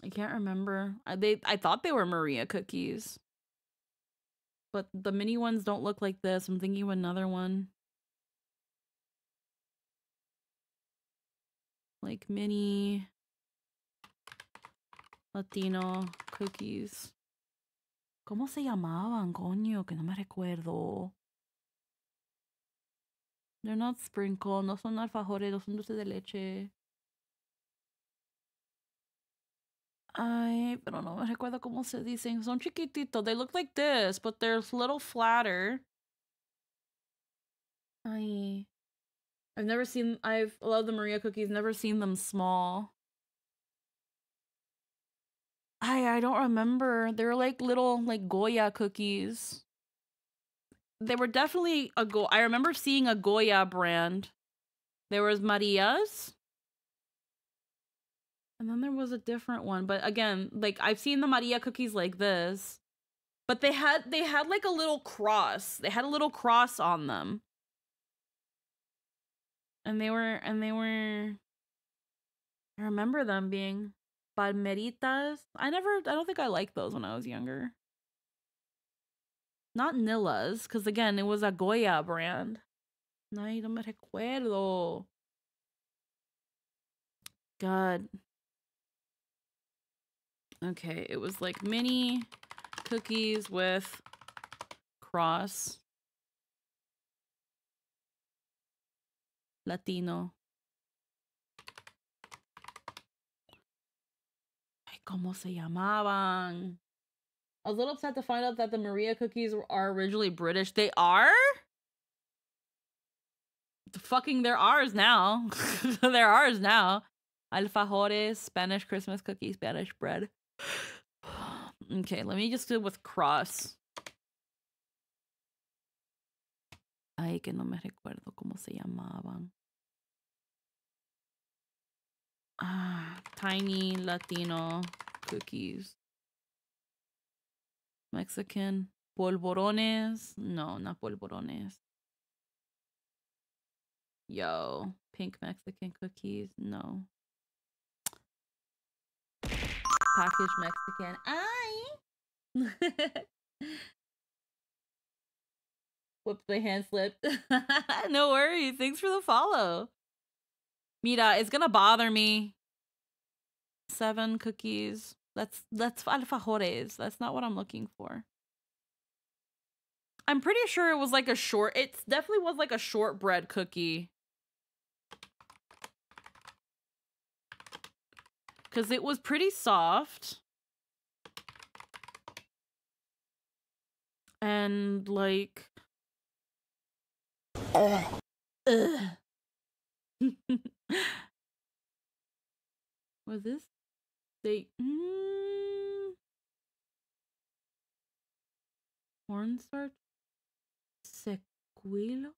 I can't remember. I thought they were Maria cookies. But the mini ones don't look like this. I'm thinking of another one. Like mini Latino cookies. ¿Cómo se llamaban, coño? Que no me recuerdo. They're not sprinkle, no son alfajores, no son dulces de leche. Ay, pero no me recuerdo cómo se dicen. Son chiquititos. They look like this, but they're a little flatter. Ay. I love the Maria cookies, never seen them small. I don't remember. They were like little like Goya cookies. They were definitely I remember seeing a Goya brand. There was Maria's. And then there was a different one, but again, like I've seen the Maria cookies like this, but they had like a little cross. They had a little cross on them. And they were I remember them being palmeritas. I don't think I liked those when I was younger. Not Nilla's, because again, it was a Goya brand. Ay, no me recuerdo. God. Okay, it was like mini cookies with cross. Latino. Ay, ¿cómo se llamaban? I was a little upset to find out that the Maria cookies are originally British. They are? Fucking, they're ours now. They're ours now. Alfajores, Spanish Christmas cookies, Spanish bread. Okay, let me just do it with cross. Ay, que no me recuerdo cómo se llamaban. Ah, tiny Latino cookies. Mexican polvorones. No, not polvorones. Yo, pink Mexican cookies. No. Packaged Mexican. Whoops, my hand slipped. No worries. Thanks for the follow. Mira, it's gonna bother me. 7 cookies. That's alfajores. That's not what I'm looking for. I'm pretty sure it was like a short. It definitely was like a shortbread cookie. Because it was pretty soft. And like... Ugh. Was this? They... Cornstarch? Sequilo?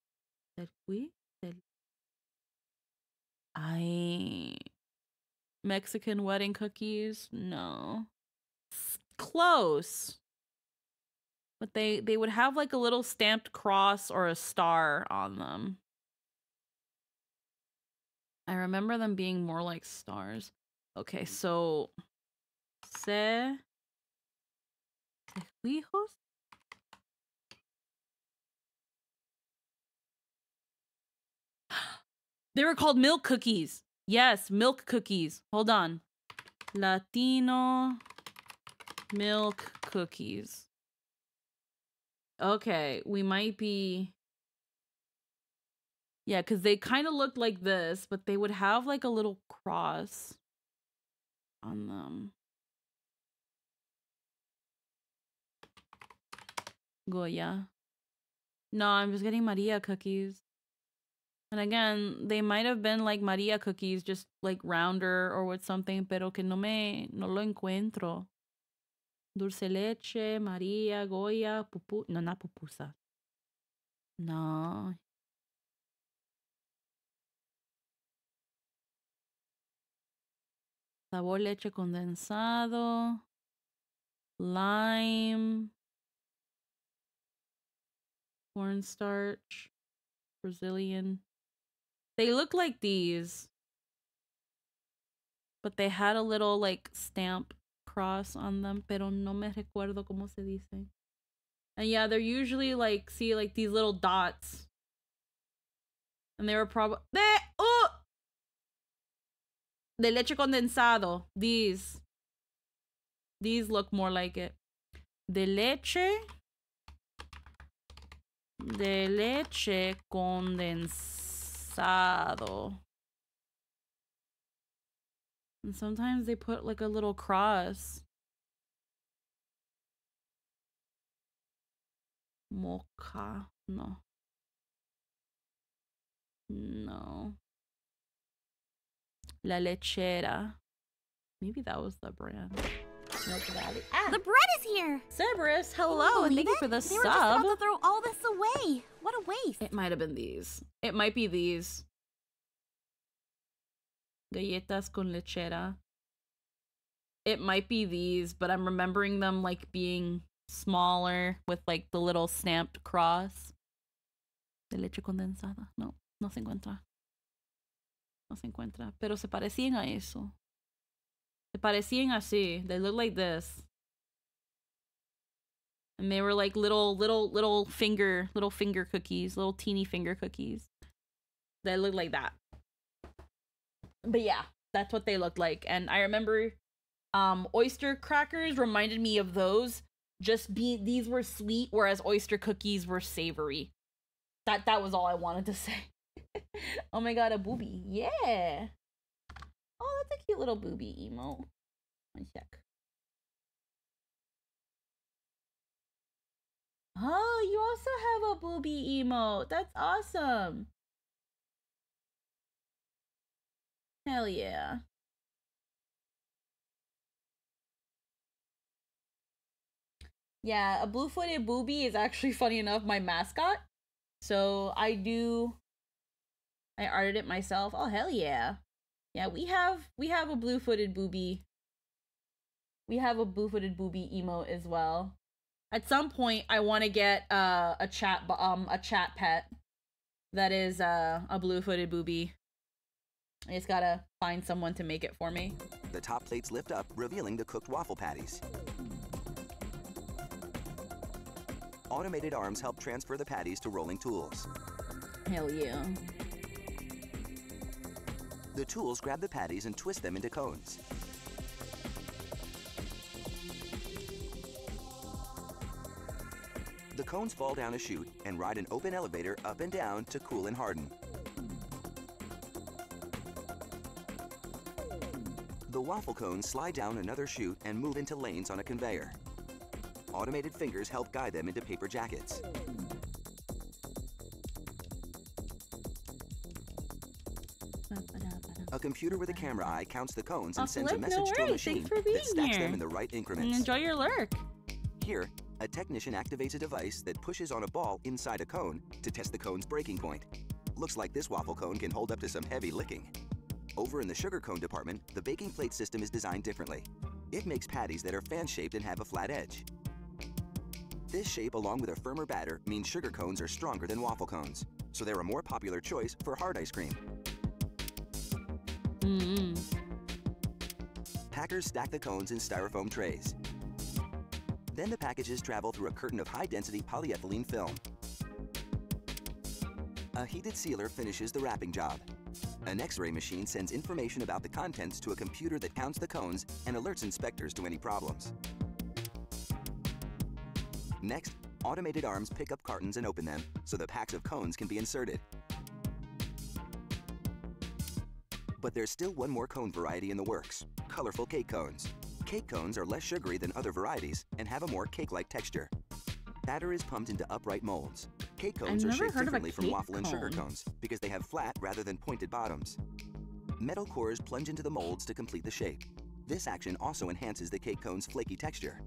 Mexican wedding cookies? No. Close. But they would have like a little stamped cross or a star on them. I remember them being more like stars. Okay, so... Sequijos? They were called milk cookies. Yes, milk cookies. Hold on. Latino milk cookies. Okay, we might be... Yeah, because they kind of looked like this, but they would have like a little cross on them. Goya. No, I'm just getting Maria cookies. And again, they might have been like Maria cookies, just like rounder or with something, pero que no lo encuentro. Dulce leche, Maria, Goya, pupu... No, not pupusa. No. Sabor leche condensado. Lime. Cornstarch. Brazilian. They look like these. But they had a little like stamp cross on them, pero no me recuerdo cómo se dice. And yeah, they're usually like, see like these little dots. And they were probably de leche condensado. These look more like it. De leche condensado. And sometimes they put like a little cross. Mocha. No. No. La Lechera. Maybe that was the brand. Milk Valley. Ah! The bread is here! Cerberus, hello, and thank you for the They were just about sub. to throw all this away. What a waste. It might have been these. It might be these. Galletas con lechera. It might be these, but I'm remembering them like being smaller with like the little stamped cross. De leche condensada. No, no se encuentra. No se encuentra. Pero se parecían a eso. Se parecían así. They look like this. And they were like little finger cookies, little teeny finger cookies. They look like that. But yeah, that's what they looked like. And I remember oyster crackers reminded me of those. These were sweet, whereas oyster cookies were savory. That was all I wanted to say. Oh my god, a booby. Yeah. Oh, that's a cute little booby emo. One sec. Oh, you also have a booby emote. That's awesome. Hell yeah. Yeah, a blue-footed booby is actually, funny enough, my mascot. So I arted it myself. Oh, hell yeah. Yeah, we have a blue-footed booby. We have a blue-footed booby emote as well. At some point, I want to get a chat pet that is a blue-footed booby. I just gotta find someone to make it for me. The top plates lift up, revealing the cooked waffle patties. Automated arms help transfer the patties to rolling tools. Hell yeah. The tools grab the patties and twist them into cones. The cones fall down a chute and ride an open elevator up and down to cool and harden. The waffle cones slide down another chute and move into lanes on a conveyor. Automated fingers help guide them into paper jackets. A computer with a camera eye counts the cones and sends a message to a machine that stacks them in the right increments. And enjoy your lurk. Here, a technician activates a device that pushes on a ball inside a cone to test the cone's breaking point. Looks like this waffle cone can hold up to some heavy licking. Over in the sugar cone department, the baking plate system is designed differently. It makes patties that are fan-shaped and have a flat edge. This shape, along with a firmer batter, means sugar cones are stronger than waffle cones, so they're a more popular choice for hard ice cream. Packers stack the cones in styrofoam trays. Then the packages travel through a curtain of high-density polyethylene film. A heated sealer finishes the wrapping job. An X-ray machine sends information about the contents to a computer that counts the cones and alerts inspectors to any problems. Next, automated arms pick up cartons and open them so the packs of cones can be inserted. But there's still one more cone variety in the works: colorful cake cones. Cake cones are less sugary than other varieties and have a more cake-like texture. Batter is pumped into upright molds. Cake cones are shaped differently from waffle and sugar cones because they have flat rather than pointed bottoms. Metal cores plunge into the molds to complete the shape. This action also enhances the cake cone's flaky texture.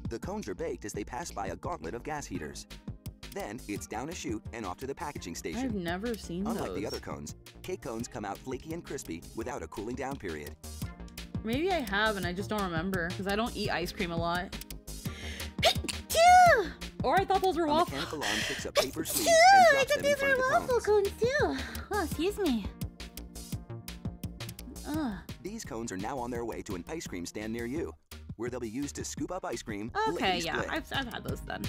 The cones are baked as they pass by a gauntlet of gas heaters. Then it's down a chute and off to the packaging station. I've never seen those. Unlike the other cones, cake cones come out flaky and crispy without a cooling down period. Maybe I have and I just don't remember because I don't eat ice cream a lot. Or I thought those were waffles. A mechanical arm picks up paper sleeves I and drops thought them in these front were of the waffle cones. cones too. Oh, excuse me. These cones are now on their way to an ice cream stand near you, where they'll be used to scoop up ice cream. Okay, lickety yeah, split. I've had those then.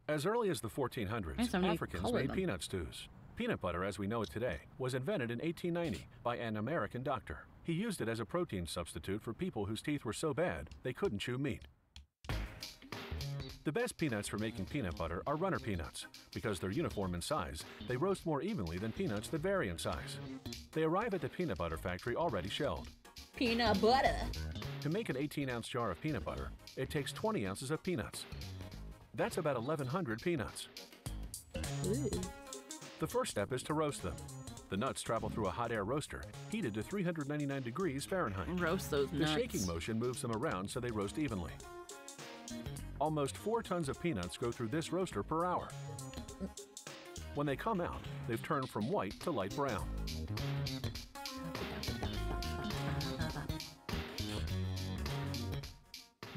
As early as the 1400s, Africans made peanut stews. Peanut butter, as we know it today, was invented in 1890 by an American doctor. He used it as a protein substitute for people whose teeth were so bad they couldn't chew meat. The best peanuts for making peanut butter are runner peanuts. Because they're uniform in size, they roast more evenly than peanuts that vary in size. They arrive at the peanut butter factory already shelled. Peanut butter. To make an 18-ounce jar of peanut butter, it takes 20 ounces of peanuts. That's about 1,100 peanuts. Ooh. The first step is to roast them. The nuts travel through a hot air roaster, heated to 399 degrees Fahrenheit. Roast those nuts. The shaking motion moves them around so they roast evenly. Almost 4 tons of peanuts go through this roaster per hour. When they come out, they've turned from white to light brown.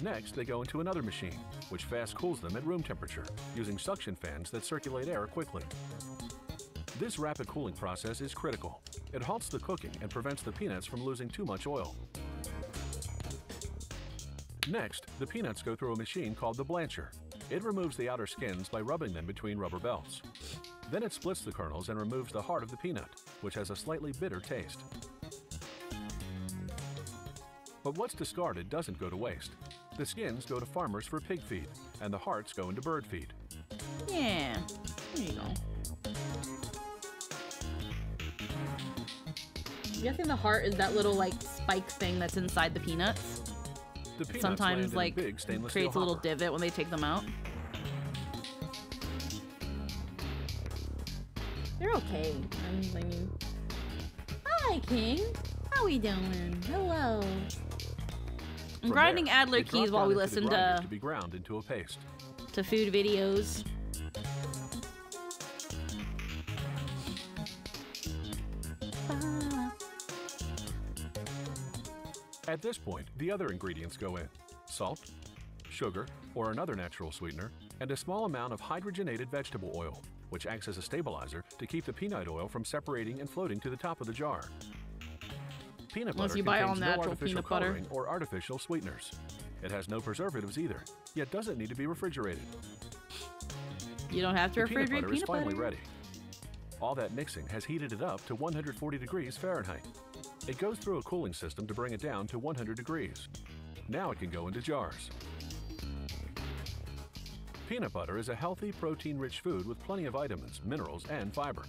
Next, they go into another machine, which fast cools them at room temperature, using suction fans that circulate air quickly. This rapid cooling process is critical. It halts the cooking and prevents the peanuts from losing too much oil. Next, the peanuts go through a machine called the blancher. It removes the outer skins by rubbing them between rubber belts. Then it splits the kernels and removes the heart of the peanut, which has a slightly bitter taste. But what's discarded doesn't go to waste. The skins go to farmers for pig feed, and the hearts go into bird feed. Yeah, there you go. I'm guessing the heart is that little like spike thing that's inside the peanuts. The peanuts Sometimes land like in a big stainless creates a steel little hopper. divot when they take them out. They're okay. I mean, hi King, how we doing? Hello. I'm From grinding there, Adler they drop keys while down we into the listen grinder to to be ground into a paste. food videos. At this point, the other ingredients go in: salt, sugar, or another natural sweetener, and a small amount of hydrogenated vegetable oil, which acts as a stabilizer to keep the peanut oil from separating and floating to the top of the jar. Peanut Unless butter you buy all contains no natural artificial peanut butter. coloring or artificial sweeteners. It has no preservatives either, yet doesn't need to be refrigerated. You don't have to The peanut refrigerate butter is peanut finally butter. ready. All that mixing has heated it up to 140 degrees Fahrenheit. It goes through a cooling system to bring it down to 100 degrees. Now it can go into jars. Peanut butter is a healthy, protein-rich food with plenty of vitamins, minerals, and fiber.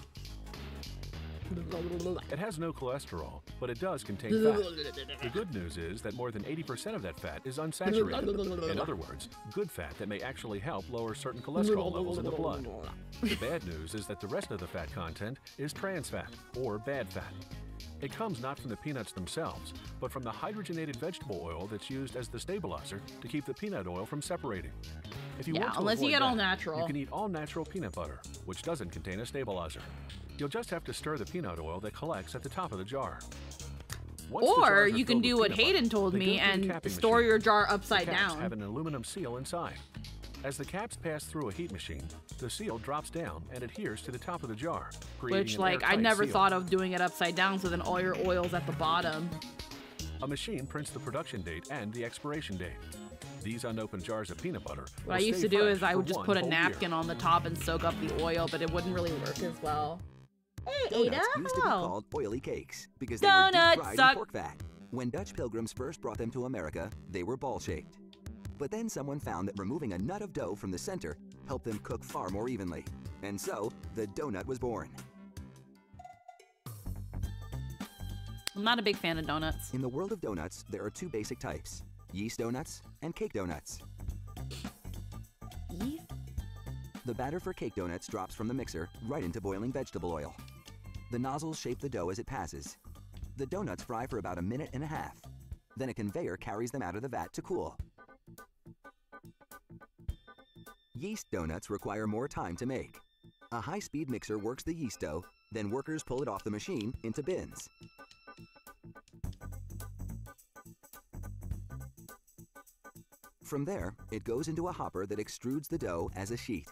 It has no cholesterol, but it does contain fat. The good news is that more than 80% of that fat is unsaturated. In other words, good fat that may actually help lower certain cholesterol levels in the blood. The bad news is that the rest of the fat content is trans fat, or bad fat. It comes not from the peanuts themselves, but from the hydrogenated vegetable oil that's used as the stabilizer to keep the peanut oil from separating. If you Yeah, want to unless you avoid get all that, natural. you can eat all natural peanut butter, which doesn't contain a stabilizer. You'll just have to stir the peanut oil that collects at the top of the jar. Once the Or jars are you can filled do with what peanut butter, Hayden told they me go through the and capping store machine. your jar The upside caps down. have an aluminum seal inside. As the caps pass through a heat machine, the seal drops down and adheres to the top of the jar, creating Which, an like, I airtight never seal. thought of doing it upside down, so then all your oil's at the bottom. A machine prints the production date and the expiration date. These unopened jars of peanut butter What I will used stay to do fresh is I for would just one put a whole year. napkin on the top and soak up the oil, but it wouldn't really work as well. Hey, Donuts Ada, used to be how? called oily cakes because they were Donuts deep fried suck. in pork fat. When Dutch pilgrims first brought them to America, they were ball-shaped. But then someone found that removing a nut of dough from the center helped them cook far more evenly. And so, the donut was born. I'm not a big fan of donuts. In the world of donuts, there are two basic types: yeast donuts and cake donuts. Yeast? The batter for cake donuts drops from the mixer right into boiling vegetable oil. The nozzles shape the dough as it passes. The donuts fry for about a minute and a half. Then a conveyor carries them out of the vat to cool. Yeast donuts require more time to make. A high-speed mixer works the yeast dough, then workers pull it off the machine into bins. From there, it goes into a hopper that extrudes the dough as a sheet.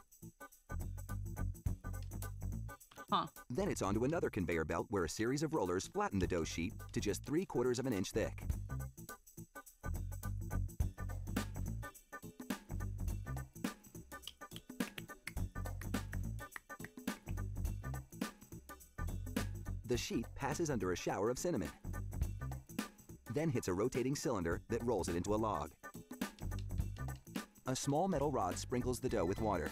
Huh. Then it's onto another conveyor belt where a series of rollers flatten the dough sheet to just 3/4 of an inch thick. The sheet passes under a shower of cinnamon, then hits a rotating cylinder that rolls it into a log. A small metal rod sprinkles the dough with water.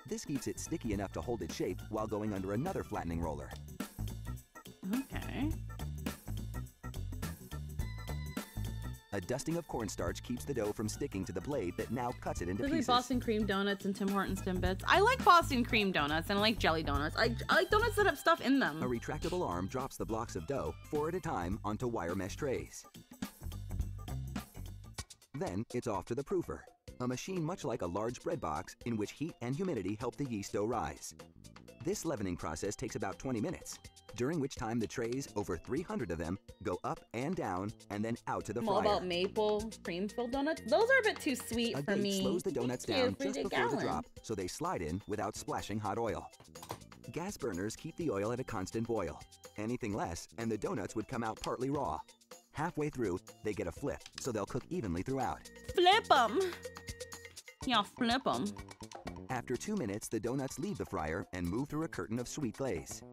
This keeps it sticky enough to hold its shape while going under another flattening roller. Okay. A dusting of cornstarch keeps the dough from sticking to the blade that now cuts it into There's like pieces. Boston cream donuts and Tim Hortons Timbits. I like Boston cream donuts and I like jelly donuts. I like donuts that have stuff in them. A retractable arm drops the blocks of dough 4 at a time onto wire mesh trays. Then it's off to the proofer, a machine much like a large bread box in which heat and humidity help the yeast dough rise. This leavening process takes about 20 minutes, during which time the trays, over 300 of them, go up and down and then out to the I'm fryer. all about maple cream-filled donuts. Those are a bit too sweet A for gate me. slows the donuts Thank you down for just the before the gallon. drop, so they slide in without splashing hot oil. Gas burners keep the oil at a constant boil. Anything less, and the donuts would come out partly raw. Halfway through, they get a flip, so they'll cook evenly throughout. Flip them. Yeah, flip them. After 2 minutes, the donuts leave the fryer and move through a curtain of sweet glaze.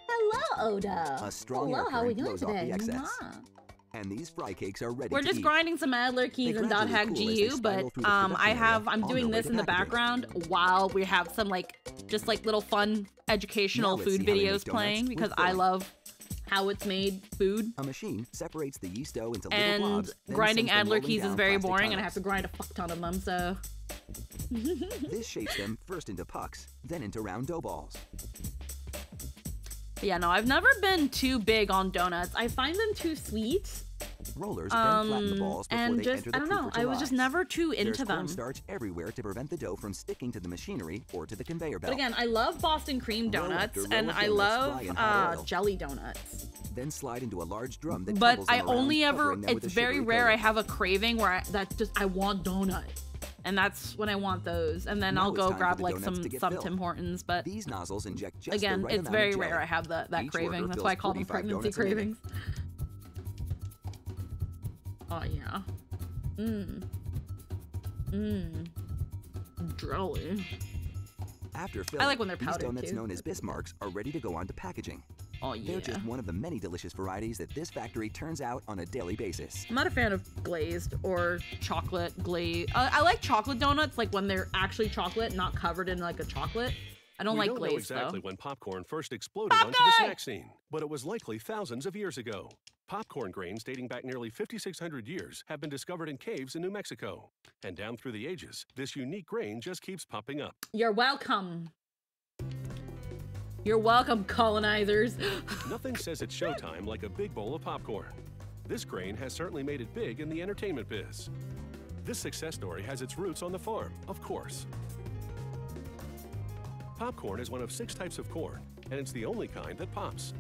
Hello, Oda. A strong Hello, air how are we current doing blows off today? the excess. Mwah. And these fry cakes are ready We're to just eat. grinding some Adler keys and gradually .hack cool as they GU, spiral but through the production I'm area doing on their this way in to the packaging. background while we have some just little fun educational Now let's food see how they make videos donuts playing with because I filling. love how it's made food. A machine separates the yeast dough into little And blobs, then grinding sends them Adler rolling keys is down very plastic boring and I have tunnels. to grind a fuck ton of them, so. This shapes them first into pucks, then into round dough balls. Yeah, no, I've never been too big on donuts. I find them too sweet. Rollers then flatten the balls before and they just, enter the I don't know, proofer to I was just rise. never too There's into them. cornstarch everywhere to prevent the dough from sticking to the machinery or to the conveyor belt. But again, I love Boston cream Row donuts after row and of I donuts love fry in hot oil. jelly donuts. Then slide into a large drum that But tumbles I them around, only ever, covering them with it's a very sugary rare I coating. have a craving where I want donut. And that's when I want those. And then Now I'll it's go time for grab the like donuts some to get some filled. Tim Hortons. But These nozzles inject just again, the right it's amount very of jelly. rare I have that Each craving. worker That's fills why I call them 45 pregnancy donuts a minute. cravings. Oh yeah. Jelly. After filling, like when they're these powdered, donuts too. known as Bismarcks are ready to go on to packaging. Oh yeah. They're just one of the many delicious varieties that this factory turns out on a daily basis. I'm not a fan of glazed or chocolate glaze. I like chocolate donuts, like when they're actually chocolate, not covered in like a chocolate. I don't We like don't know glazed exactly though. when popcorn first exploded onto the snack scene, but it was likely thousands of years ago. Popcorn grains dating back nearly 5,600 years have been discovered in caves in New Mexico. And down through the ages, this unique grain just keeps popping up. You're welcome. You're welcome, colonizers. Nothing says it's showtime like a big bowl of popcorn. This grain has certainly made it big in the entertainment biz. This success story has its roots on the farm, of course. Popcorn is one of 6 types of corn, and it's the only kind that pops.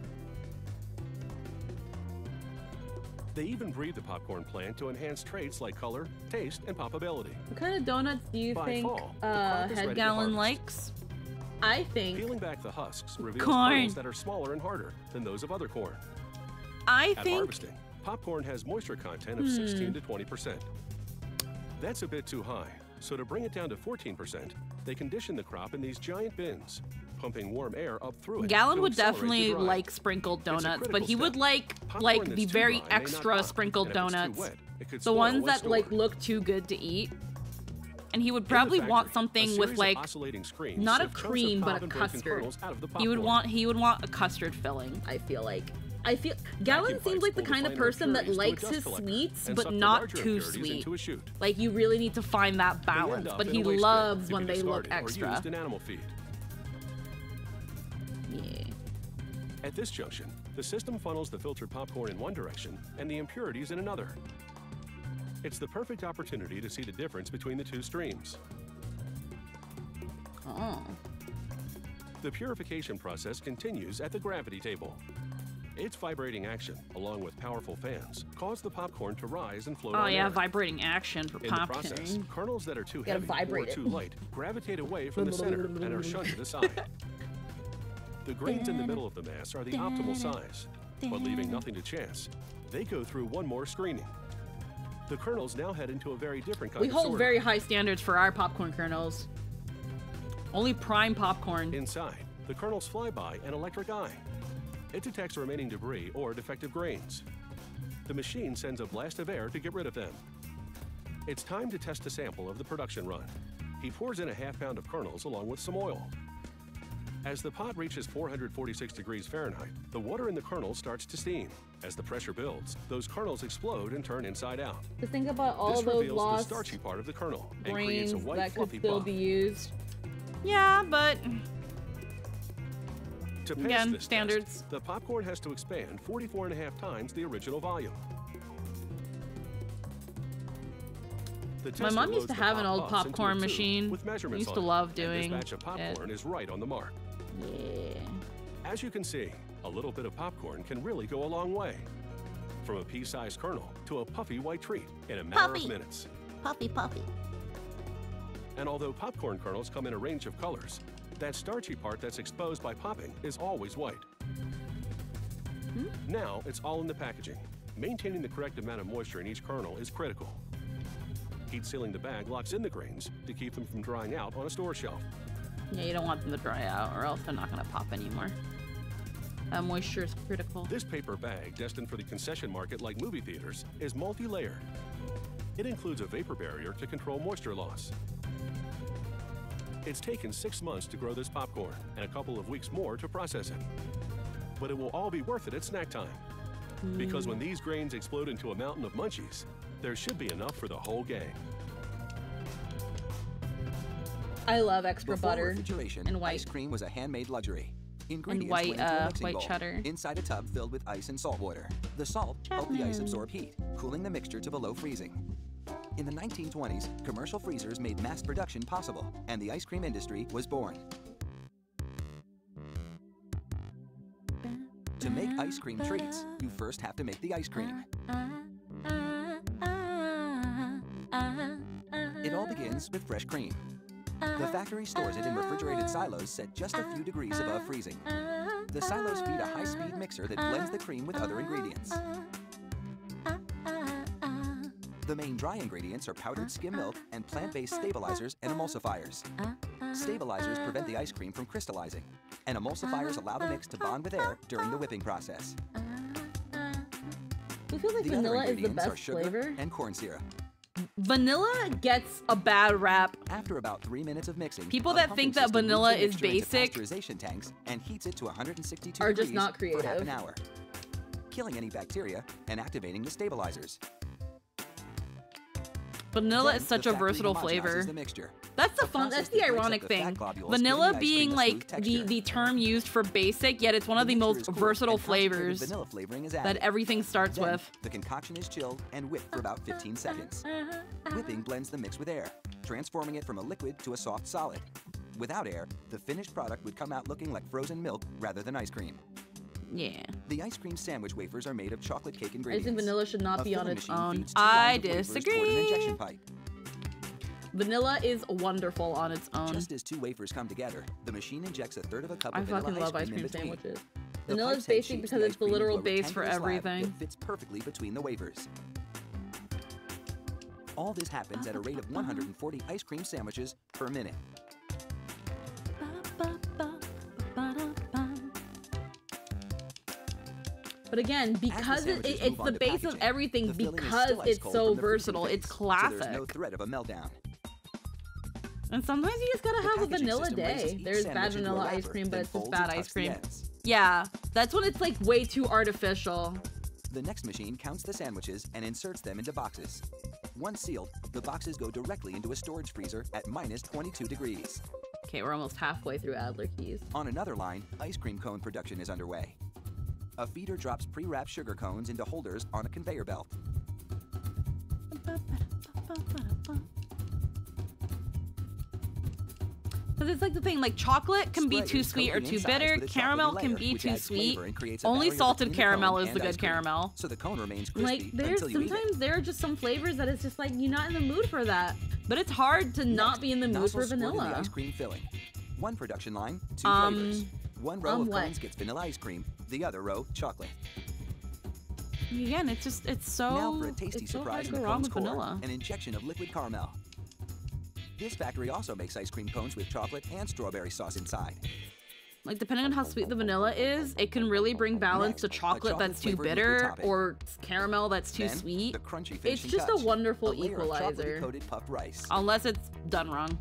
They even breed the popcorn plant to enhance traits like color, taste, and poppability. What kind of donuts do you By think fall, the crop is ready Head to Gallon harvest. likes? I think Peeling back the husks reveals Corn. kernels that are smaller and harder than those of other corn. I At think harvesting, popcorn has moisture content of 16 to 20%. That's a bit too high, so to bring it down to 14%, they condition the crop in these giant bins, pumping warm air up through it. Gallon to would accelerate the definitely drying. like sprinkled It's a donuts, but critical he would step. like Popcorn that's the too very dry may not extra pop, sprinkled and if it's too donuts. wet, it could The spoil ones when that like stored. look too good to eat. And he would In the probably factory, want a something series with of like oscillating screens not a sift chunks of cream but pop a and broken custard. kernels out of the He would popcorn. want a custard filling, I feel like. Gallon Vacuum seems pipes like the pull the kind of finer person that impurities to a likes dust his collector sweets and but suck the not larger too impurities sweet. into a chute. Like you really need to find that They end balance, up but in he a waste bin loves to when be they look discarded or extra. used in animal feed. Yeah. At this junction, the system funnels the filtered popcorn in one direction and the impurities in another. It's the perfect opportunity to see the difference between the two streams. Oh. The purification process continues at the gravity table. Its vibrating action, along with powerful fans, cause the popcorn to rise and float Oh on yeah, air. vibrating action for In the popcorn. process, kernels that are too Gotta heavy or vibrate it. too light gravitate away from the center and are shunted aside. The grains in the middle of the mass are the optimal size, but leaving nothing to chance, they go through one more screening. The kernels now head into a very different kind We of hold sorter. very high standards for our popcorn kernels. Only prime popcorn. Inside, the kernels fly by an electric eye. It detects remaining debris or defective grains. The machine sends a blast of air to get rid of them. It's time to test a sample of the production run. He pours in a half pound of kernels along with some oil. As the pot reaches 446 degrees Fahrenheit, the water in the kernel starts to steam. As the pressure builds, those kernels explode and turn inside out. Just think about all this those reveals lost the starchy part of the kernel and creates grains a white that could fluffy still puff. be used. Yeah, but To pass again, this standards. test, the popcorn has to expand 44.5 times the original volume. The My tester mom used loads to the have an pop old puffs into a popcorn tube machine. with measurements Used to on it, love and doing this batch of popcorn is right on the mark. Yeah. As you can see, a little bit of popcorn can really go a long way. From a pea-sized kernel to a puffy white treat in a matter of minutes. Puffy, puffy. And although popcorn kernels come in a range of colors, that starchy part that's exposed by popping is always white. Now it's all in the packaging. Maintaining the correct amount of moisture in each kernel is critical. Heat sealing the bag locks in the grains to keep them from drying out on a store shelf. Yeah, you don't want them to dry out or else they're not going to pop anymore. Moisture is critical. This paper bag, destined for the concession market like movie theaters, is multi-layered. It includes a vapor barrier to control moisture loss. It's taken 6 months to grow this popcorn and a couple of weeks more to process it. But it will all be worth it at snack time. Because when these grains explode into a mountain of munchies, there should be enough for the whole gang. I love extra Before butter refrigeration, and white. ice cream was a handmade luxury. Ingredients white, went into a mixing white bowl, cheddar. inside a tub filled with ice and salt water. The salt helped the ice absorb heat, cooling the mixture to below freezing. In the 1920s, commercial freezers made mass production possible, and the ice cream industry was born. To make ice cream treats, you first have to make the ice cream. It all begins with fresh cream. The factory stores it in refrigerated silos set just a few degrees above freezing. The silos feed a high-speed mixer that blends the cream with other ingredients. The main dry ingredients are powdered skim milk and plant-based stabilizers and emulsifiers. Stabilizers prevent the ice cream from crystallizing, and emulsifiers allow the mix to bond with air during the whipping process. I feel like The vanilla other is the ingredients are best sugar flavor. and corn syrup. Vanilla gets a bad rap. After about 3 minutes of mixing, People a that pumping think that system moves vanilla the is mixture into basic pasteurization tanks and heats it to 162 are just degrees not for half creative. an hour, killing any bacteria and activating the stabilizers. Vanilla Then is such the a factory versatile homogenizes flavor. the mixture. That's the A fun. process That's the that breaks up ironic the thing. fat globules, Vanilla giving the ice being cream a like smooth texture. the term used for basic, yet it's one of the mixture most is cooled versatile and concentrated flavors vanilla flavoring is that added. everything starts Then, with. the concoction is chilled and whipped for about 15 seconds. Whipping blends the mix with air, transforming it from a liquid to a soft solid. Without air, the finished product would come out looking like frozen milk rather than ice cream. Yeah. The ice cream sandwich wafers are made of chocolate cake I ingredients. think vanilla should not A be on filling its machine own. feeds 2 I lines of wafers toward an disagree. injection pipe. Vanilla is wonderful on its own. Just as 2 wafers come together, the machine injects a third of a cup I of vanilla fucking love ice in cream between. sandwiches. The Vanilla is pipe's head basic shapes because the it's ice the cream literal into a base for rectangular slab everything. that fits perfectly between the wafers. All this happens at a rate of 140 ice cream sandwiches per minute. But again, because sandwiches it's move on the to base of packaging, everything, the filling is because still ice it's cold so from the freezing versatile, it's phase, classic. So there's no threat of a meltdown. And sometimes you just gotta The have a packaging vanilla system raises day. each There's sandwich bad into a vanilla ice wrapper, cream, but then it's just folds bad and ice tucks the cream. ends. Yeah, that's when it's like way too artificial. The next machine counts the sandwiches and inserts them into boxes. Once sealed, the boxes go directly into a storage freezer at minus 22 degrees. Okay, we're almost halfway through Adler Keys. On another line, ice cream cone production is underway. A feeder drops pre-wrapped sugar cones into holders on a conveyor belt. Because it's like the thing, like chocolate can be Spread too is sweet or coated too inside bitter, with a caramel chocolatey can layer, be which too adds sweet. flavor and creates a Only barrier salted between the caramel cone is the and ice good cream. caramel. So the cone remains crispy Like there's until you eat it. sometimes there are just some flavors that it's just like you're not in the mood for that. But it's hard to not be in the mood for Nozzles squirt in the vanilla. ice cream filling. One production line, 2 flavors. One row of what? cones gets vanilla ice cream, the other row chocolate. Again, it's so Now for a tasty it's so hard surprise to in go the wrong cone's with core, vanilla. an injection of liquid caramel. This factory also makes ice cream cones with chocolate and strawberry sauce inside. Like depending on how sweet the vanilla is, it can really bring balance to chocolate that's too chocolate-flavored bitter liquid topping. or caramel that's too Then, sweet. the crunchy It's finishing just touch, a wonderful a layer of equalizer. chocolate-coated puffed rice. Unless it's done wrong.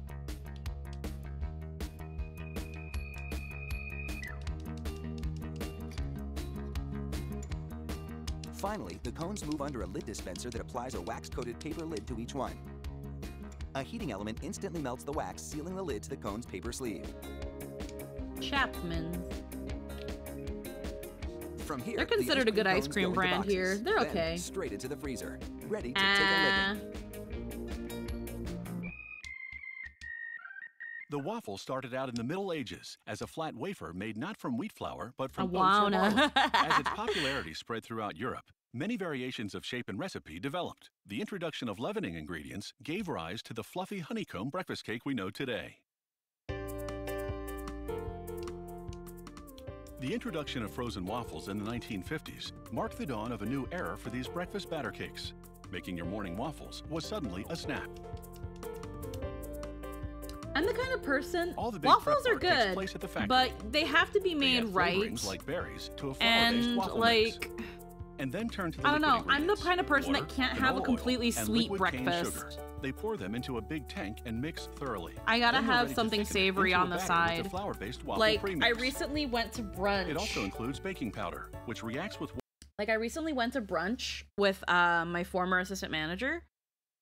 Finally, the cones move under a lid dispenser that applies a wax-coated paper lid to each one. A heating element instantly melts the wax, sealing the lid to the cone's paper sleeve. Chapman. From here, they're considered a good ice cream brand here. They're then okay. Straight into the freezer, ready to take a licking. The waffle started out in the Middle Ages as a flat wafer made not from wheat flour, but from oats or Awana. barley. As its popularity spread throughout Europe, many variations of shape and recipe developed. The introduction of leavening ingredients gave rise to the fluffy honeycomb breakfast cake we know today. The introduction of frozen waffles in the 1950s marked the dawn of a new era for these breakfast batter cakes. Making your morning waffles was suddenly a snap. I'm the kind of person, All the big waffles prep are work takes good, place at the factory. but they have to be They made add right. flavorings like berries to a flour-based And waffle like, mix. And then turn to the I don't liquid know, I'm the ingredients, kind of person water, that can't vanilla have a oil, completely and sweet liquid cane breakfast. sugar. They pour them into a big tank and mix thoroughly. I gotta Then you're have ready to something thicken it savory into on a the batter with side. a flour-based waffle Like, premix. I recently went to brunch. It also includes baking powder, which reacts with Like, I recently went to brunch with my former assistant manager,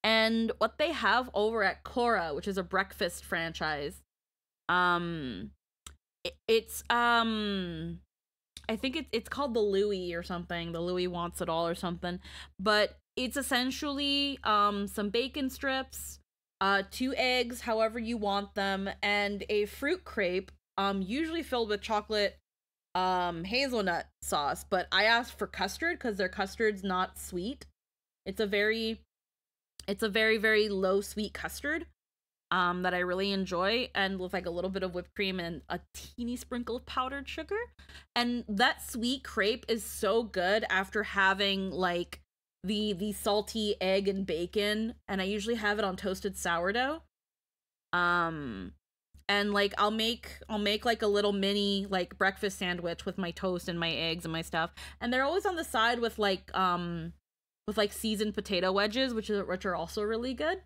and what they have over at Cora, which is a breakfast franchise, it's I think it's called the Louis or something. The Louis wants it all or something. But it's essentially some bacon strips, 2 eggs, however you want them, and a fruit crepe, usually filled with chocolate hazelnut sauce. But I asked for custard because their custard's not sweet. It's a very, very low sweet custard. That I really enjoy, and with like a little bit of whipped cream and a teeny sprinkle of powdered sugar. And that sweet crepe is so good after having like the salty egg and bacon, and I usually have it on toasted sourdough. And like I'll make like a little mini like breakfast sandwich with my toast and my eggs and my stuff, and they're always on the side with like seasoned potato wedges, which are also really good.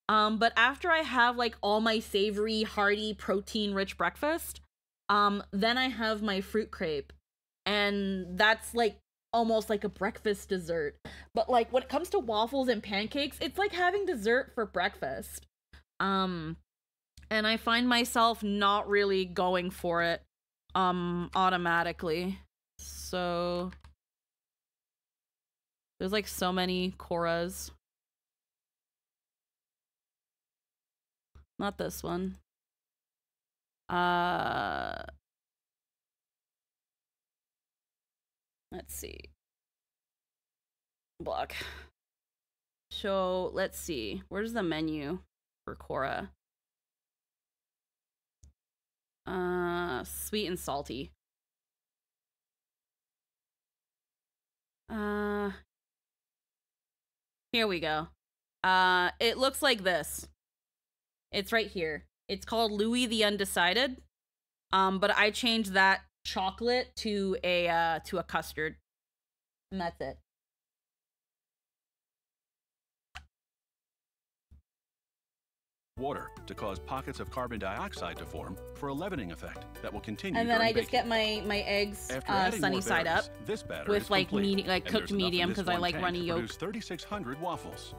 But after I have like all my savory, hearty, protein-rich breakfast, then I have my fruit crepe, and that's like almost like a breakfast dessert. But like when it comes to waffles and pancakes, it's like having dessert for breakfast. And I find myself not really going for it, automatically. So there's like so many Coras. Not this one. Let's see. Block. So, let's see. Where's the menu for Cora? Sweet and salty. Here we go. It looks like this. It's right here. It's called Louis the Undecided. But I changed that chocolate to a custard. And that's it. water to cause pockets of carbon dioxide to form for a leavening effect that will continue. And then I during just get my eggs sunny side up this batter with is like complete, cooked medium because I like runny yolk. Produce 3,600 waffles.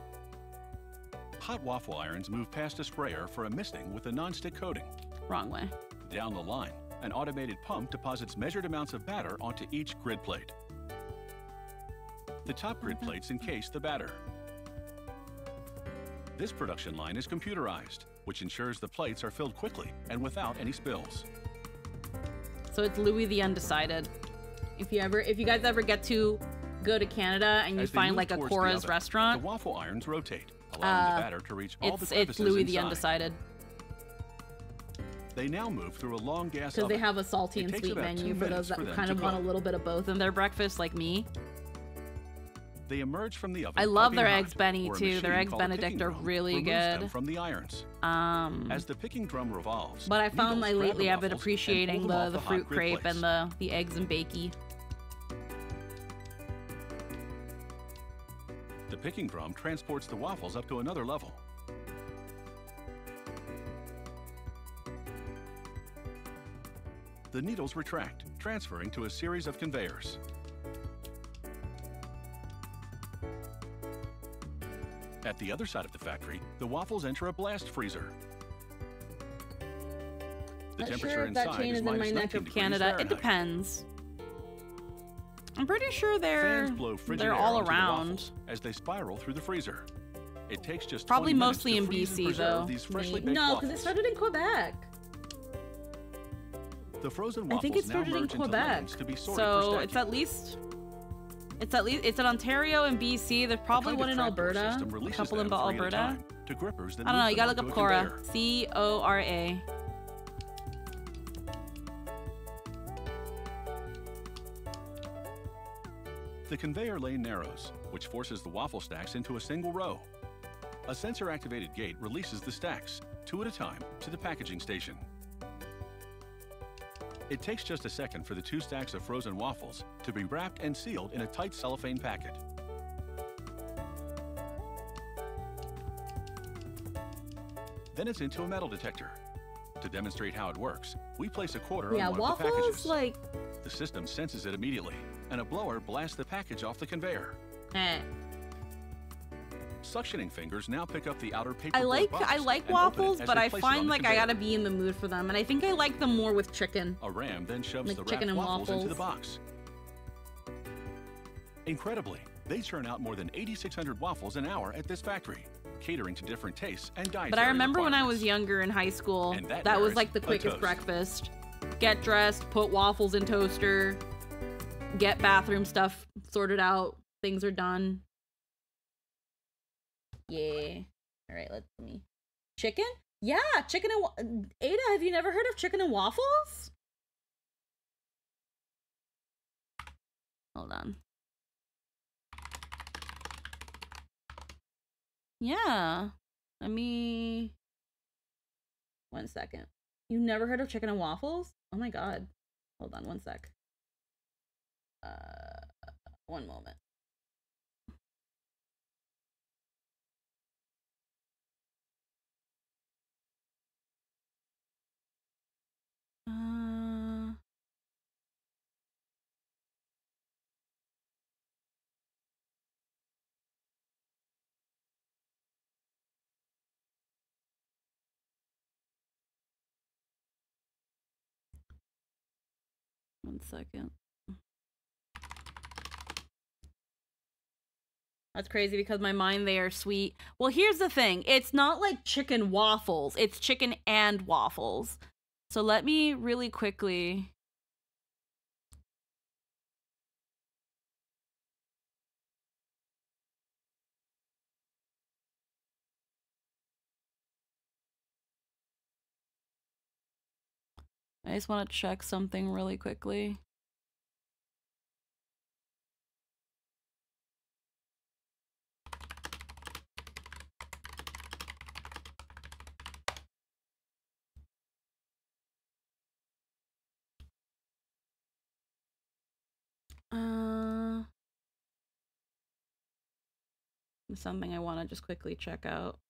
Hot waffle irons move past a sprayer for a misting with a non-stick coating. Wrong way. Down the line, an automated pump deposits measured amounts of batter onto each grid plate. The top grid plates encase the batter. This production line is computerized, which ensures the plates are filled quickly and without any spills. So it's Louis the Undecided. If you guys ever get to go to Canada and you find like a Cora's restaurant, the waffle irons rotate, allowing the batter to reach all the crevices it's Louis inside. the Undecided. They now move through a long gas because oven. they have a salty and sweet menu for those that kind of want a little bit of both in their breakfast, like me. They emerge from the oven. I love their piping eggs hot, Benny where a too. Their machine eggs called a Benedict picking are drum really removes good. them from the irons. As the picking drum revolves, But I found needles grab lately the I've been waffles and appreciating pull them off the hot fruit grid crepe plates. and the eggs and bakey. The picking drum transports the waffles up to another level. The needles retract, transferring to a series of conveyors. At the other side of the factory, the waffles enter a blast freezer. The Not temperature sure if that inside chain is is in my minus neck 19 of degrees Canada. It Fahrenheit. depends. I'm pretty sure Fans blow frigid they're air all onto the around. waffles as they spiral through the freezer. It takes just Probably 20 minutes mostly to in freeze and BC preserve though. these freshly baked No, because it waffles. started in Quebec. The frozen I waffles think it now started in merge into Quebec. lanes to be sorted for So stacking. it's in Ontario and BC. There's probably kind one of in trapdoor Alberta. system A releases couple in them 3 at a Alberta. time to grippers that I don't know. move You them gotta look onto up a Cora. conveyor. Cora. The conveyor lane narrows, which forces the waffle stacks into a single row. A sensor-activated gate releases the stacks, 2 at a time, to the packaging station. It takes just a second for the 2 stacks of frozen waffles to be wrapped and sealed in a tight cellophane packet. Then it's into a metal detector. To demonstrate how it works, we place a quarter Yeah, on one of the packages. waffles The system senses it immediately, and a blower blasts the package off the conveyor. Suctioning fingers now pick up the outer paper. I like waffles, but I find like I conveyor. gotta be in the mood for them, and I think I like them more with chicken. A ram then shoves Like the chicken wrapped and waffles into the waffles. box. Incredibly, they churn out more than 8,600 waffles an hour at this factory, catering to different tastes and dietary But I remember when I requirements. was younger in high school, And that that was merits like the a quickest toast. breakfast. Get dressed, put waffles in toaster, get bathroom stuff sorted out, things are done. Yeah. All right, let me. Chicken? Yeah, chicken and Ada, have you never heard of chicken and waffles? Hold on. Yeah. Let me. 1 second. You never heard of chicken and waffles? Oh my god. Hold on 1 sec. 1 moment. One second. That's crazy because my mind they are sweet. Well, here's the thing. It's not like chicken waffles. It's chicken and waffles. So let me really quickly. I just want to check something really quickly. Something I want to just quickly check out.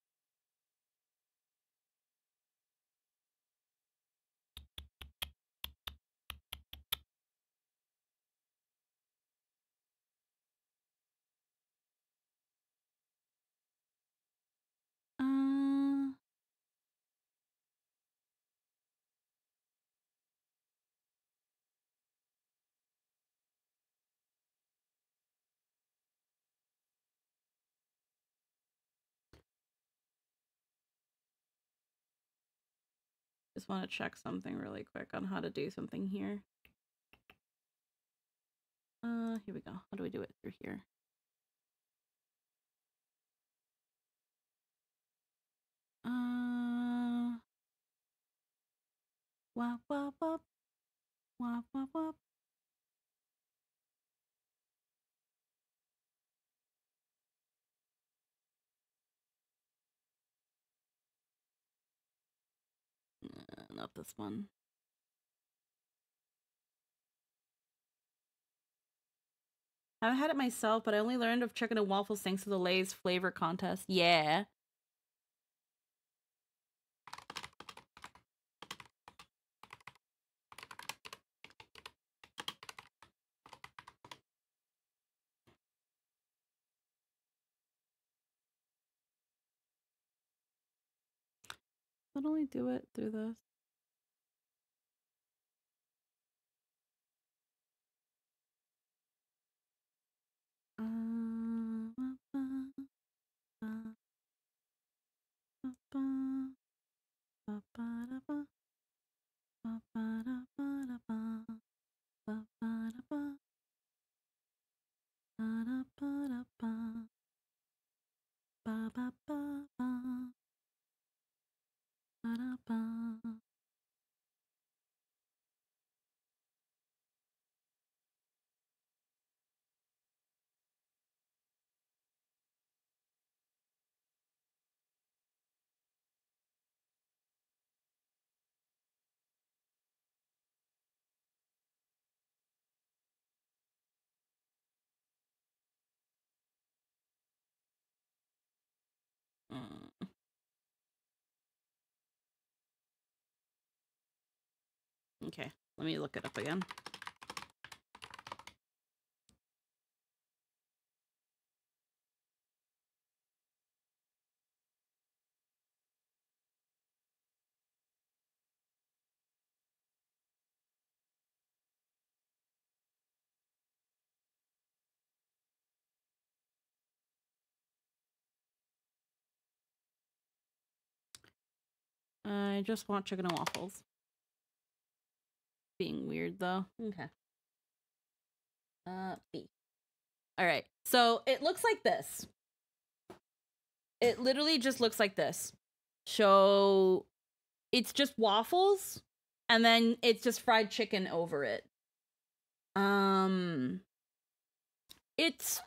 Just want to check something really quick on how to do something here. Here we go. How do I do it through here? Wop, wop, wop. Wop, wop, wop. Not this one. I haven't had it myself, but I only learned of chicken and waffles thanks to the Lay's flavor contest. Yeah. Not only do it through this. Okay, let me look it up again. I just want chicken and waffles. Being weird though. Okay. B. All right. So it looks like this. It literally just looks like this. So it's just waffles and then it's just fried chicken over it. It's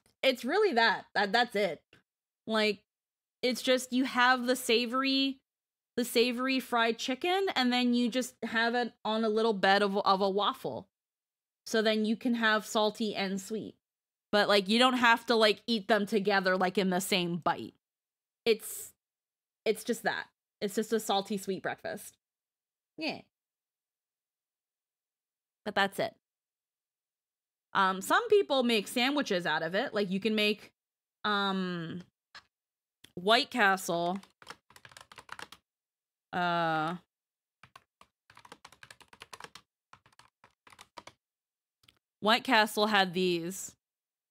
really that's it. Like it's just you have the savory fried chicken and then you just have it on a little bed of a waffle. So then you can have salty and sweet. But like you don't have to like eat them together like in the same bite. It's just that. It's just a salty sweet breakfast. Yeah. But that's it. Some people make sandwiches out of it. Like you can make White Castle White Castle had these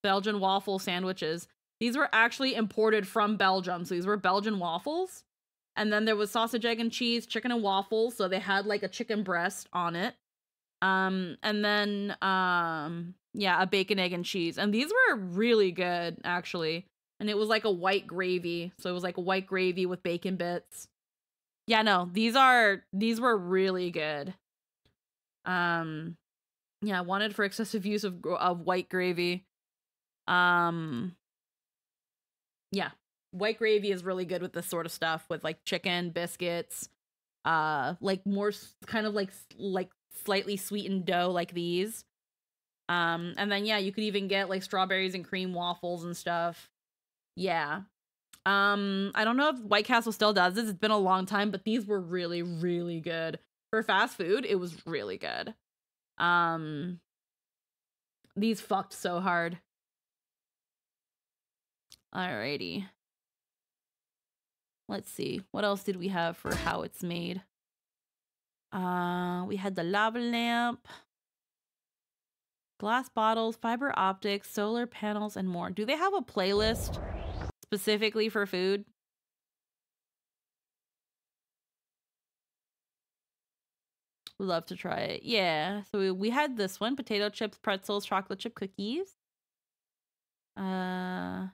Belgian waffle sandwiches. These were actually imported from Belgium. So these were Belgian waffles. And then there was sausage, egg, and cheese, chicken and waffles. So they had like a chicken breast on it. And then, yeah, a bacon, egg, and cheese. And these were really good, actually. And it was like a white gravy. So it was like a white gravy with bacon bits. Yeah, no, these were really good. Yeah, wanted for excessive use of white gravy. Yeah, white gravy is really good with this sort of stuff with like chicken, biscuits, like more kind of like slightly sweetened dough like these. And then yeah, you could even get like strawberries and cream waffles and stuff. Yeah. I don't know if White Castle still does this. It's been a long time, but these were really, really good. For fast food, it was really good. These fucked so hard. Alrighty. Let's see. What else did we have for how it's made? We had the lava lamp, glass bottles, fiber optics, solar panels, and more. Do they have a playlist specifically for food? Would love to try it. Yeah. So we had this one: potato chips, pretzels, chocolate chip cookies. Oh,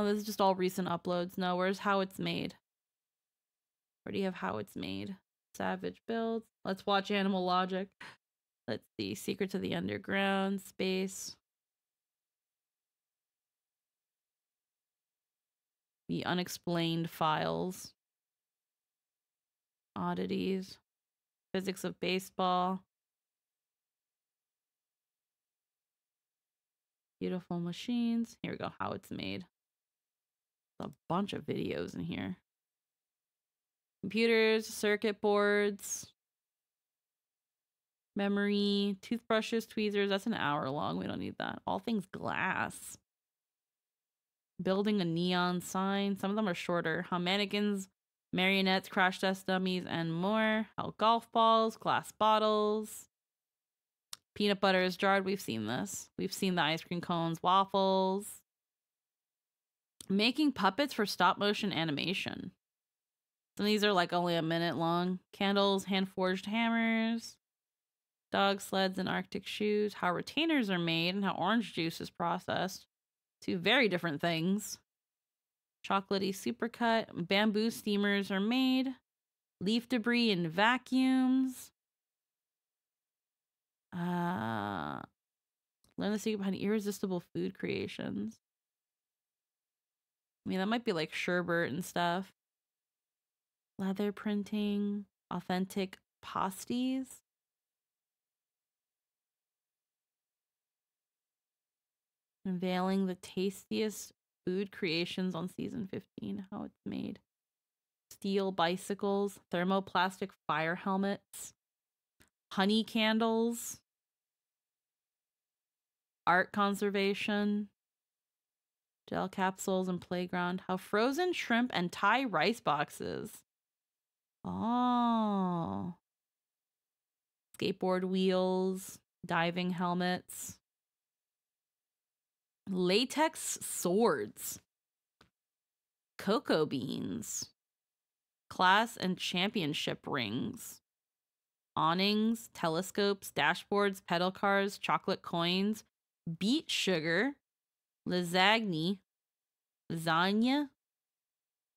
this is just all recent uploads. No, where's how it's made? Where do you have how it's made? Savage builds. Let's watch Animal Logic. Let's see. Secrets of the Underground. Space. The Unexplained Files. Oddities. Physics of Baseball. Beautiful Machines. Here we go. How it's made. A bunch of videos in here. Computers, circuit boards, memory, toothbrushes, tweezers. That's an hour long. We don't need that. All things glass. Building a neon sign. Some of them are shorter. How mannequins, marionettes, crash test dummies, and more. How golf balls, glass bottles. Peanut butter is jarred. We've seen this. We've seen the ice cream cones, waffles. Making puppets for stop motion animation. Some of these are like only a minute long. Candles, hand forged hammers. Dog sleds and Arctic shoes. How retainers are made and how orange juice is processed. Two very different things. Chocolatey supercut. Bamboo steamers are made. Leaf debris and vacuums. Learn the secret behind irresistible food creations. I mean, that might be like sherbet and stuff. Leather printing. Authentic pasties. Unveiling the tastiest food creations on season 15. How it's made. Steel bicycles. Thermoplastic fire helmets. Honey candles. Art conservation. Gel capsules and playground. How frozen shrimp and Thai rice boxes. Oh. Skateboard wheels. Diving helmets. Latex swords. Cocoa beans. Class and championship rings. Awnings, telescopes, dashboards, pedal cars, chocolate coins, beet sugar, lasagna,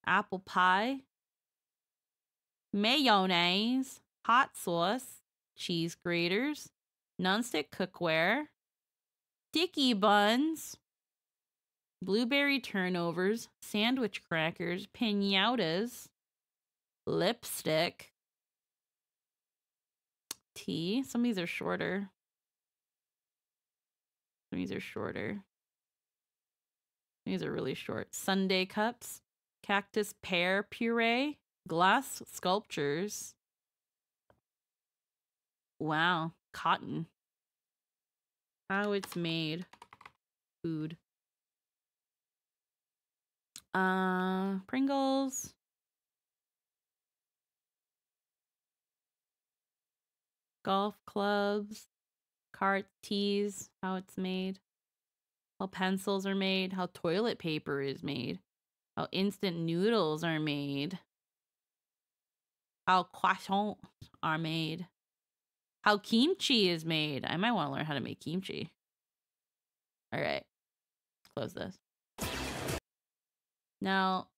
apple pie, mayonnaise, hot sauce, cheese graters, nonstick cookware, sticky buns, blueberry turnovers, sandwich crackers, piñatas, lipstick, tea. Some of these are shorter. Some of these are shorter. These are really short. Sundae cups, cactus pear puree, glass sculptures. Wow, cotton. How it's made. Food. Pringles. Golf clubs. Cart teas. How it's made. How pencils are made. How toilet paper is made. How instant noodles are made. How croissants are made. How kimchi is made. I might want to learn how to make kimchi. All right. Close this. Now,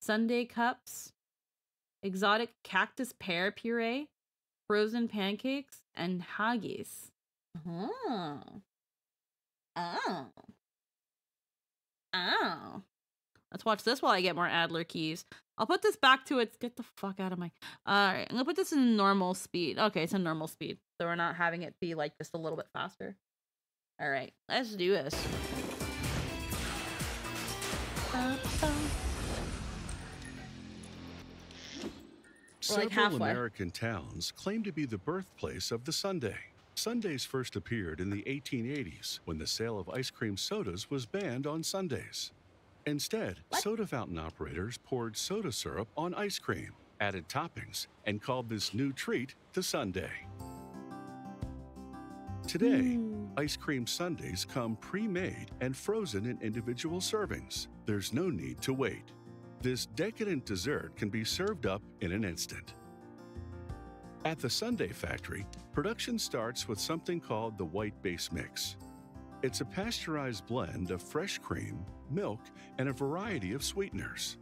sundae cups, exotic cactus pear puree, frozen pancakes, and haggis. Oh. Oh. Oh. Let's watch this while I get more Adler keys. I'll put this back to its... Get the fuck out of my... Alright, I'm gonna put this in normal speed. Okay, it's in normal speed. So we're not having it be like just a little bit faster. Alright, let's do this. Several American towns claim to be the birthplace of the sundae. Sundaes first appeared in the 1880s when the sale of ice cream sodas was banned on Sundays. Instead, soda fountain operators poured soda syrup on ice cream, added toppings, and called this new treat the sundae. Today, ice cream sundaes come pre-made and frozen in individual servings. There's no need to wait. This decadent dessert can be served up in an instant. At the Sundae Factory, production starts with something called the white base mix. It's a pasteurized blend of fresh cream, milk, and a variety of sweeteners.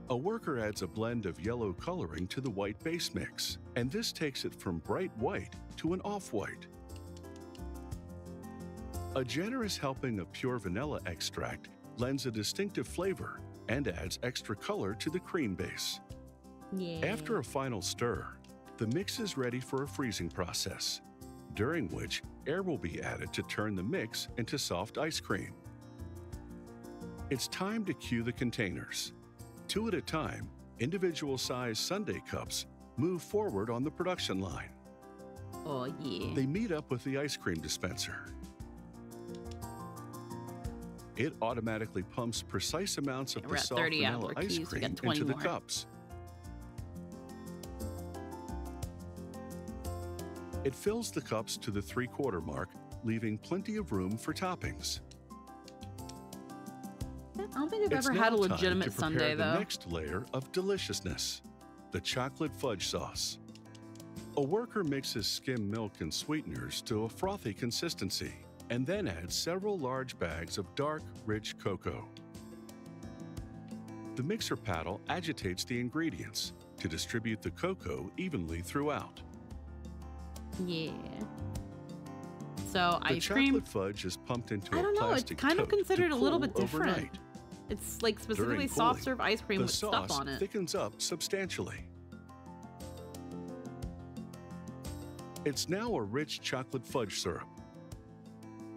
A worker adds a blend of yellow coloring to the white base mix, and this takes it from bright white to an off-white. A generous helping of pure vanilla extract lends a distinctive flavor and adds extra color to the cream base. Yeah. After a final stir, the mix is ready for a freezing process, during which air will be added to turn the mix into soft ice cream. It's time to cue the containers. 2 at a time, individual-sized sundae cups move forward on the production line. Oh, yeah. They meet up with the ice cream dispenser. It automatically pumps precise amounts of We're the at soft 30 vanilla hour ice keys. We cream got 20 into the more. cups. It fills the cups to the 3/4 mark, leaving plenty of room for toppings. I don't think I've It's ever now had a time legitimate to prepare sundae the though. next layer of deliciousness, the chocolate fudge sauce. A worker mixes skim milk and sweeteners to a frothy consistency, and then adds several large bags of dark, rich cocoa. The mixer paddle agitates the ingredients to distribute the cocoa evenly throughout. Yeah. So The ice cream. chocolate fudge is pumped into I don't a know. It's plastic kind of tote considered to a little cool bit different. overnight. It's like specifically During soft cooling, serve ice cream the with stuff sauce on it. thickens up substantially. It's now a rich chocolate fudge syrup.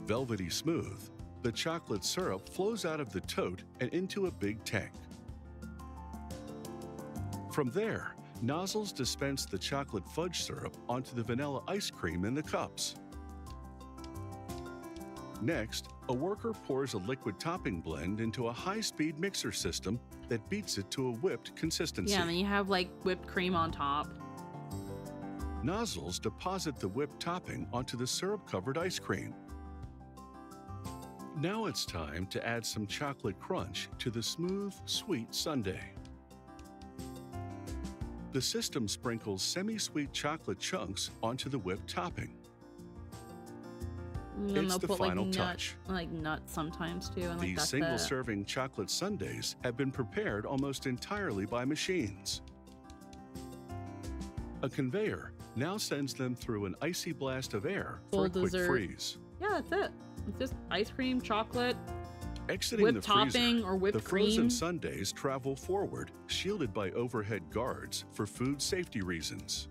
Velvety smooth, the chocolate syrup flows out of the tote and into a big tank. From there, nozzles dispense the chocolate fudge syrup onto the vanilla ice cream in the cups. Next, a worker pours a liquid topping blend into a high-speed mixer system that beats it to a whipped consistency. Yeah, and then you have like whipped cream on top. Nozzles deposit the whipped topping onto the syrup-covered ice cream. Now it's time to add some chocolate crunch to the smooth, sweet sundae. The system sprinkles semi-sweet chocolate chunks onto the whipped topping. And then It's they'll the put final like touch. nuts sometimes too. And like These that's it. single-serving chocolate sundaes have been prepared almost entirely by machines. A conveyor now sends them through an icy blast of air for Full a quick dessert. freeze. Yeah, that's it. It's just ice cream, chocolate, Exiting whipped the freezer, topping or whipped the frozen cream. sundaes travel forward, shielded by overhead guards for food safety reasons.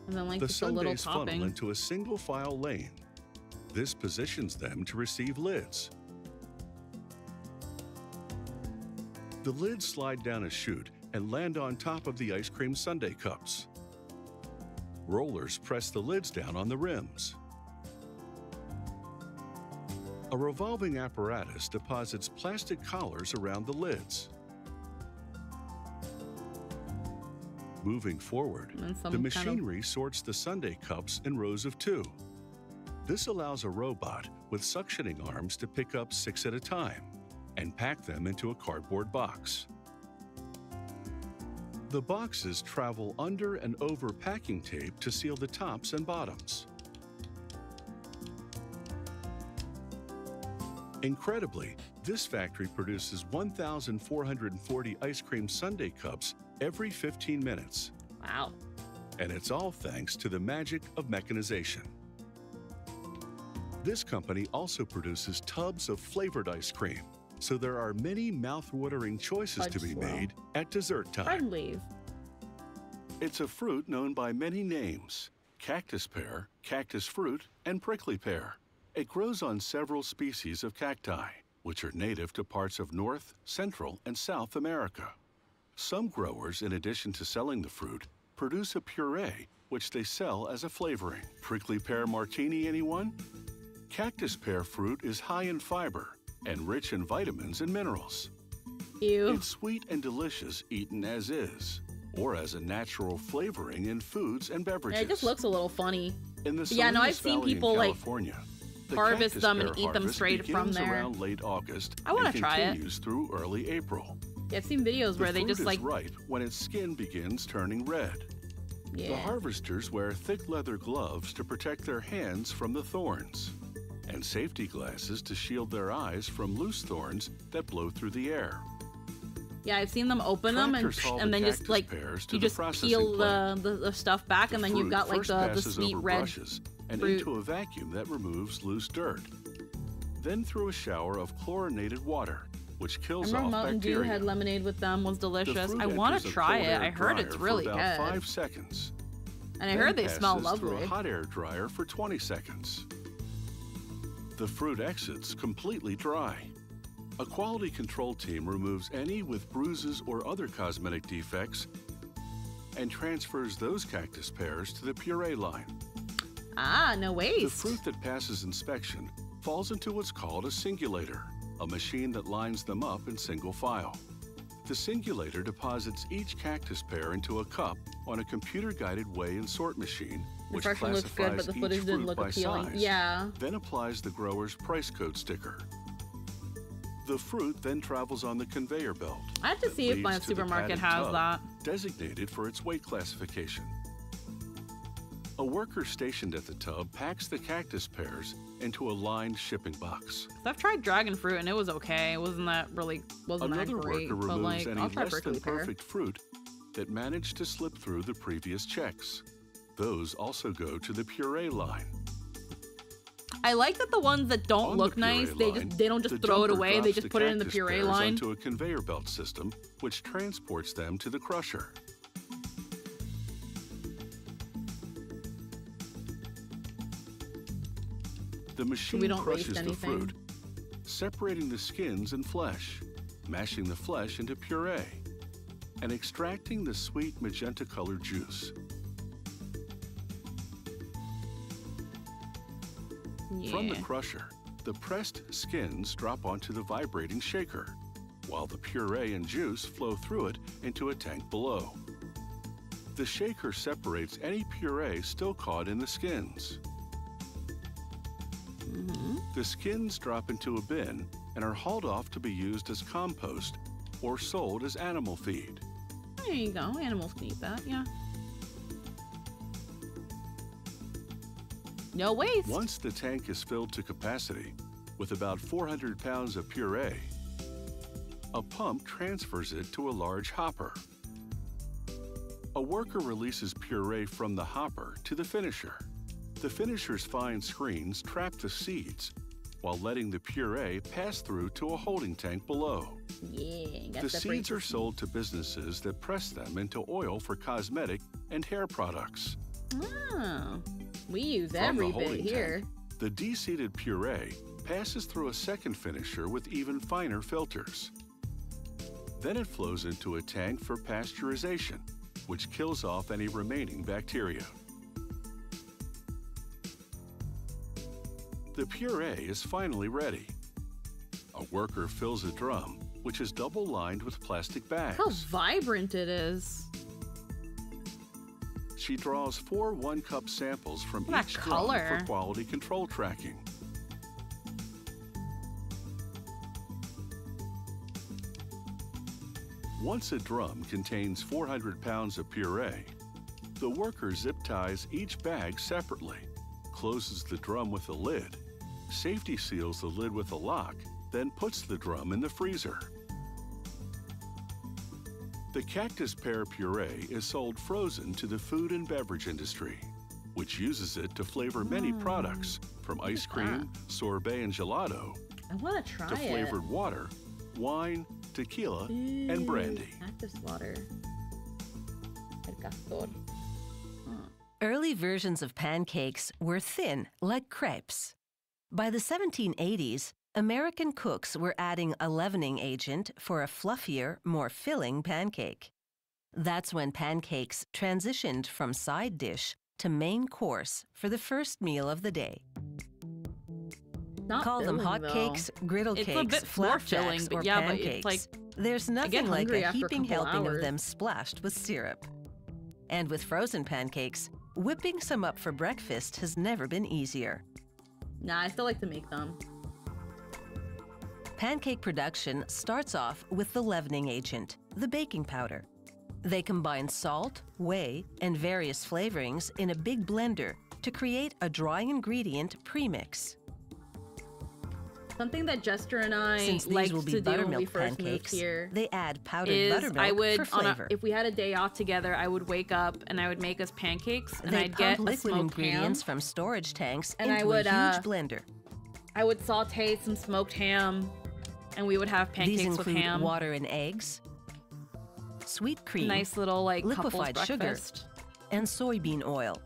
And then like The just a little sundaes funnel topping. into a single file lane. This positions them to receive lids. The lids slide down a chute and land on top of the ice cream sundae cups. Rollers press the lids down on the rims. A revolving apparatus deposits plastic collars around the lids. Moving forward, And some the kind of- machinery sorts the sundae cups in rows of 2. This allows a robot with suctioning arms to pick up 6 at a time and pack them into a cardboard box. The boxes travel under and over packing tape to seal the tops and bottoms. Incredibly, this factory produces 1,440 ice cream sundae cups every 15 minutes. Wow. And it's all thanks to the magic of mechanization. This company also produces tubs of flavored ice cream, so there are many mouth-watering choices to be Fudge swirl. made at dessert time. Bread leaf. It's a fruit known by many names: cactus pear, cactus fruit, and prickly pear. It grows on several species of cacti, which are native to parts of North, Central, and South America. Some growers, in addition to selling the fruit, produce a puree, which they sell as a flavoring. Prickly pear martini, anyone? Cactus pear fruit is high in fiber and rich in vitamins and minerals. Ew. It's sweet and delicious eaten as is, or as a natural flavoring in foods and beverages. Yeah, it just looks a little funny. In the Yeah, no, I've Salinas seen Valley in people like California, the harvest cactus them and pear eat them harvest straight from begins there. around late August I wanna and try it. continues through early April. Yeah, I've seen videos where The they fruit just is like ripe when its skin begins turning red. The yeah. harvesters wear thick leather gloves to protect their hands from the thorns, and safety glasses to shield their eyes from loose thorns that blow through the air. Yeah, I've seen them open them Tractors haul and the then just cactus like pears to you the just processing peel plant. the stuff back and then you've Fruit got like first the passes sweet over red brushes and fruit. into a vacuum that removes loose dirt. Then through a shower of chlorinated water, which I kills remember off Mountain Dew bacteria. had lemonade with them, was The delicious. fruit I want enters to a try cold it. air I heard it's dryer really for good. about 5 seconds. And I Then heard they smell passes through lovely. a hot air dryer for 20 seconds. The fruit exits completely dry. A quality control team removes any with bruises or other cosmetic defects and transfers those cactus pears to the puree line. Ah, no The waste. fruit that passes inspection falls into what's called a singulator. a machine that lines them up in single file. The singulator deposits each cactus pear into a cup on a computer-guided weigh and sort machine, which Refreshing looks good, classifies but the each footage didn't fruit look by appealing. size, Yeah. then applies the grower's price code sticker. The fruit then travels on the conveyor belt. I have to see if my leads to the supermarket padded has tub that. designated for its weight classification. A worker stationed at the tub packs the cactus pears into a lined shipping box. So I've tried dragon fruit and it was okay. It wasn't that great, Another worker but removes like any I'll try less than prickly pear. perfect fruit that managed to slip through the previous checks. Those also go to the puree line. I like that the ones that don't On look the puree nice, line, they don't just the throw it dumper away. They drops just the put it in the cactus puree pears line. onto a conveyor belt system, which transports them to the crusher. The machine don't waste crushes the anything. fruit, separating the skins and flesh, mashing the flesh into puree, and extracting the sweet magenta-colored juice. From the crusher, the pressed skins drop onto the vibrating shaker, while the puree and juice flow through it into a tank below. The shaker separates any puree still caught in the skins. The skins drop into a bin and are hauled off to be used as compost or sold as animal feed. There you go. Animals can eat that, yeah. No waste. Once the tank is filled to capacity, with about 400 pounds of puree, a pump transfers it to a large hopper. A worker releases puree from the hopper to the finisher. The finisher's fine screens trap the seeds, while letting the puree pass through to a holding tank below. Yeah, The seeds are sold to businesses that press them into oil for cosmetic and hair products. Oh, we use From every the bit holding here. tank, the de-seeded puree passes through a second finisher with even finer filters. Then it flows into a tank for pasteurization, which kills off any remaining bacteria. The puree is finally ready. A worker fills a drum, which is double-lined with plastic bags. How vibrant it is. She draws 4 one-cup samples from Look at each that drum color. for quality control tracking. Once a drum contains 400 pounds of puree, the worker zip ties each bag separately, closes the drum with a lid, safety seals the lid with a lock, then puts the drum in the freezer. The cactus pear puree is sold frozen to the food and beverage industry, which uses it to flavor many products, from ice cream, sorbet, and gelato, I want to try to flavored water, wine, tequila, and brandy. Cactus water. El castor. Early versions of pancakes were thin, like crepes. By the 1780s, American cooks were adding a leavening agent for a fluffier, more filling pancake. That's when pancakes transitioned from side dish to main course for the first meal of the day. Not Call them filling, hot though. cakes, griddle It's a cakes, bit more filling, flapjacks, but or yeah, but pancakes. it's like There's I get nothing like hungry a after a heaping couple helping hours. of them splashed with syrup. And with frozen pancakes, whipping some up for breakfast has never been easier. Nah, I still like to make them. Pancake production starts off with the leavening agent, the baking powder. They combine salt, whey, and various flavorings in a big blender to create a dry ingredient premix. Something that Jester and I Since these liked will be to do when we buttermilk first moved pancakes, here they add powdered is buttermilk I would, for flavor. if we had a day off together, I would wake up and I would make us pancakes and They I'd get pump a liquid smoked ingredients ham from storage tanks and into I would, a huge blender. I would saute some smoked ham and we would have pancakes These with include ham. water and eggs, sweet cream, Nice little like liquefied couples sugar, breakfast. and soybean oil.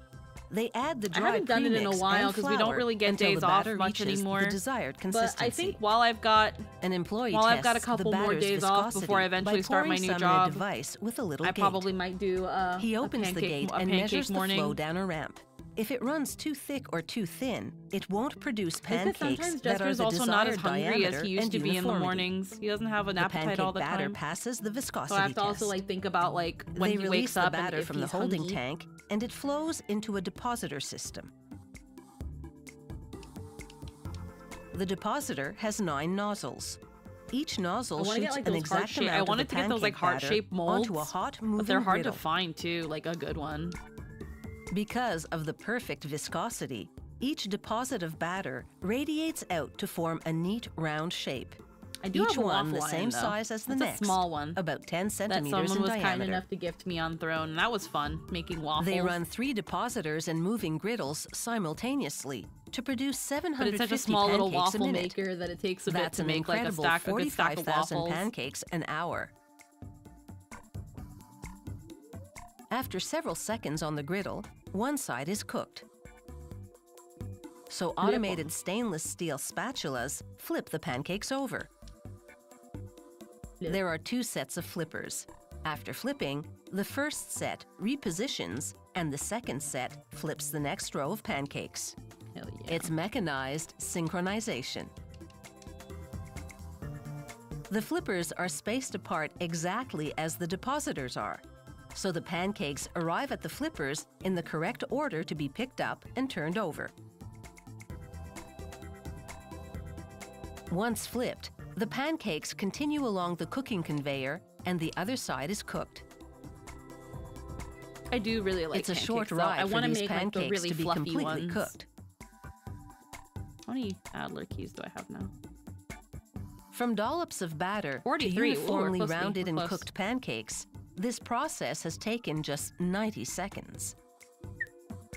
They add the I dry haven't done it in a premix while and because we don't flour really get until days the off batter much reaches anymore. the desired But consistency. I think while I've got An employee while I've got a tests the couple more batter's days off viscosity before I eventually by start my pouring new some in job, a device with a little I gate. probably might do He a opens the pancake, gate a and pancake measures morning. the flow down a ramp. If it runs too thick or too thin, it won't produce pancakes sometimes that are Jester's the also not as desired hungry as diameter he used and to be in the uniformity. mornings. He doesn't have an appetite all the pancake batter time. passes the viscosity So I have to test. also like think about like when They he release wakes the up batter and if from the he's holding hungry. tank, and it flows into a depositor system. The depositor has 9 nozzles. Each nozzle I want to shoots get like an those heart exact shape. amount I of wanted the to get those like pancake batter heart-shaped molds, onto a hot moving but they're hard griddle. to find too, like a good one. Because of the perfect viscosity, each deposit of batter radiates out to form a neat round shape. I do Each have a one waffle the iron, same though. size as the That's next, a small one about 10 that centimeters someone in was kind diameter. enough to gift me on Throne, and that was fun making waffles. They run 3 depositors and moving griddles simultaneously to produce but 750 it's such a small little pancakes waffle a minute. maker that it takes a bit That's to an make like a incredible good stack of 45,000 waffles. pancakes an hour. After several seconds on the griddle, one side is cooked. So automated stainless steel spatulas flip the pancakes over. There are 2 sets of flippers. After flipping, the first set repositions and the second set flips the next row of pancakes. Hell yeah. It's mechanized synchronization. The flippers are spaced apart exactly as the depositors are, so the pancakes arrive at the flippers in the correct order to be picked up and turned over. Once flipped, the pancakes continue along the cooking conveyor and the other side is cooked. I do really like It's a pancakes, short though. ride I for want to these make like the pancakes really to be fluffy completely ones. cooked. How many Adler keys do I have now? From dollops of batter to 43. Ooh, we're uniformly close to be- rounded we're and close. cooked pancakes, this process has taken just 90 seconds.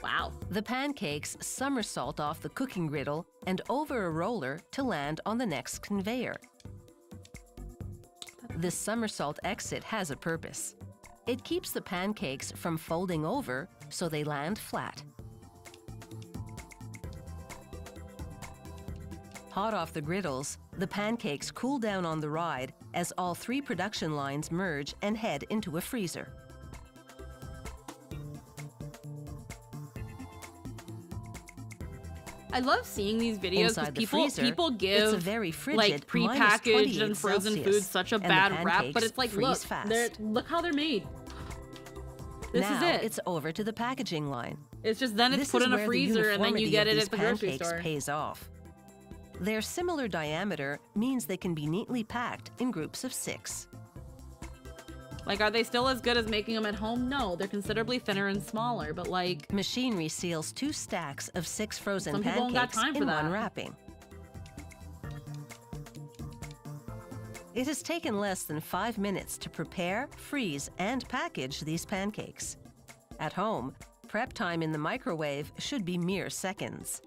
Wow. The pancakes somersault off the cooking griddle and over a roller to land on the next conveyor. This somersault exit has a purpose. It keeps the pancakes from folding over so they land flat. Hot off the griddles, the pancakes cool down on the ride as all 3 production lines merge and head into a freezer. I love seeing these videos because Inside the people freezer, give it's a very frigid like minus prepackaged 28 and frozen Celsius, foods such a and the bad rap, but pancakes it's like freeze look, fast. look how they're made. This now is it. It's over to the packaging line. It's just then it's This put is in a where the freezer and then you uniformity get of it these at the grocery pancakes store. pays off. Their similar diameter means they can be neatly packed in groups of 6. Like, are they still as good as making them at home? No, they're considerably thinner and smaller, but like... Machinery seals 2 stacks of 6 frozen Some people don't got pancakes time for in that. one wrapping. It has taken less than 5 minutes to prepare, freeze, and package these pancakes. At home, prep time in the microwave should be mere seconds.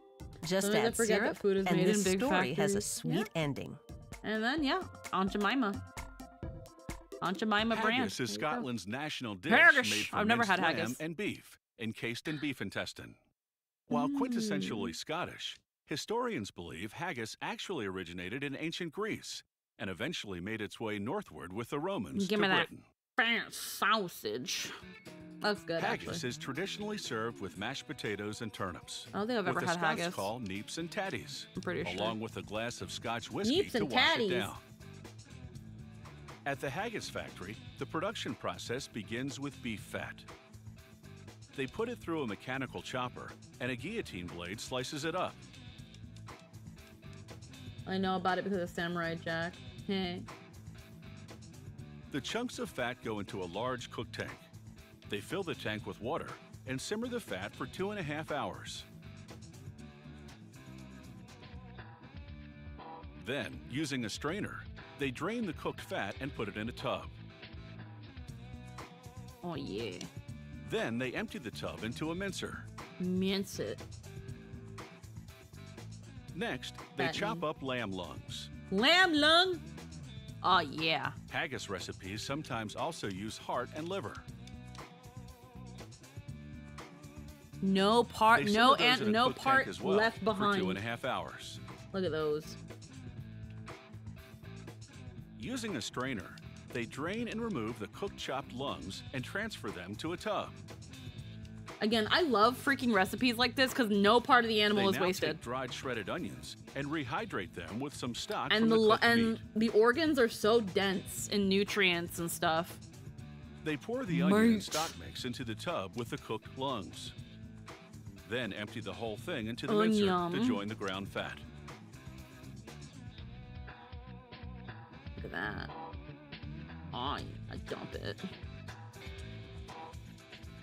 Just Sometimes I add forget that syrup, food is and made in this big story has a factories. sweet ending. And then, yeah, Aunt Jemima. Aunt Jemima brand. Haggis is There you go. Scotland's national dish Haggis. made from I've never minced had lamb haggis. and beef, encased in beef intestine. While quintessentially Scottish, historians believe haggis actually originated in ancient Greece and eventually made its way northward with the Romans Give to me that Britain. French sausage. That's good, Haggis actually. is traditionally served with mashed potatoes and turnips. I don't think I've ever with had the Scots haggis. call neeps and tatties, I'm pretty sure. along with a glass of Scotch whiskey Neeps to and wash tatties. it down. At the haggis factory, the production process begins with beef fat. They put it through a mechanical chopper, and a guillotine blade slices it up. I know about it because of Samurai Jack. Hey. The chunks of fat go into a large cook tank. They fill the tank with water and simmer the fat for 2.5 hours. Then, using a strainer, they drain the cooked fat and put it in a tub. Oh, yeah. Then they empty the tub into a mincer. Mince it. Next, they Fattening. chop up lamb lungs. Lamb lung? Oh, yeah. Haggis recipes sometimes also use heart and liver. No part, They no simmer those in a no cook tank part as well left for behind. 2.5 hours. Look at those. Using a strainer, they drain and remove the cooked chopped lungs and transfer them to a tub. Again, I love freaking recipes like this because no part of the animal is They now wasted. take dried shredded onions and rehydrate them with some stock And from the cooked meat. the organs are so dense in nutrients and stuff. They pour the onion and stock mix into the tub with the cooked lungs. Then empty the whole thing into the mincer to join the ground fat. Look at that. Oh, I dump it.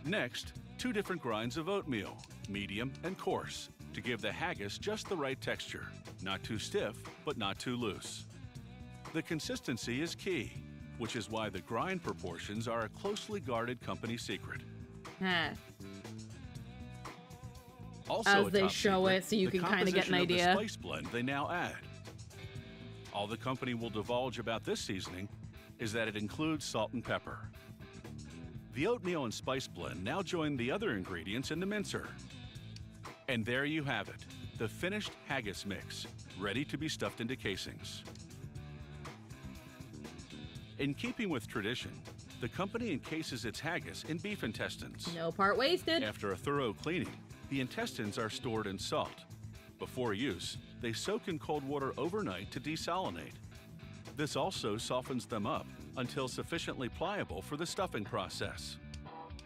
Next, 2 different grinds of oatmeal, medium and coarse, to give the haggis just the right texture. Not too stiff, but not too loose. The consistency is key, which is why the grind proportions are a closely guarded company secret. Also as they show it, so you can kind of get an idea. The spice blend they now add. All the company will divulge about this seasoning is that it includes salt and pepper. The oatmeal and spice blend now join the other ingredients in the mincer. And there you have it, the finished haggis mix, ready to be stuffed into casings. In keeping with tradition, the company encases its haggis in beef intestines. No part wasted. After a thorough cleaning, the intestines are stored in salt. Before use, they soak in cold water overnight to desalinate. This also softens them up until sufficiently pliable for the stuffing process.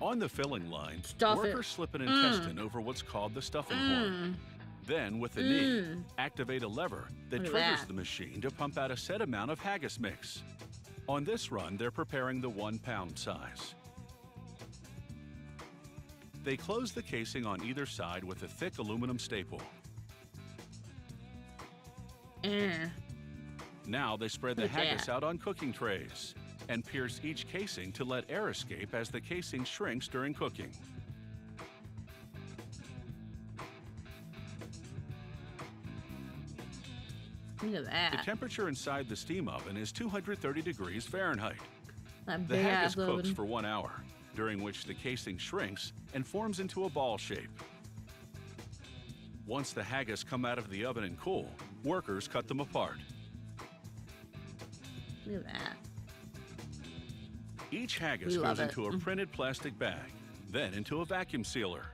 On the filling line, workers slip an intestine over what's called the stuffing horn. Then, with the knee, activate a lever that triggers the machine to pump out a set amount of haggis mix. On this run, they're preparing the 1-pound size. They close the casing on either side with a thick aluminum staple. Now they spread the haggis out on cooking trays and pierce each casing to let air escape as the casing shrinks during cooking. Look at that. The temperature inside the steam oven is 230 degrees Fahrenheit. That The big haggis ass cooks oven. for 1 hour, during which the casing shrinks and forms into a ball shape. Once the haggis come out of the oven and cool, workers cut them apart. Look at that. Each haggis We love goes it. into a printed plastic bag, then into a vacuum sealer.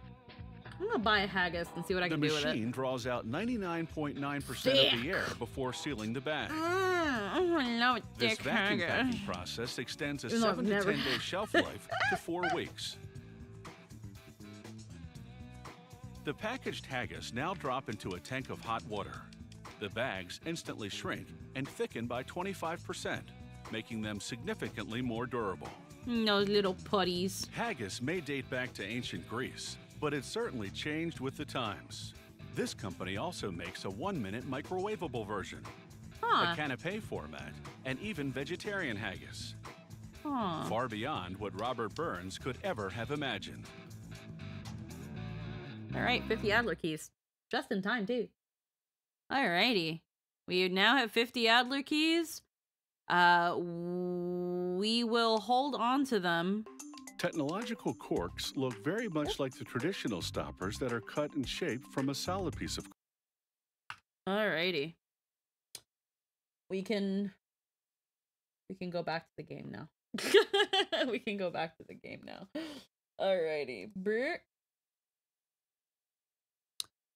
I'm gonna buy a haggis and see what I The can do with it. machine draws out 99.9% of the air before sealing the bag. I love This dick vacuum haggis. packing process extends a Even though I've 7 to never 10 day shelf life to 4 weeks. The packaged haggis now drop into a tank of hot water. The bags instantly shrink and thicken by 25%, making them significantly more durable. Those little putties. Haggis may date back to ancient Greece, but it's certainly changed with the times. This company also makes a 1-minute microwavable version, a canapé format, and even vegetarian haggis. Far beyond what Robert Burns could ever have imagined. All right, 50 Adler keys. Just in time, too. Alrighty. We now have 50 Adler keys. We will hold on to them. Technological corks look very much like the traditional stoppers that are cut and shaped from a solid piece of. Alrighty. We can go back to the game now. We can go back to the game now. Alrighty. Brr.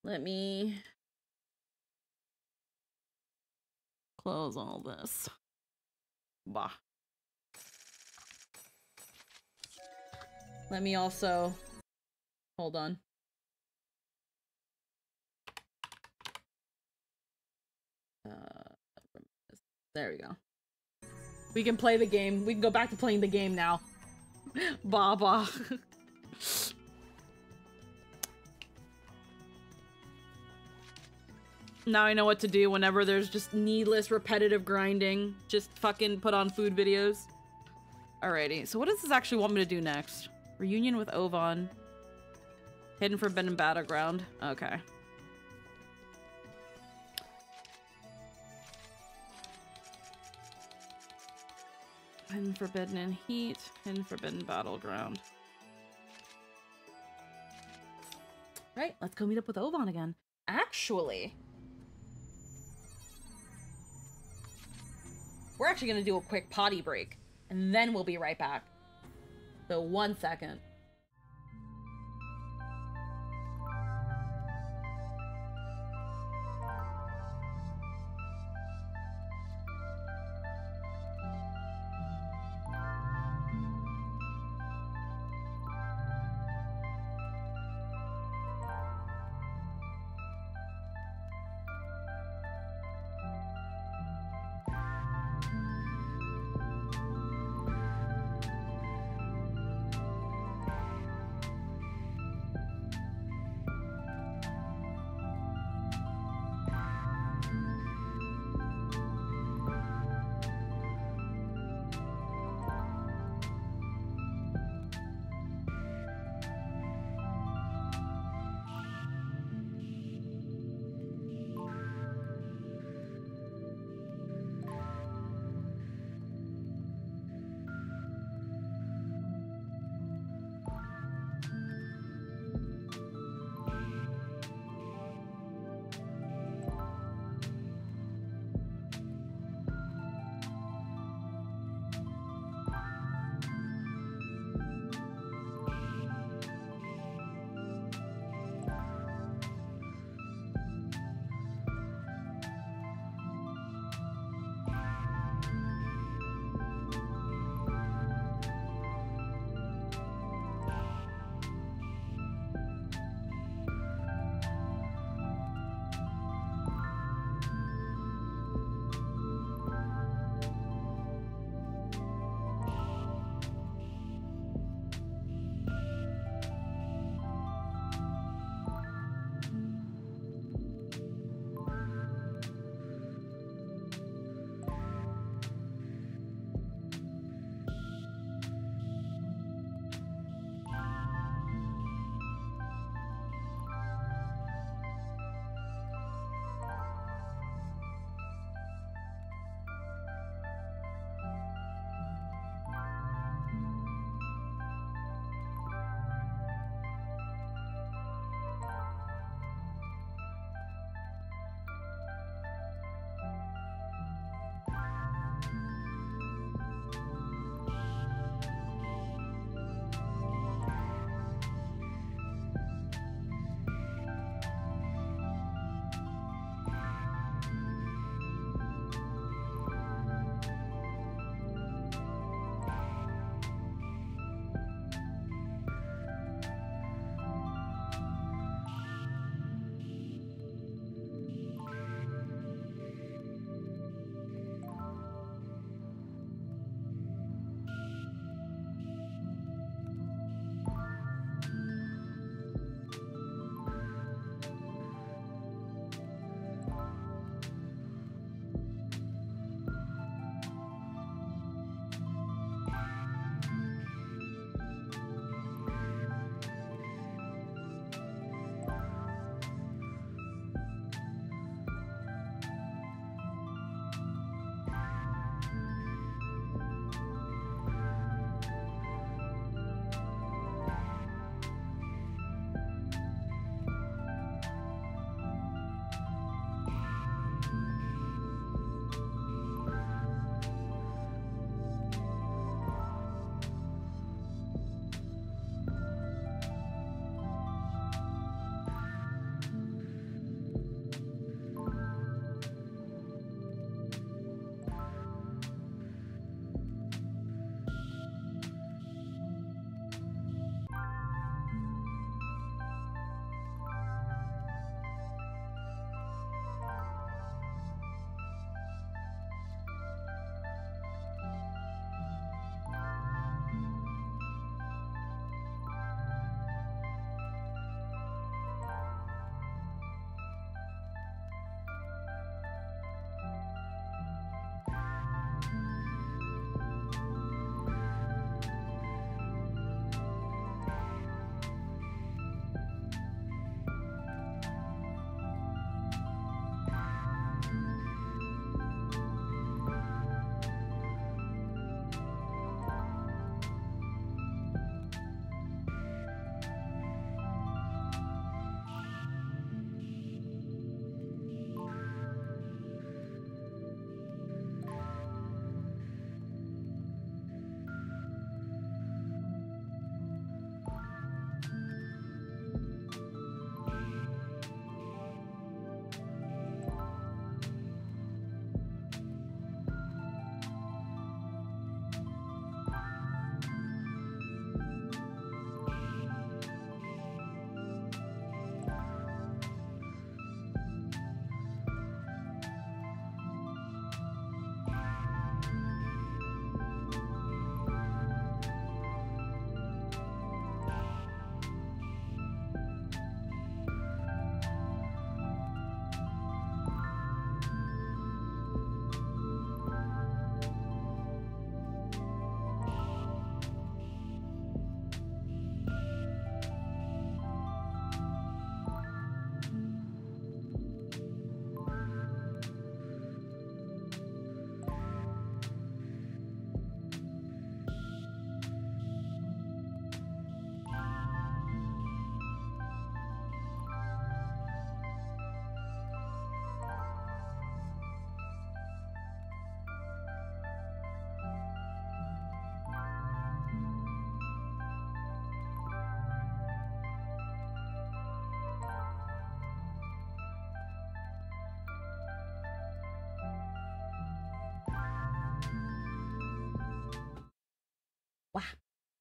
Let me close all this. Bah. Let me also hold on. There we go. We can play the game. We can go back to playing the game now. Bah bah. Now I know what to do whenever there's just needless, repetitive grinding. Just fucking put on food videos. Alrighty, so what does this actually want me to do next? Reunion with Ovan. Hidden Forbidden Battleground. Okay. Hidden Forbidden in Heat. Hidden Forbidden Battleground. Right, let's go meet up with Ovan again. Actually, we're actually gonna do a quick potty break, and then we'll be right back. So 1 second.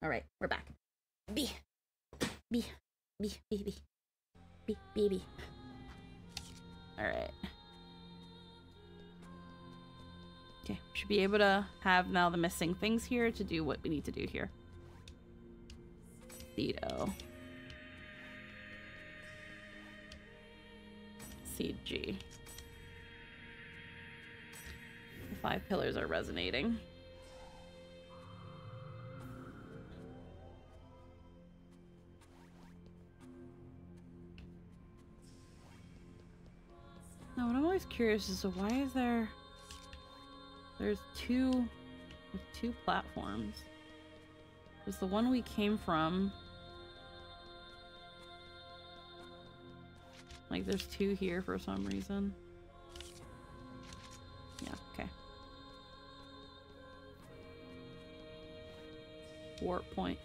Alright, we're back. B. B. B. B. B. B. B. B. Alright. Okay, should be able to have now the missing things here to do what we need to do here. Cedo. CG. The 5 pillars are resonating. Now, what I'm always curious is, so why is there's two platforms. There's the one we came from. Like, there's 2 here for some reason. Yeah, okay. Warp point.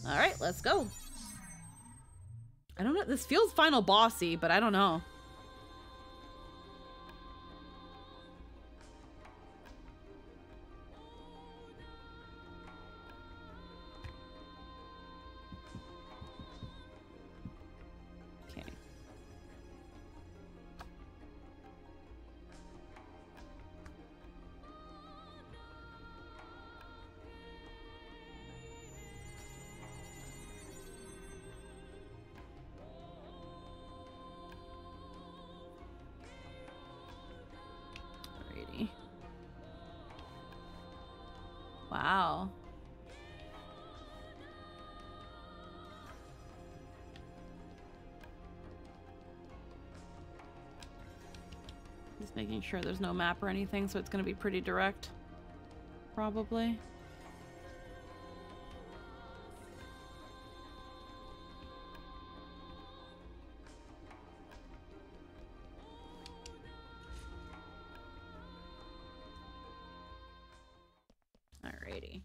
Alright, let's go. I don't know. This feels final bossy, but I don't know. Okay. Alrighty. Wow. Just making sure there's no map or anything, so it's gonna be pretty direct. Probably. Alrighty.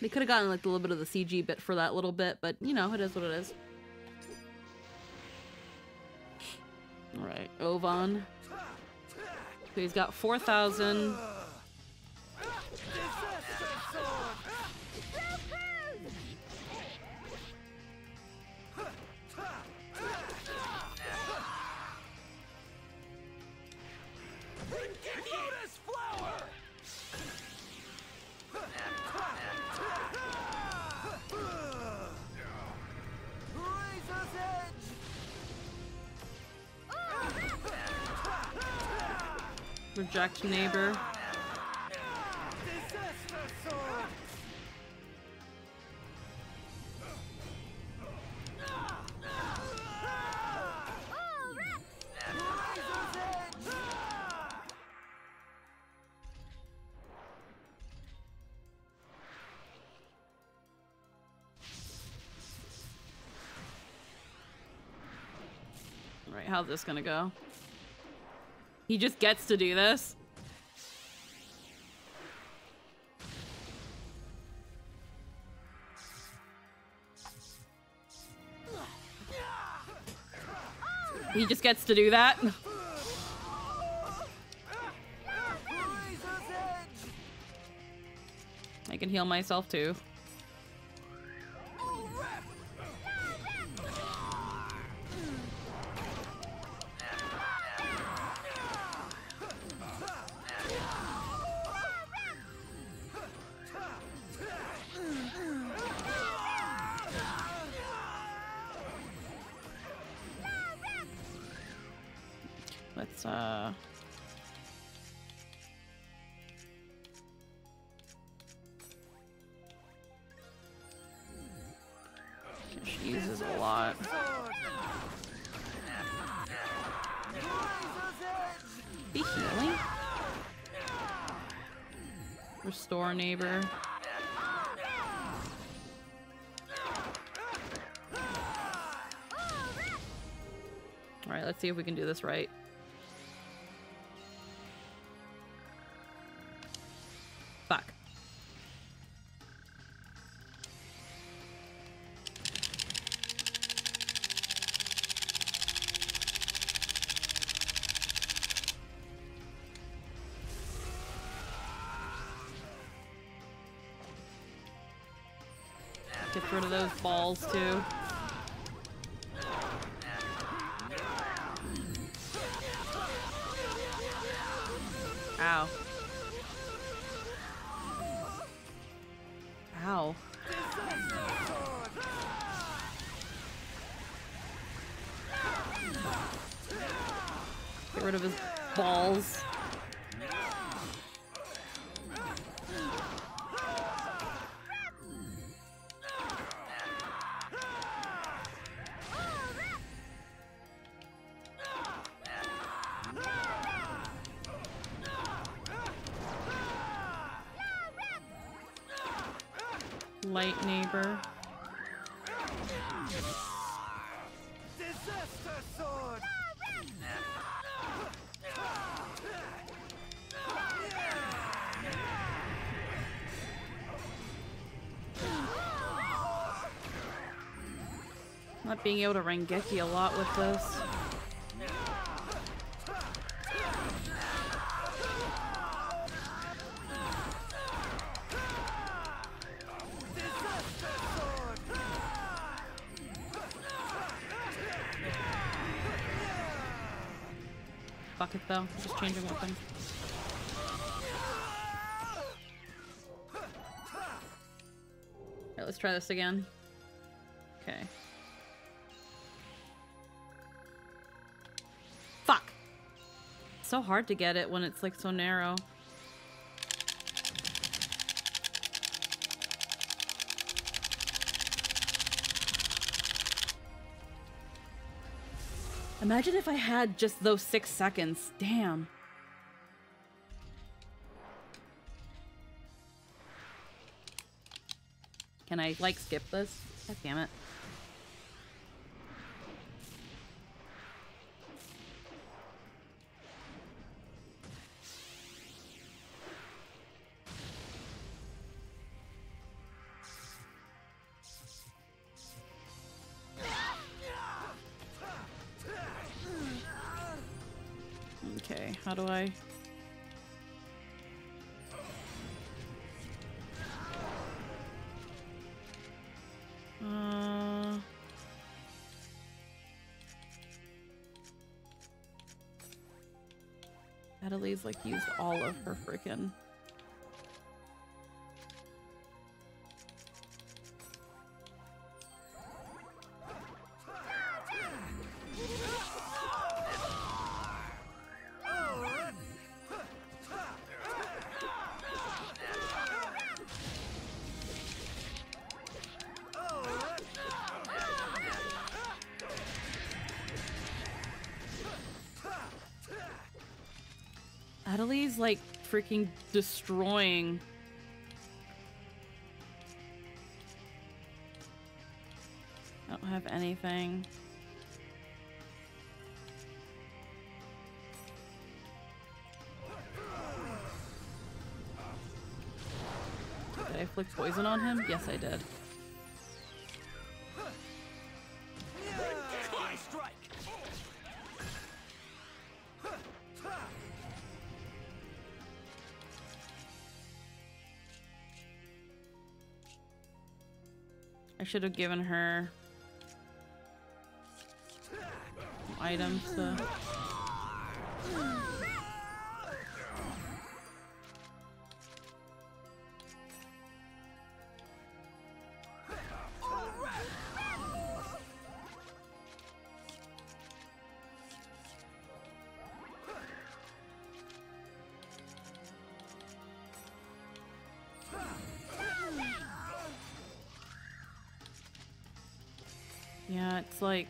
They could have gotten like a little bit of the CG bit for that little bit, but you know, it is what it is. Alright, Ovan. So he's got 4,000. Reject neighbor. Right, how's this gonna go? He just gets to do this? He just gets to do that? I can heal myself too. Let's she uses a lot. Be healing. Restore neighbor. Alright, let's see if we can do this right. Fuck. Get rid of those balls too. Ow. Ow. Get rid of his balls. Light neighbor. Disaster sword. Not being able to Rengeki a lot with this. Fuck it though, just changing weapons. Alright, let's try this again. Okay. Fuck! It's so hard to get it when it's like so narrow. Imagine if I had just those 6 seconds. Damn. Can I, like, skip this? God damn it. Okay, how do I... Adelaide's like used all of her frickin'... Adeli's like freaking destroying. I don't have anything. Did I inflict poison on him? Yes, I did. I should have given her items to... Yeah, it's like...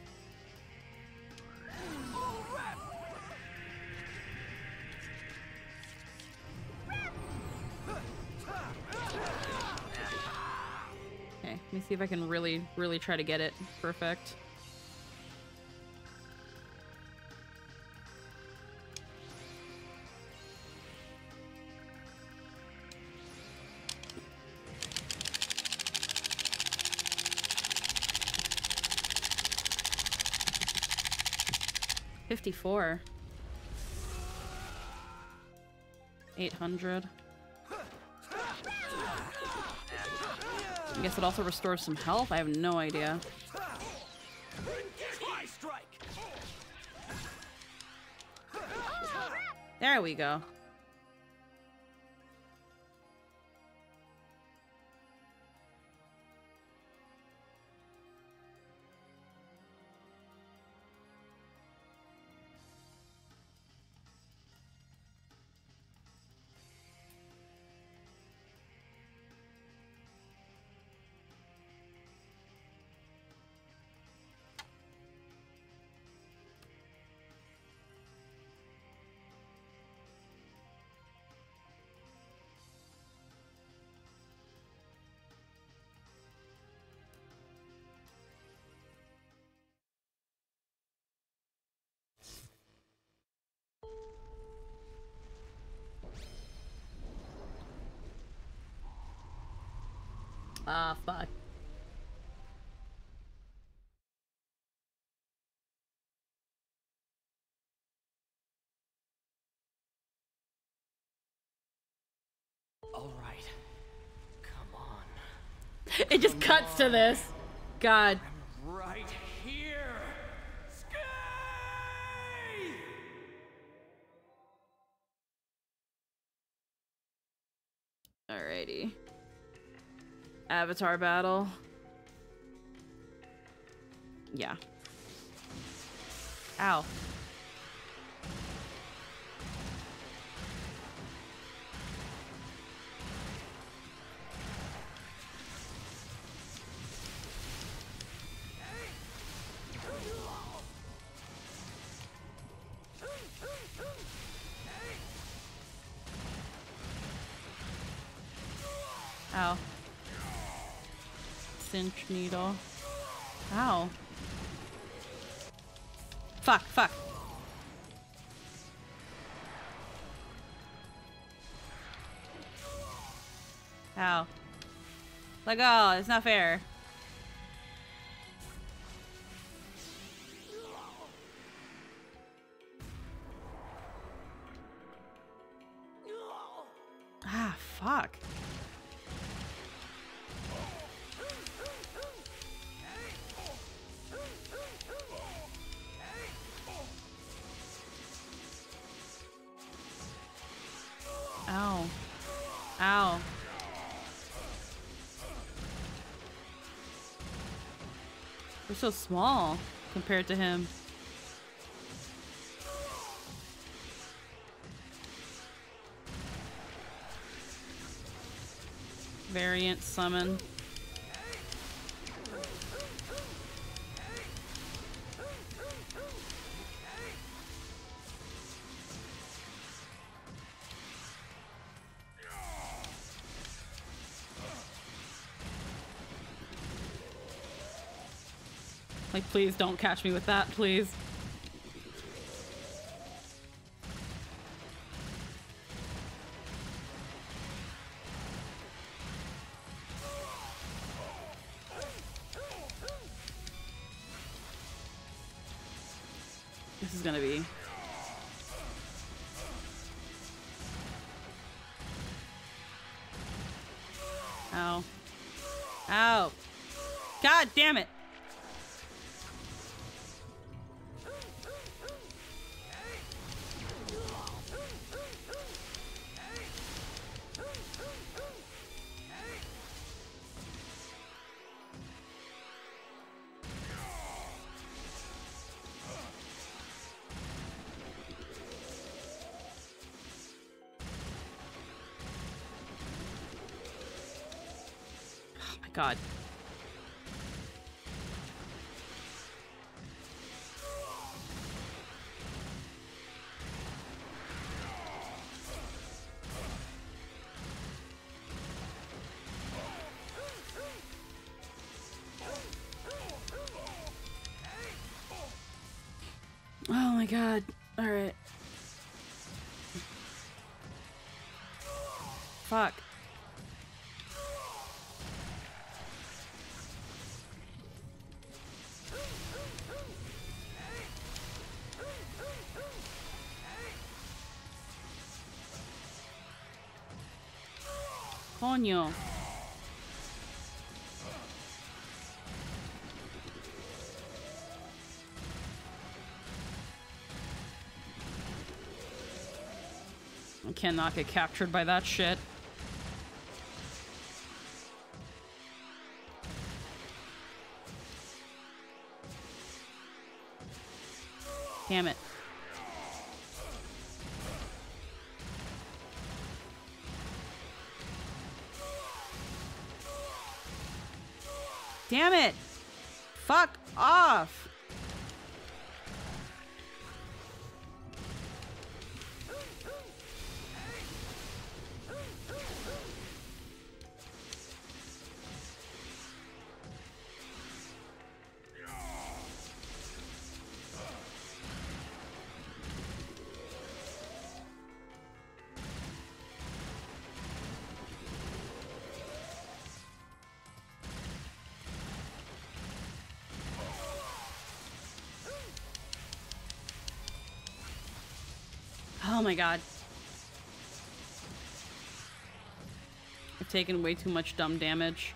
Okay, let me see if I can really try to get it perfect. $54. 800. I guess it also restores some health. I have no idea. There we go. Ah, fuck. All right. Come on. It just cuts to this. God. Right here. Alrighty. Avatar battle. Yeah. Ow. Ow. Cinch needle. Ow. Fuck, fuck. Ow. Let go, it's not fair. Ah, fuck. Ow. Ow. We're so small compared to him. Variant summon. Like, please don't catch me with that, please. This is gonna be... Ow. Ow. God damn it. God. Oh my God. All right. Fuck. Coño. I cannot get captured by that shit. Damn it. Damn it! Fuck off! Oh my God. I've taken way too much dumb damage.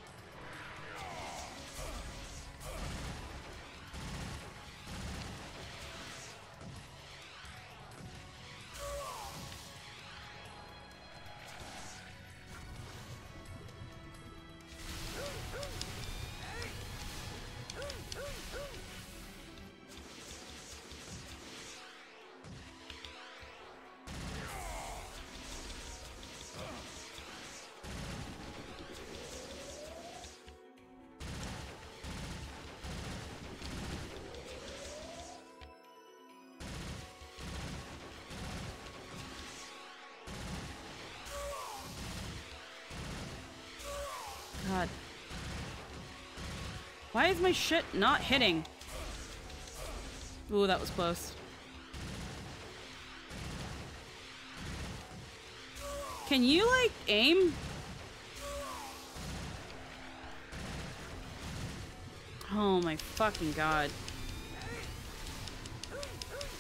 God. Why is my shit not hitting? Ooh, that was close. Can you, like, aim? Oh my fucking God.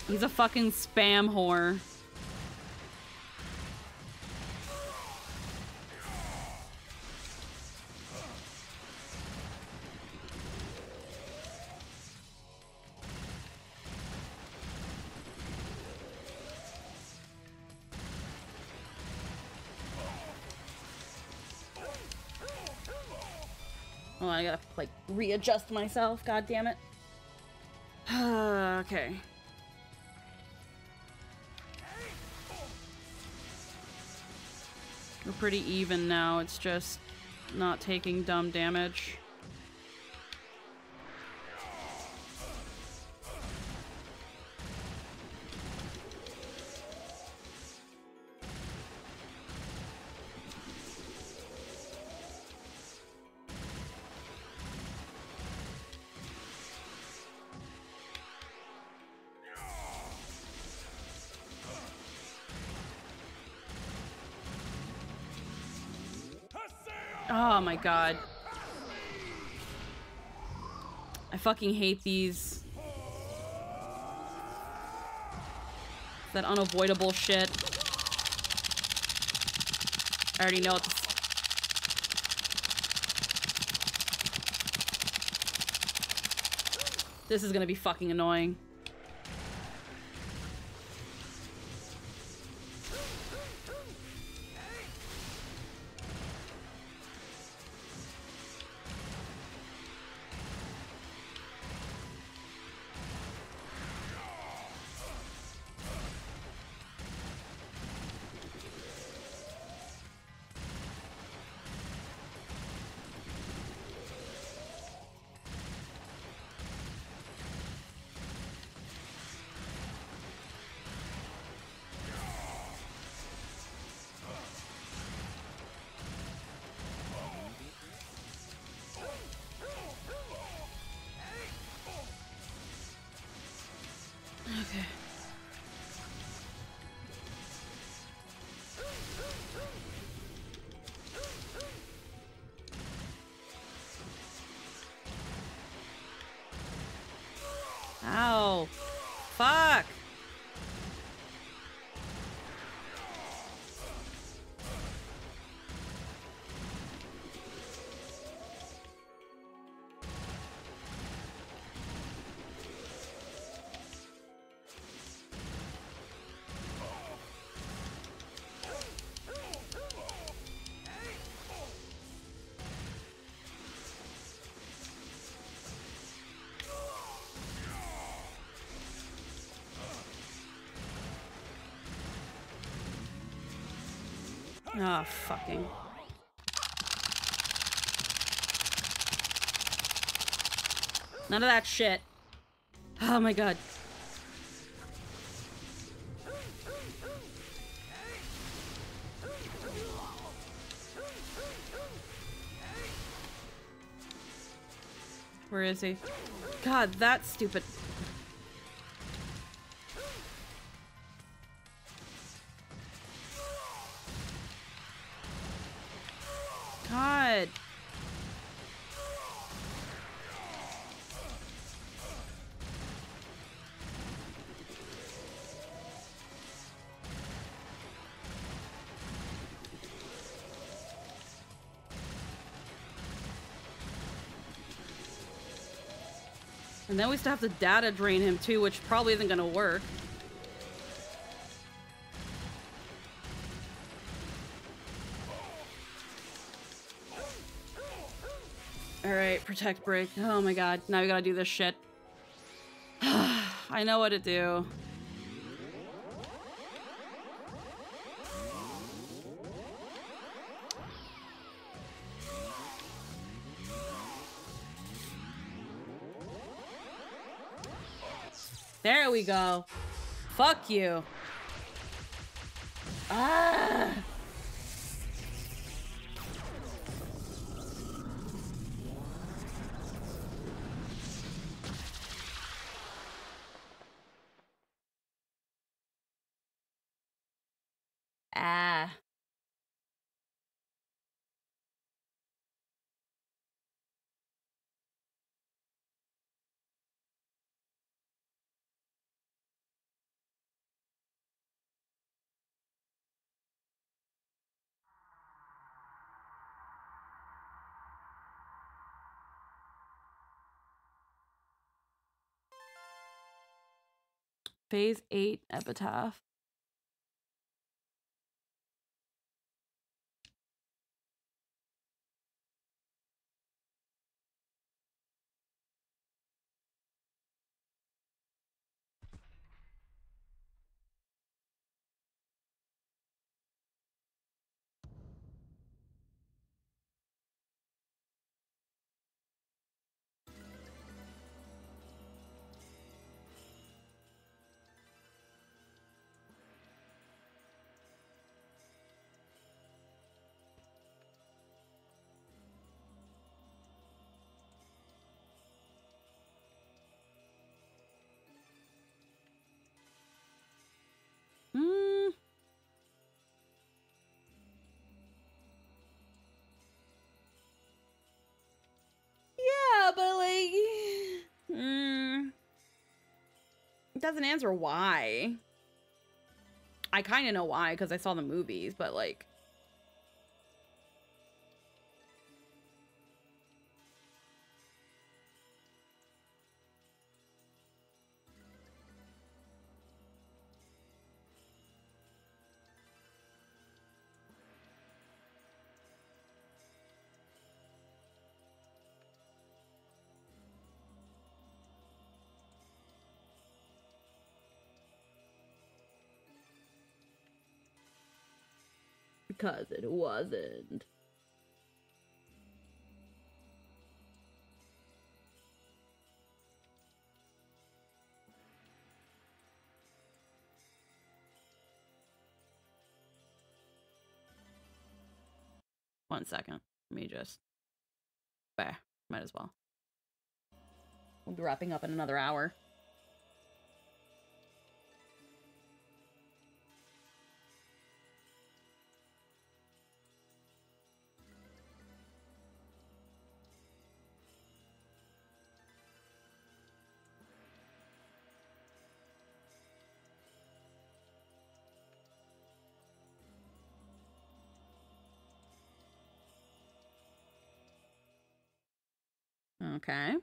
He's a fucking spam whore. Oh, I gotta, like, readjust myself. God damn it. Okay. We're pretty even now. It's just not taking dumb damage. Oh my god. I fucking hate these. That unavoidable shit. I already know what this... This is gonna be fucking annoying. Okay. Ow. Fuck. Ah, fucking. None of that shit. Oh my god. Where is he? God, that's stupid. God. And then we still have to data drain him too, which probably isn't gonna work. Alright, protect break. Oh my god, now we gotta do this shit. I know what to do. There we go. Fuck you. Ah! Ah. Phase 8 Epitaph. It doesn't answer why. I kind of know why, because I saw the movies, but like... Because it wasn't. One second. Let me just... Bah, might as well. We'll be wrapping up in another hour. Okay.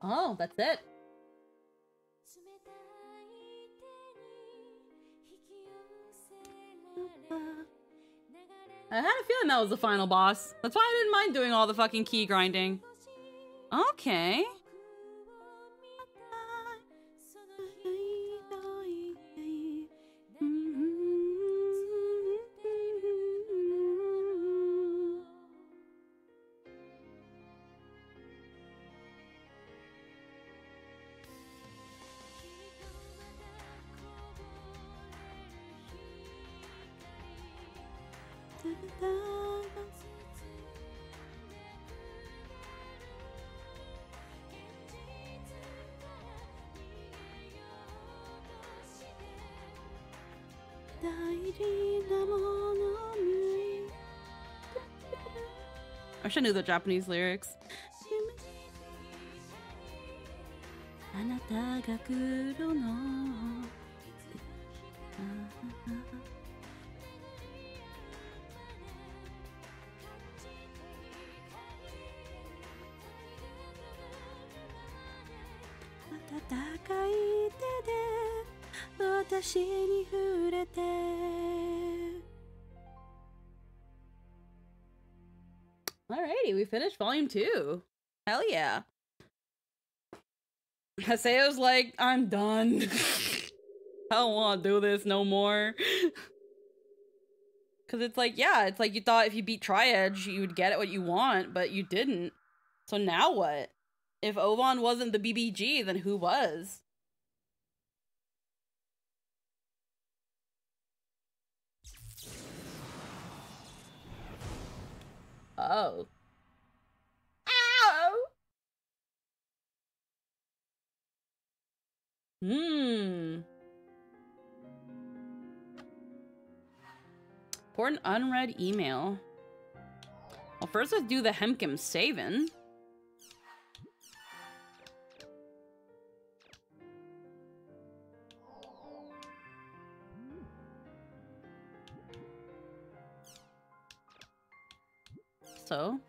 Oh, that's it. I had a feeling that was the final boss. That's why I didn't mind doing all the fucking key grinding. Okay. I wish I knew the Japanese lyrics. Alrighty, we finished volume 2. Hell yeah. Haseo's like, I'm done. I don't want to do this no more. Because it's like, yeah, it's like you thought if you beat Tri-Edge, you would get what you want, but you didn't. So now what? If Ovan wasn't the BBG, then who was? Oh. Ow! Important unread email. Well, first let's do the Hemkim saving. So,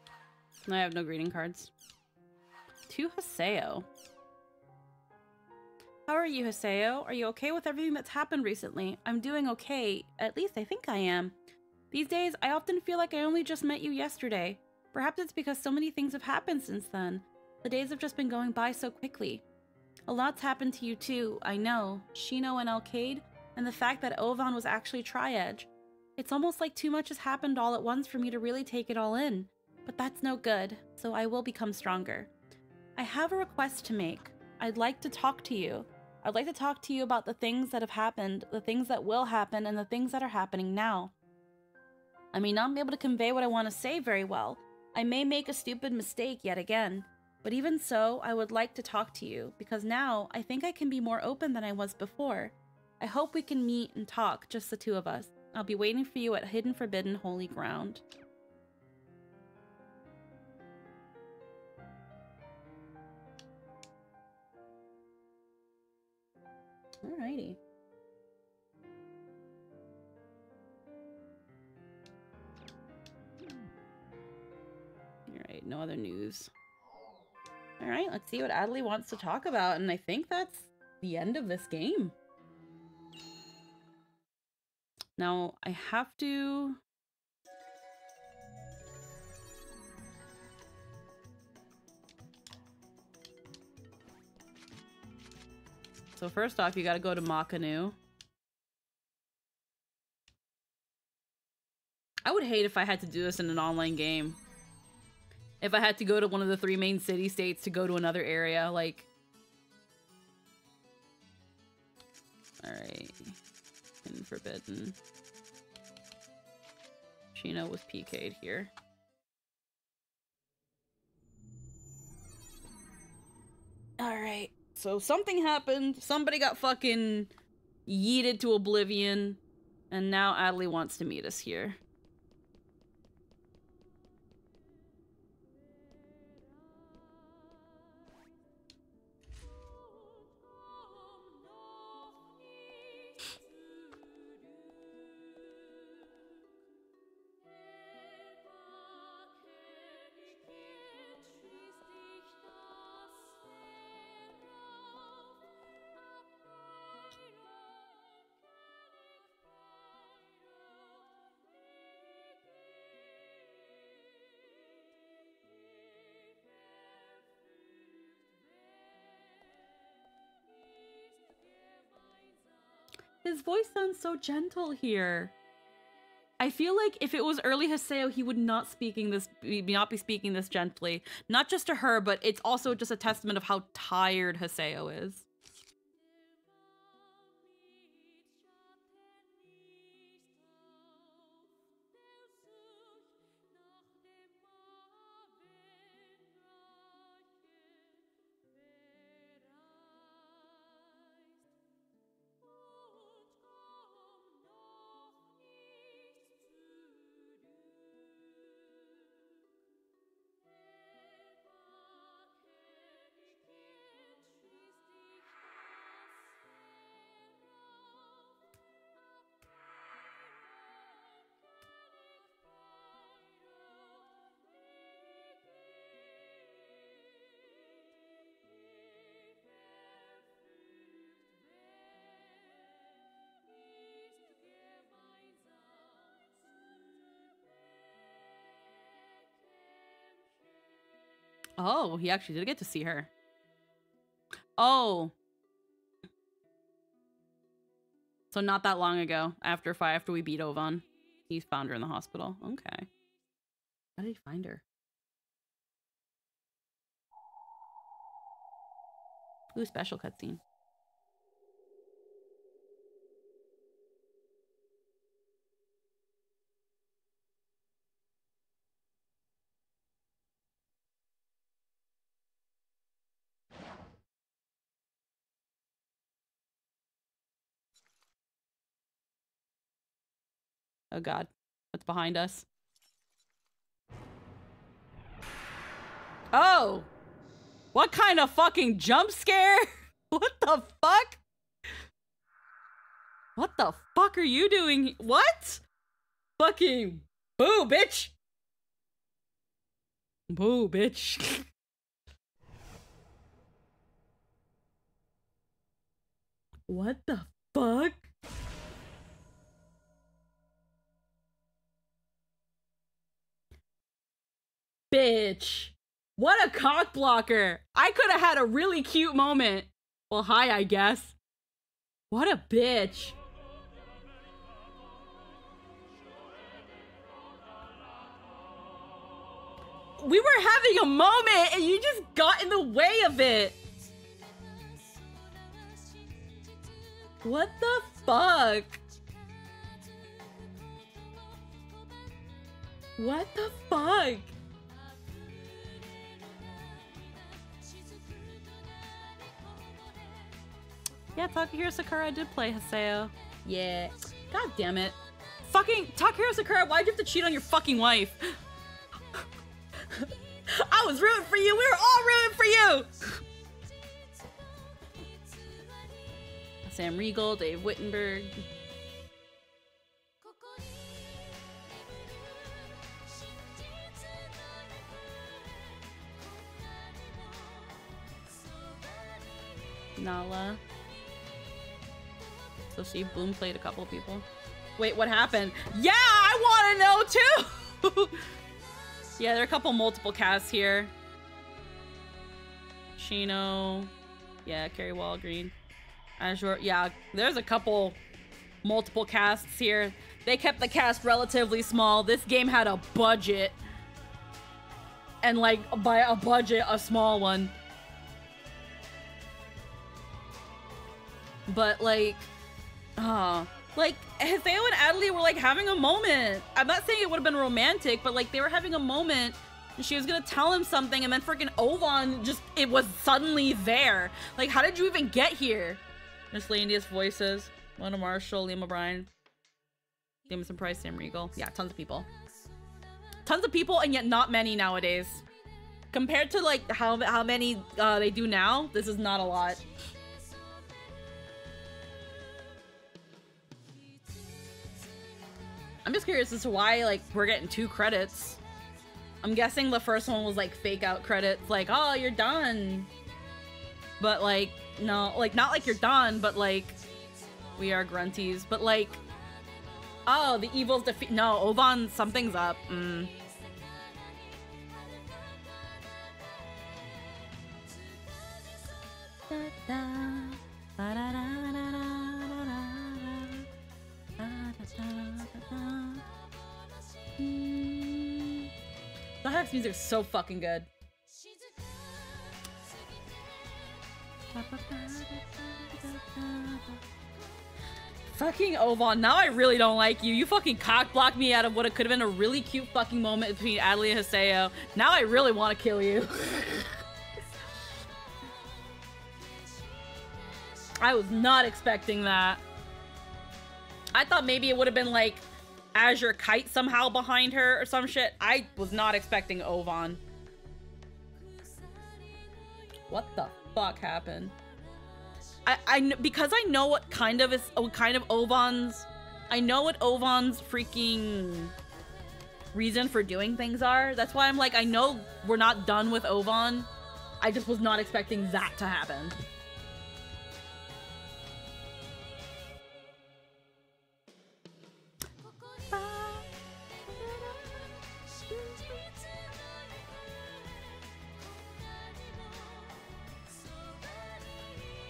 I have no greeting cards. To Haseo. How are you, Haseo? Are you okay with everything that's happened recently? I'm doing okay. At least I think I am. These days, I often feel like I only just met you yesterday. Perhaps it's because so many things have happened since then. The days have just been going by so quickly. A lot's happened to you too, I know. Shino and Alcade, and the fact that Ovan was actually Tri-Edge. It's almost like too much has happened all at once for me to really take it all in. But that's no good, so I will become stronger. I have a request to make. I'd like to talk to you. I'd like to talk to you about the things that have happened, the things that will happen, and the things that are happening now. I may not be able to convey what I want to say very well. I may make a stupid mistake yet again. But even so, I would like to talk to you, because now I think I can be more open than I was before. I hope we can meet and talk, just the two of us. I'll be waiting for you at Hidden Forbidden Holy Ground. Alrighty. Alright, no other news. Alright, let's see what Adley wants to talk about, and I think that's the end of this game. Now, I have to... So first off, you gotta go to Makanu. I would hate if I had to do this in an online game. If I had to go to one of the 3 main city-states to go to another area, like... Alright. Hidden Forbidden. Sheena was PK'd here. Alright. So something happened. Somebody got fucking yeeted to oblivion. And now Adley wants to meet us here. His voice sounds so gentle here. I feel like if it was early Haseo, he would not be speaking this gently. Not just to her, but it's also just a testament of how tired Haseo is. Oh, he actually did get to see her. Oh. So not that long ago, after we beat Ovan, he found her in the hospital. Okay. How did he find her? Ooh, special cutscene. Oh god, what's behind us? Oh! What kind of fucking jump scare? What the fuck? What the fuck are you doing? What? Fucking boo, bitch! Boo, bitch. What the fuck? Bitch. What a cock blocker. I could have had a really cute moment. Well, hi, I guess. What a bitch. We were having a moment and you just got in the way of it. What the fuck? What the fuck? Yeah, Takahiro Sakura did play Haseo. Yeah. God damn it. Fucking Takahiro Sakura, why'd you have to cheat on your fucking wife? I was rooting for you. We were all rooting for you. Sam Riegel, Dave Wittenberg. Nala. So Steve Bloom played a couple of people. Wait, what happened? Yeah, I want to know too! Yeah, there are a couple multiple casts here. Shino. Yeah, Carrie Walgreen. Azure. Yeah, there's a couple multiple casts here. They kept the cast relatively small. This game had a budget. And like, by a budget, a small one. But like, like Haseo and Adley were like having a moment. I'm not saying it would have been romantic, but like they were having a moment. And she was gonna tell him something, and then freaking Ovan just, it was suddenly there. Like, how did you even get here? Miscellaneous voices. Mona Marshall, Liam O'Brien, Jameson Price, Sam Riegel. Yeah, tons of people. Tons of people, and yet not many nowadays. Compared to like how many they do now, this is not a lot. I'm just curious as to why, like, we're getting 2 credits. I'm guessing the first one was, like, fake out credits. Like, oh, you're done. But, like, no. Like, not like you're done, but, like, we are grunties. But, like, oh, the evil's defeat. No, Ovan, something's up. The Hex music is so fucking good. Fucking Ovan, now I really don't like you. You fucking cock-blocked me out of what could have been a really cute fucking moment between Adley and Haseo. Now I really want to kill you. I was not expecting that. I thought maybe it would have been like Azure Kite somehow behind her or some shit. I was not expecting Ovan. What the fuck happened? Because I know what kind of Ovan's, I know what Ovan's freaking reason for doing things are. That's why I'm like, I know we're not done with Ovan. I just was not expecting that to happen.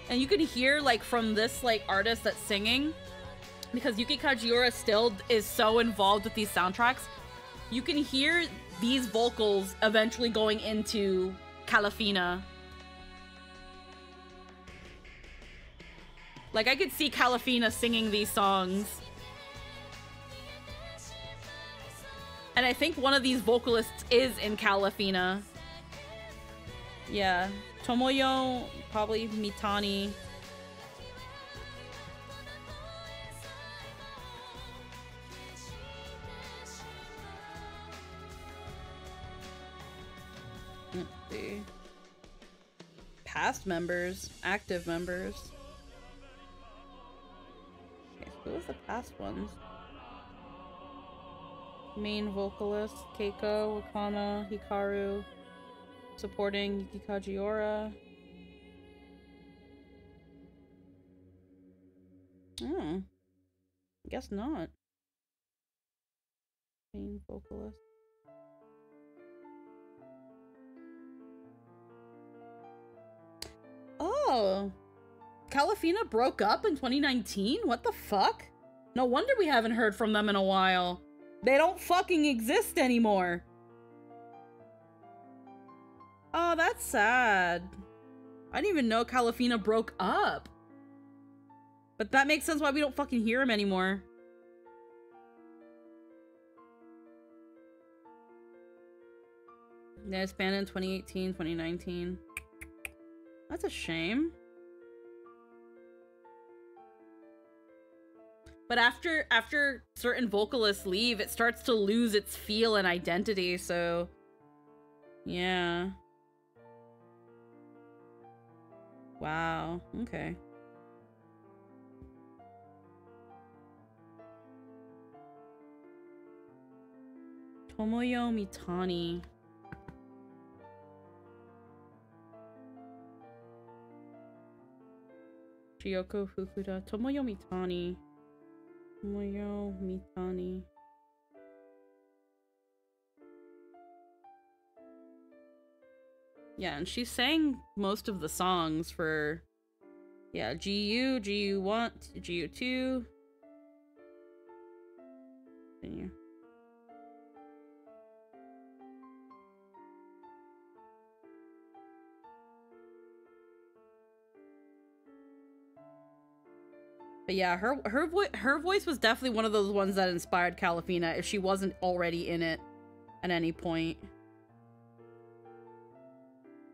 And you can hear, like, from this, like, artist that's singing, because Yuki Kajiura still is so involved with these soundtracks, you can hear these vocals eventually going into Calafina. Like, I could see Calafina singing these songs. And I think one of these vocalists is in Calafina. Yeah. Tomoyo, probably Mitani. Let's see. Past members, active members. Okay, so who was the past ones? Main vocalist, Keiko, Wakana, Hikaru. Supporting Yuki Kajiura. I guess not. Main vocalist. Oh! Calafina broke up in 2019? What the fuck? No wonder we haven't heard from them in a while. They don't fucking exist anymore. Oh, that's sad. I didn't even know Calafina broke up. But that makes sense why we don't fucking hear him anymore. Yeah, it's banned in 2018, 2019. That's a shame. But after certain vocalists leave, it starts to lose its feel and identity, so yeah. Wow, okay. Tomoyo Mitani. Chiyoko Fukuda. Tomoyo Mitani. Tomoyo Mitani. Yeah, and she sang most of the songs for, yeah, GU, GU1, GU2. Continue. But yeah, her voice was definitely one of those ones that inspired Calafina if she wasn't already in it at any point.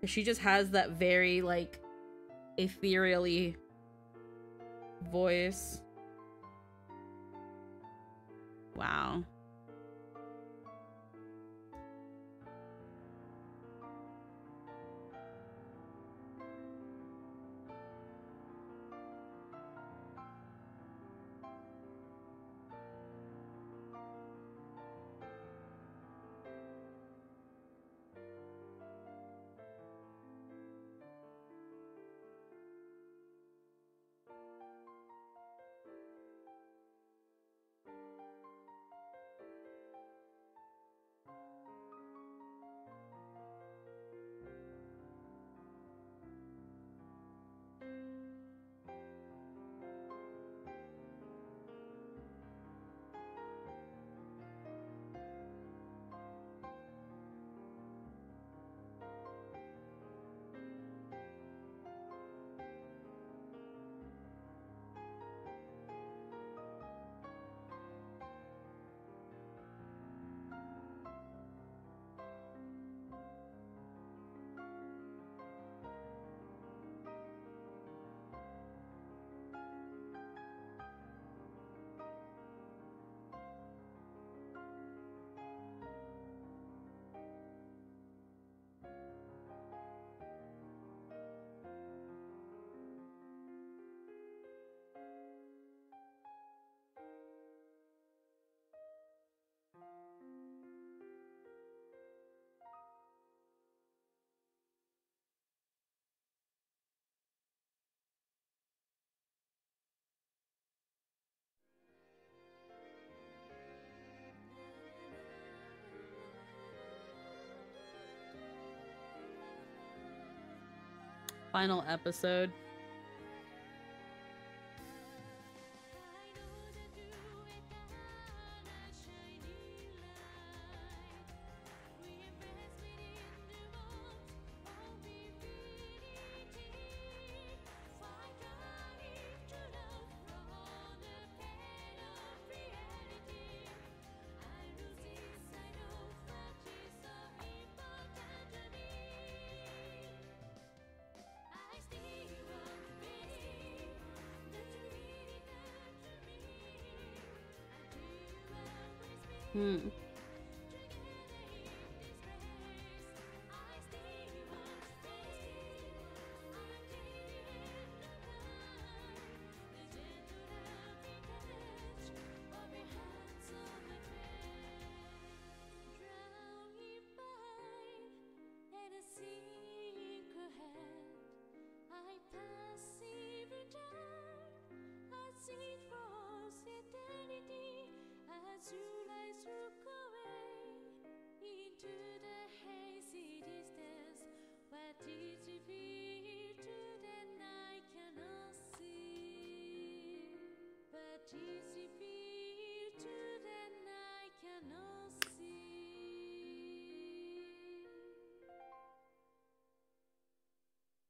She just has that very, like, ethereally voice. Wow. Final episode.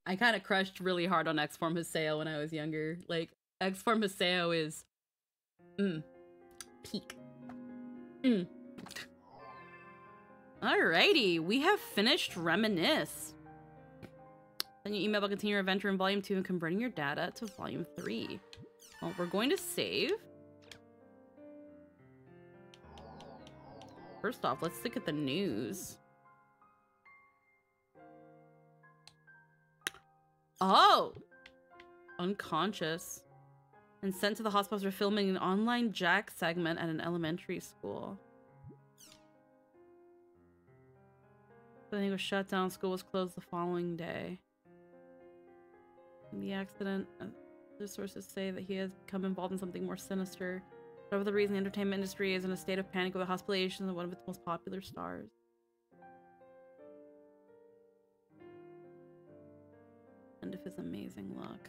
I kind of crushed really hard on X-Form Hiseo when I was younger. Like, X for Maseo is peak. Alrighty, we have finished Reminisce. Then you email about continue your adventure in Volume 2 and converting your data to Volume 3. Well, we're going to save. First off, let's look at the news. Oh! Unconscious. And sent to the hospital for filming an online Jack segment at an elementary school. I think it was shut down. School was closed the following day. In the accident, the sources say that he has become involved in something more sinister. Whatever the reason, the entertainment industry is in a state of panic with the hospitalization of one of its most popular stars. End of his amazing luck.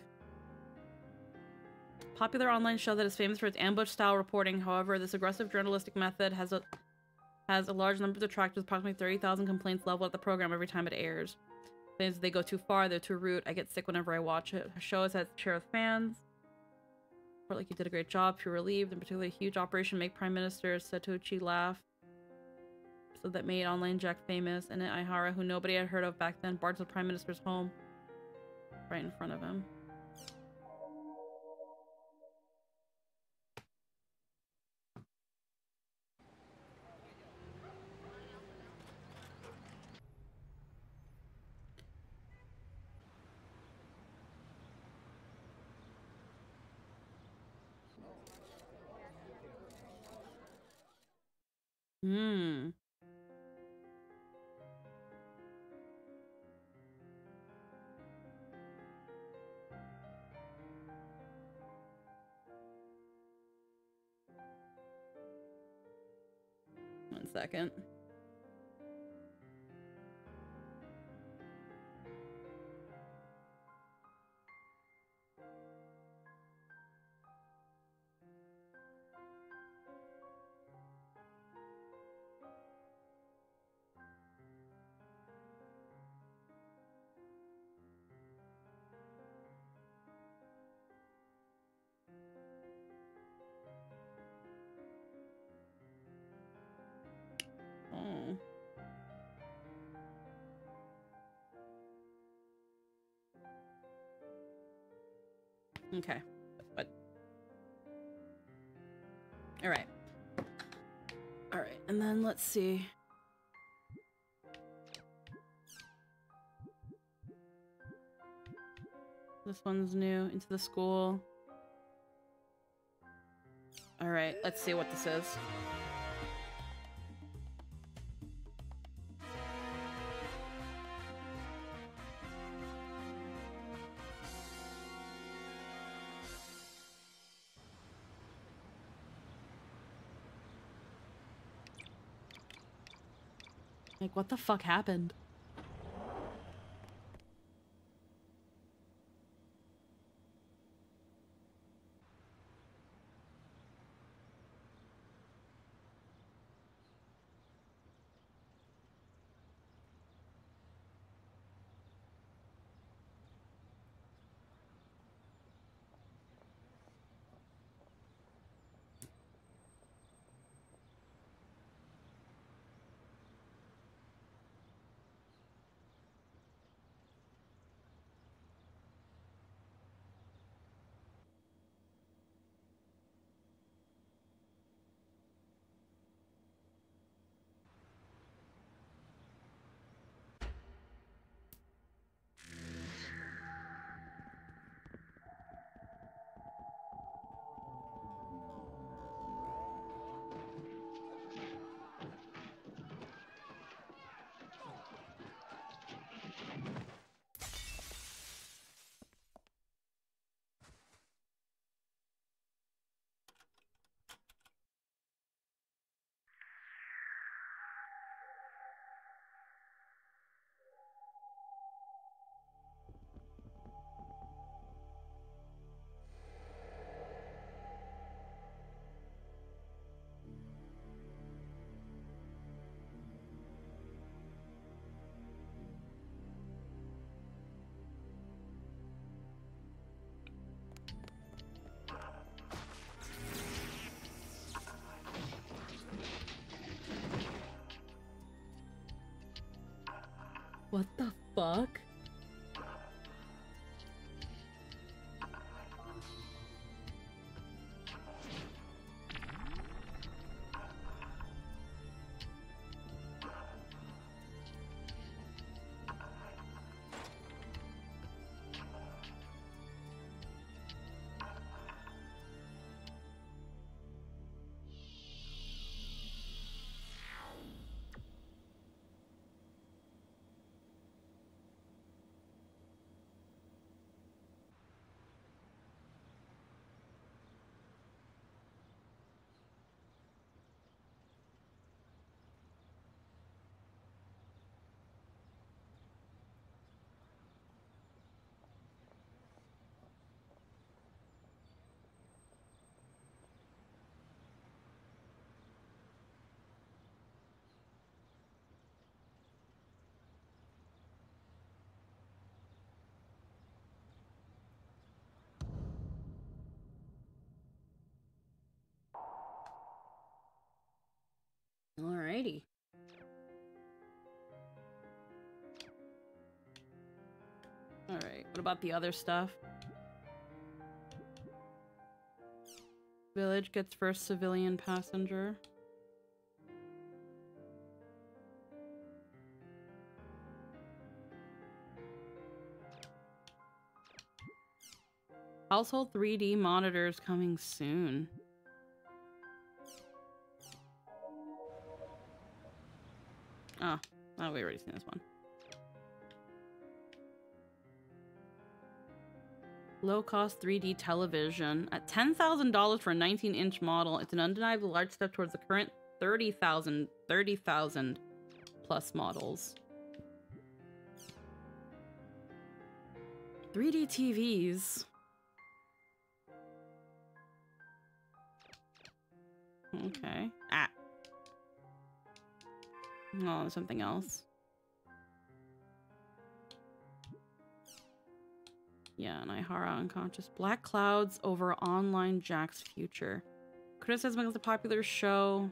Popular online show that is famous for its ambush-style reporting. However, this aggressive journalistic method has a large number of detractors, approximately 30,000 complaints leveled at the program every time it airs. Fans, they go too far, they're too rude. I get sick whenever I watch it. The show has had share with fans. Report like you did a great job, if you're relieved. In particular, a huge operation make Prime Minister Satoshi laugh. So that made Online Jack famous. And Aihara, who nobody had heard of back then, barged the Prime Minister's home. Right in front of him. Hmm. One second. Oh. Okay. What? Alright. Alright, and then let's see. This one's new. Into the school. Alright, let's see what this is. Like, what the fuck happened? What the fuck? Alrighty. Alright, what about the other stuff? Village gets first civilian passenger. Household 3D monitors coming soon. Oh, we already seen this one. Low-cost 3D television at $10,000 for a 19-inch model. It's an undeniably large step towards the current 30,000 plus models. 3D TVs. Okay. Ah. Oh, something else. Yeah, and Ihara unconscious. Black clouds over online Jack's future. Criticism against the popular show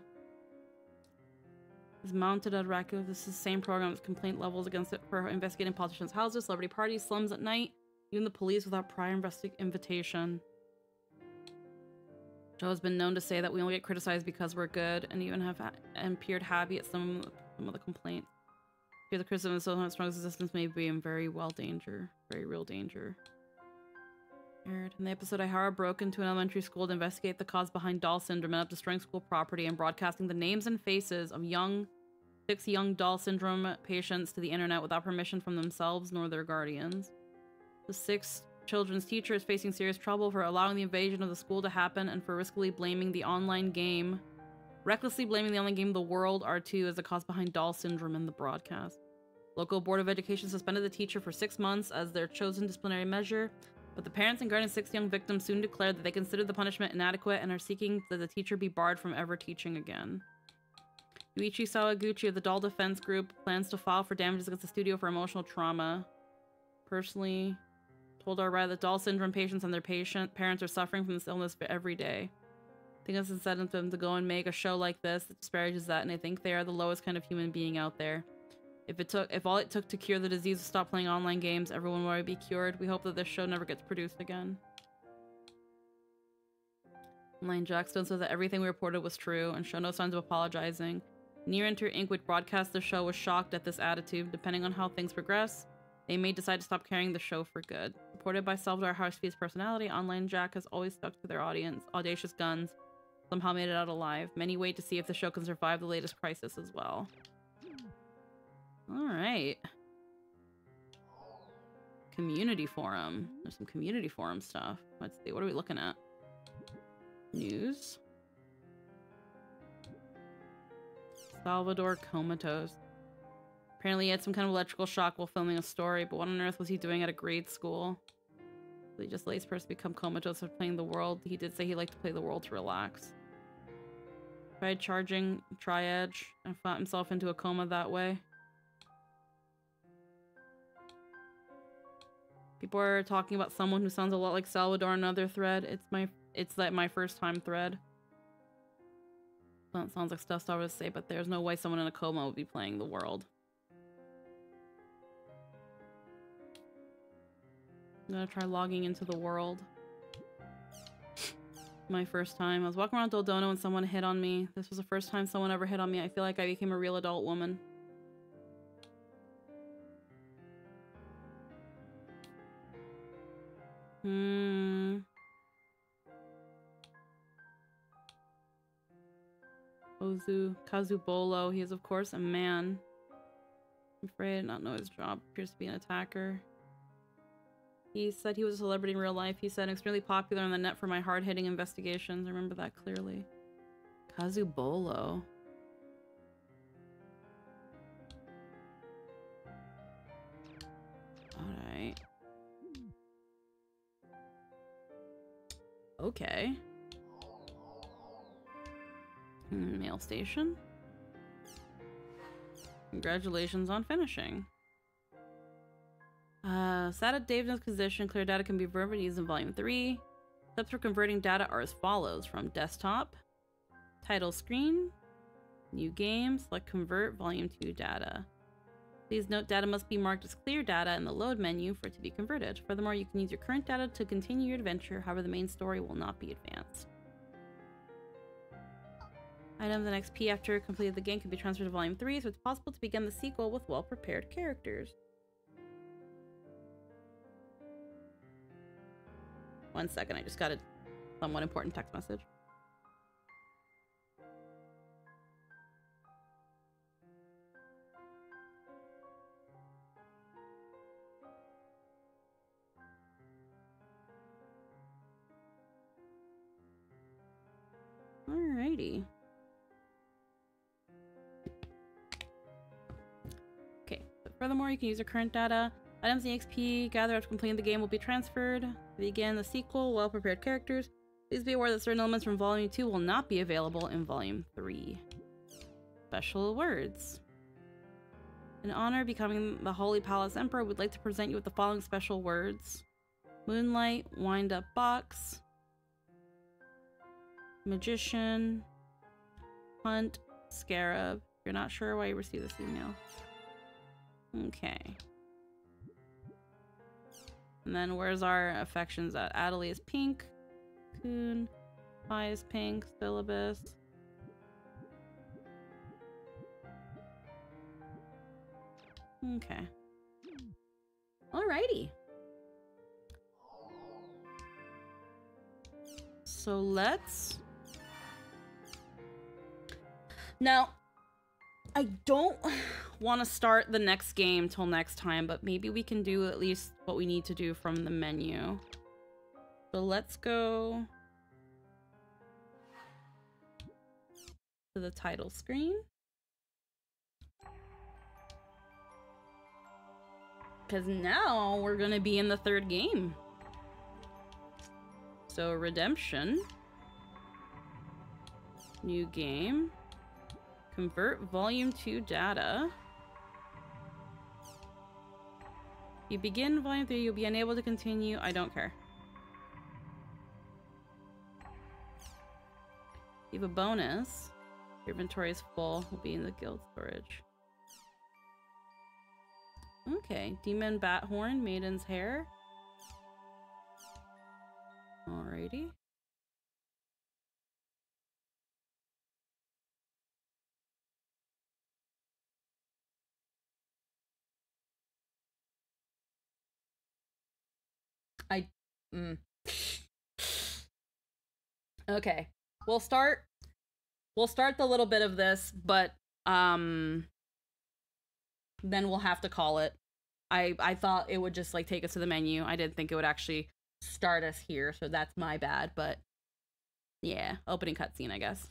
is mounted at Raku. This is the same program with complaint levels against it for investigating politicians' houses, celebrity parties, slums at night, even the police without prior invitation. Joe has been known to say that we only get criticized because we're good, and even have appeared happy at some of the complaints. Here, the criticism of so strong existence may be in very real danger. In the episode, Ihara broke into an elementary school to investigate the cause behind doll syndrome, and up destroying school property and broadcasting the names and faces of 6 young doll syndrome patients to the internet without permission from themselves nor their guardians. The 6 children's teacher is facing serious trouble for allowing the invasion of the school to happen and for recklessly blaming the online game The World R2 as the cause behind doll syndrome in the broadcast. Local Board of Education suspended the teacher for 6 months as their chosen disciplinary measure, but the parents and guardians of 6 young victims soon declared that they considered the punishment inadequate and are seeking that the teacher be barred from ever teaching again. Yuichi Sawaguchi of the Doll Defense Group plans to file for damages against the studio for emotional trauma. Personally, told our writer that doll syndrome patients and their parents are suffering from this illness every day. I think it's incentive them to go and make a show like this that disparages that, and I think they are the lowest kind of human being out there. If all it took to cure the disease was stop playing online games, everyone would be cured. We hope that this show never gets produced again. Online Jackstone says that everything we reported was true and showed no signs of apologizing. Near Enter Inc., which broadcast the show, was shocked at this attitude. Depending on how things progress, they may decide to stop carrying the show for good. Supported by Salvador Harshfi's personality, Online Jack has always stuck to their audience. Audacious guns somehow made it out alive. Many wait to see if the show can survive the latest crisis as well. Alright. Community forum. There's some community forum stuff. Let's see, what are we looking at? News. Salvador comatose. Apparently he had some kind of electrical shock while filming a story, but what on earth was he doing at a grade school? He just let his person become comatose after playing the world. He did say he liked to play the world to relax. Tried charging Tri-Edge and fought himself into a coma that way. People are talking about someone who sounds a lot like Salvador on another thread. It's like my first time thread. That sounds like stuff I would say, but there's no way someone in a coma would be playing the world. I'm gonna try logging into the world. My first time. I was walking around Doldono and someone hit on me. This was the first time someone ever hit on me. I feel like I became a real adult woman. Kazubolo. He is, of course, a man. I'm afraid I not know his job. Appears to be an attacker. He said he was a celebrity in real life. He said extremely popular on the net for my hard-hitting investigations. I remember that clearly. Kazubolo. Alright. Okay. Mail station. Congratulations on finishing. Sat at Dave's position. Clear data can be verbally used in Volume 3. Steps for converting data are as follows. From desktop, title screen, new game, select convert Volume 2 data. Please note data must be marked as clear data in the load menu for it to be converted. Furthermore, you can use your current data to continue your adventure. However, the main story will not be advanced. Items and XP after completed the game can be transferred to Volume 3, so it's possible to begin the sequel with well-prepared characters. 1 second, I just got a somewhat important text message. Alrighty. Okay, but furthermore, you can use your current data. Items and XP gathered after completing the game will be transferred. To begin the sequel, well-prepared characters. Please be aware that certain elements from Volume 2 will not be available in Volume 3. Special words. In honor of becoming the Holy Palace Emperor, we'd like to present you with the following special words. Moonlight, wind-up box, magician, hunt, scarab. If you're not sure why you received this email. Okay. And then where's our affections at? Adelie is pink. Coon. Pi is pink. Syllabus. Okay. Alrighty. So let's... Now, I don't want to start the next game till next time, but maybe we can do at least what we need to do from the menu. So let's go to the title screen. Because now we're going to be in the third game. So redemption. New game. Convert Volume 2 data. You begin Volume 3, you'll be unable to continue. I don't care. You have a bonus. Your inventory is full. Will be in the guild storage. Okay. Demon Bat Horn, Maiden's Hair. Alrighty. Okay. We'll start the little bit of this, but then we'll have to call it. I thought it would just like take us to the menu. I didn't think it would actually start us here, so that's my bad, but yeah, opening cutscene, I guess.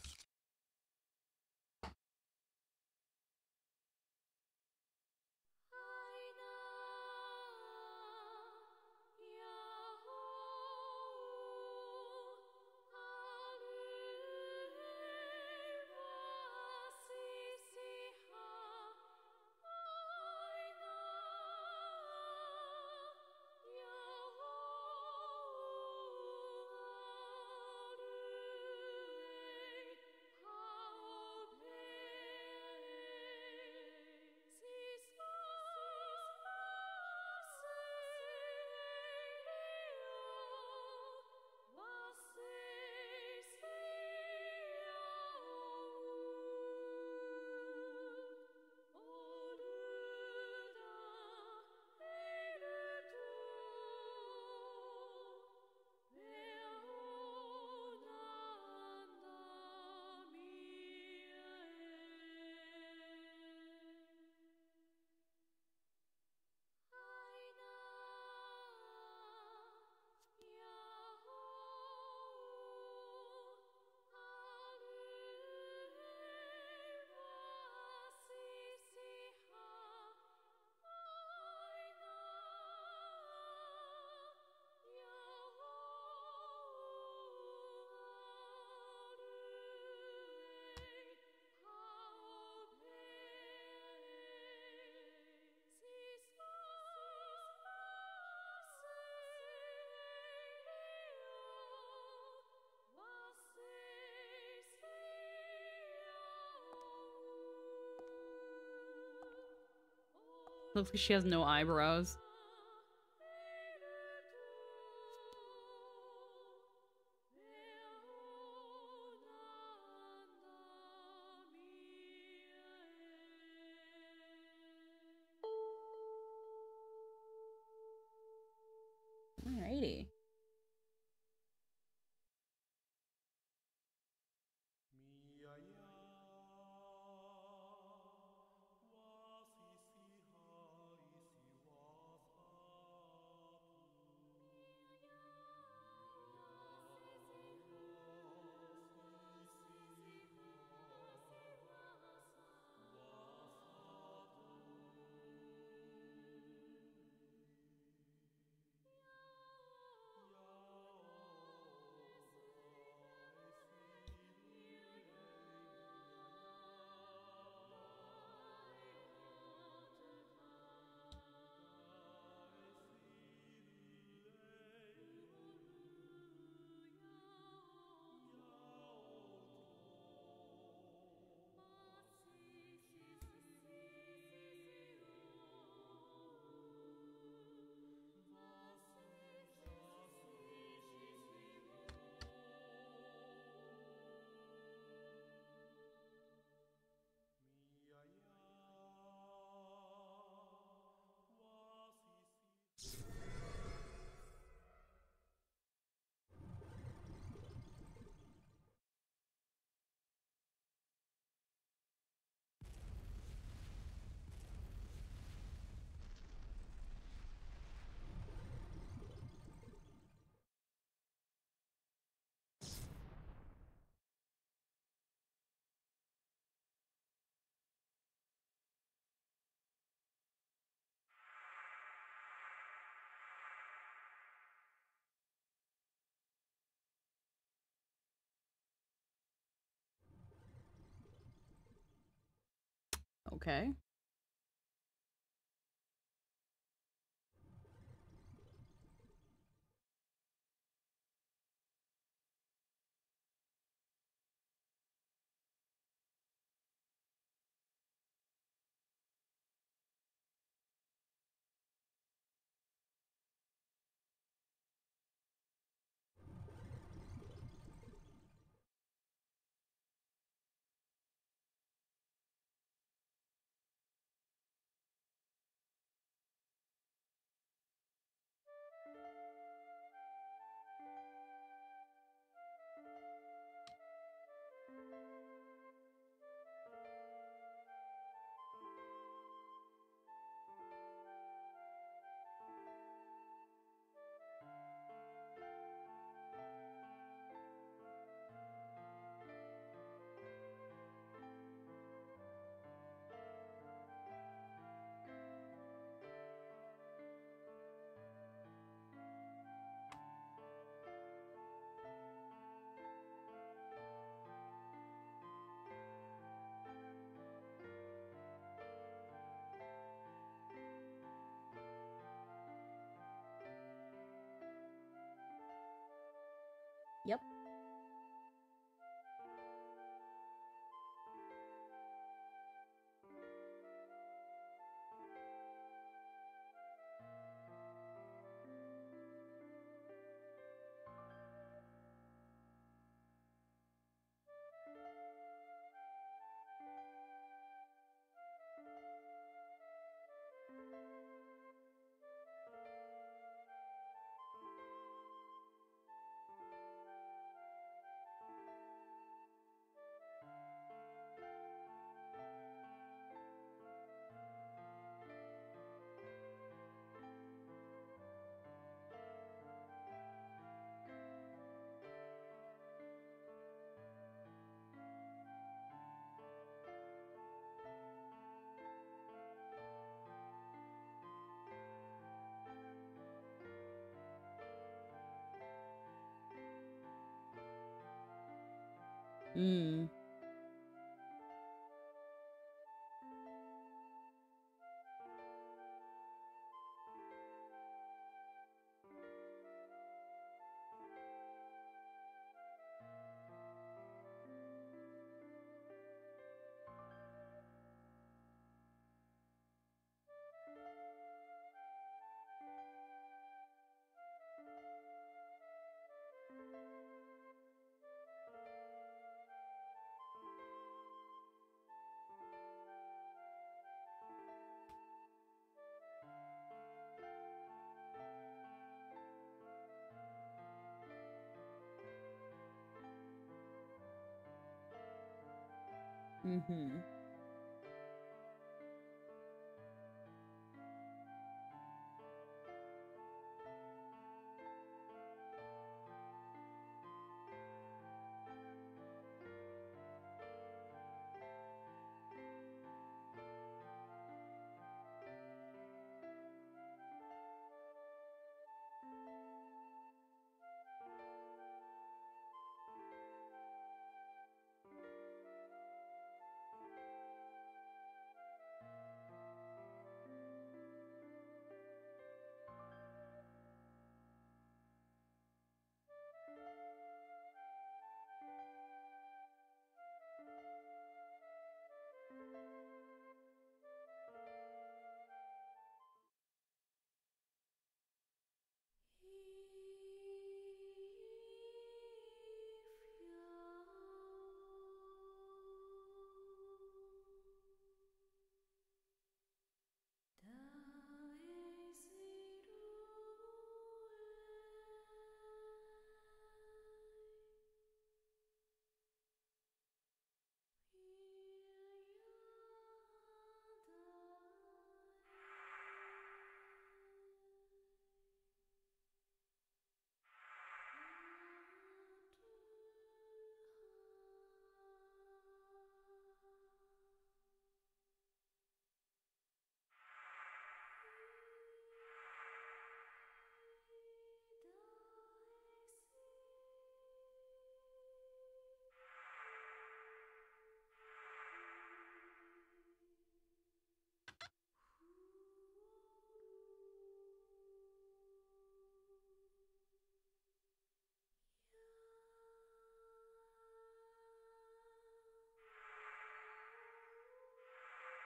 Looks like she has no eyebrows. Alrighty. Okay. Yep. Mm. Mm-hmm.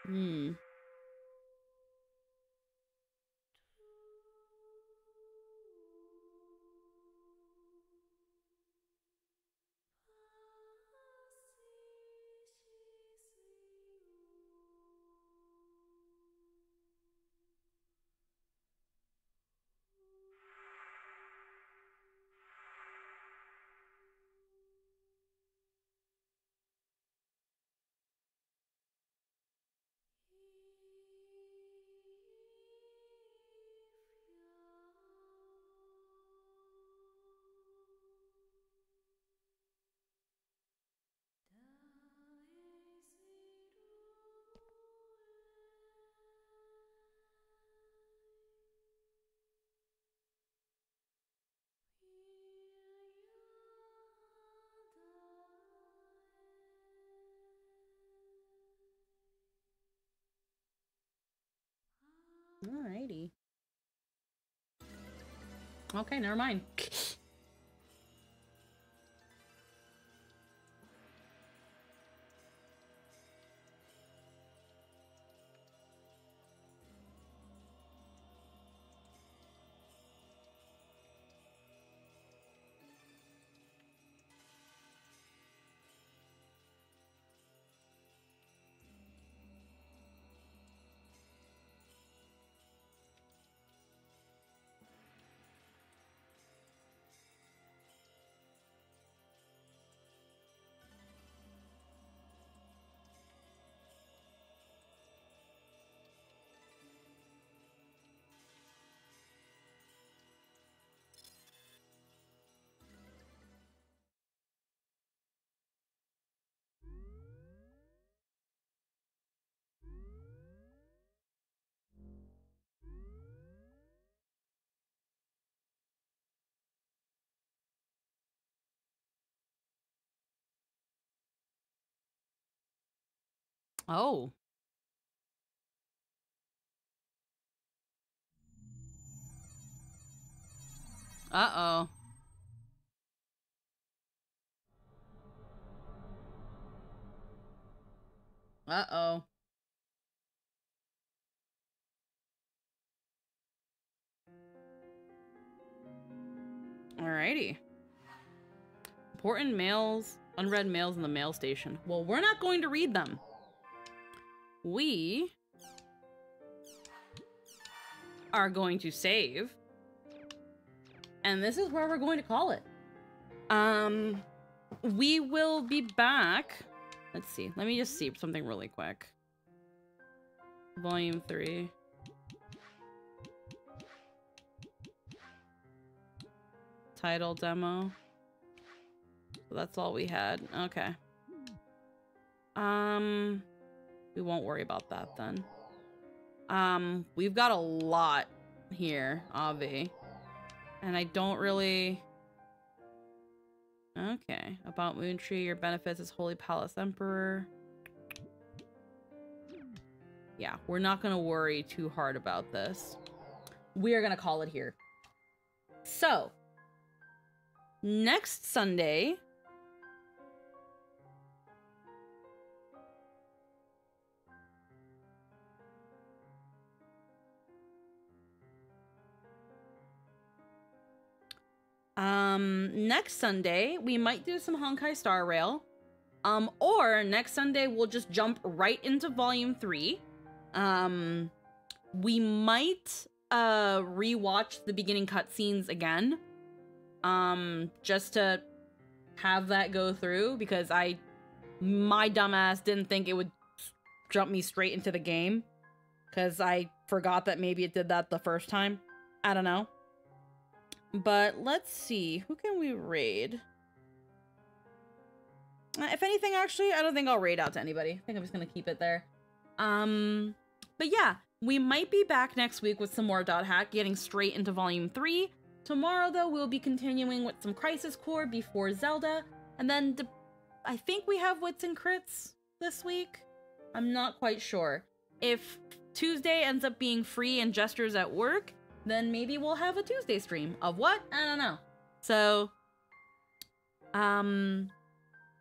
Hmm. Alrighty. Okay, never mind. Oh. Uh-oh. Uh-oh. Alrighty. Important mails, unread mails in the mail station. Well, we're not going to read them. We are going to save. And this is where we're going to call it. We will be back Let's see. Let me just see something really quick. Volume 3. Title demo. So that's all we had. Okay. We won't worry about that then. We've got a lot here, Avi. And I don't really... Okay. About Moontree, your benefits as Holy Palace Emperor. Yeah, we're not gonna worry too hard about this. We are gonna call it here. So, next Sunday... next Sunday, we might do some Honkai Star Rail. Or next Sunday, we'll just jump right into Volume 3. We might, rewatch the beginning cutscenes again. Just to have that go through, because my dumbass didn't think it would jump me straight into the game. Because I forgot that maybe it did that the first time. I don't know. But let's see, who can we raid? If anything, actually, I don't think I'll raid out to anybody. I think I'm just gonna keep it there. But yeah, we might be back next week with some more Dot Hack, getting straight into Volume 3. Tomorrow, though, we'll be continuing with some Crisis Core before Zelda. And then, I think we have Wits and Crits this week? I'm not quite sure. If Tuesday ends up being free and Jester's at work, then maybe we'll have a Tuesday stream. Of what? I don't know. So,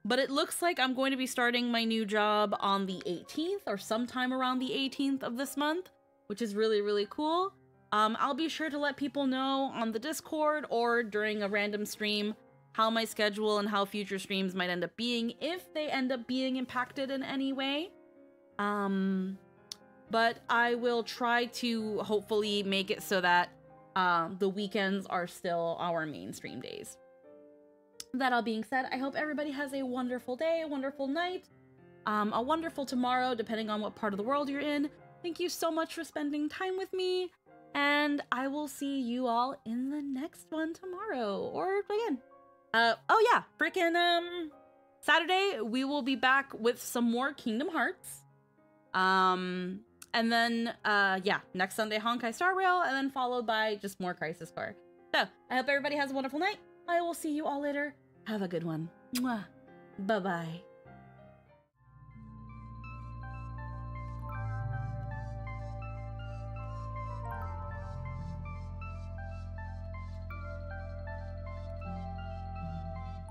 but it looks like I'm going to be starting my new job on the 18th or sometime around the 18th of this month, which is really, really cool. I'll be sure to let people know on the Discord or during a random stream how my schedule and how future streams might end up being, if they end up being impacted in any way. But I will try to hopefully make it so that the weekends are still our main stream days. That all being said, I hope everybody has a wonderful day, a wonderful night, a wonderful tomorrow, depending on what part of the world you're in. Thank you so much for spending time with me, and I will see you all in the next one tomorrow, or again. Oh yeah, freaking Saturday, we will be back with some more Kingdom Hearts. And then, yeah, next Sunday, Honkai Star Rail, and then followed by just more Crisis Core. So, I hope everybody has a wonderful night. I will see you all later. Have a good one. Mwah. Bye-bye.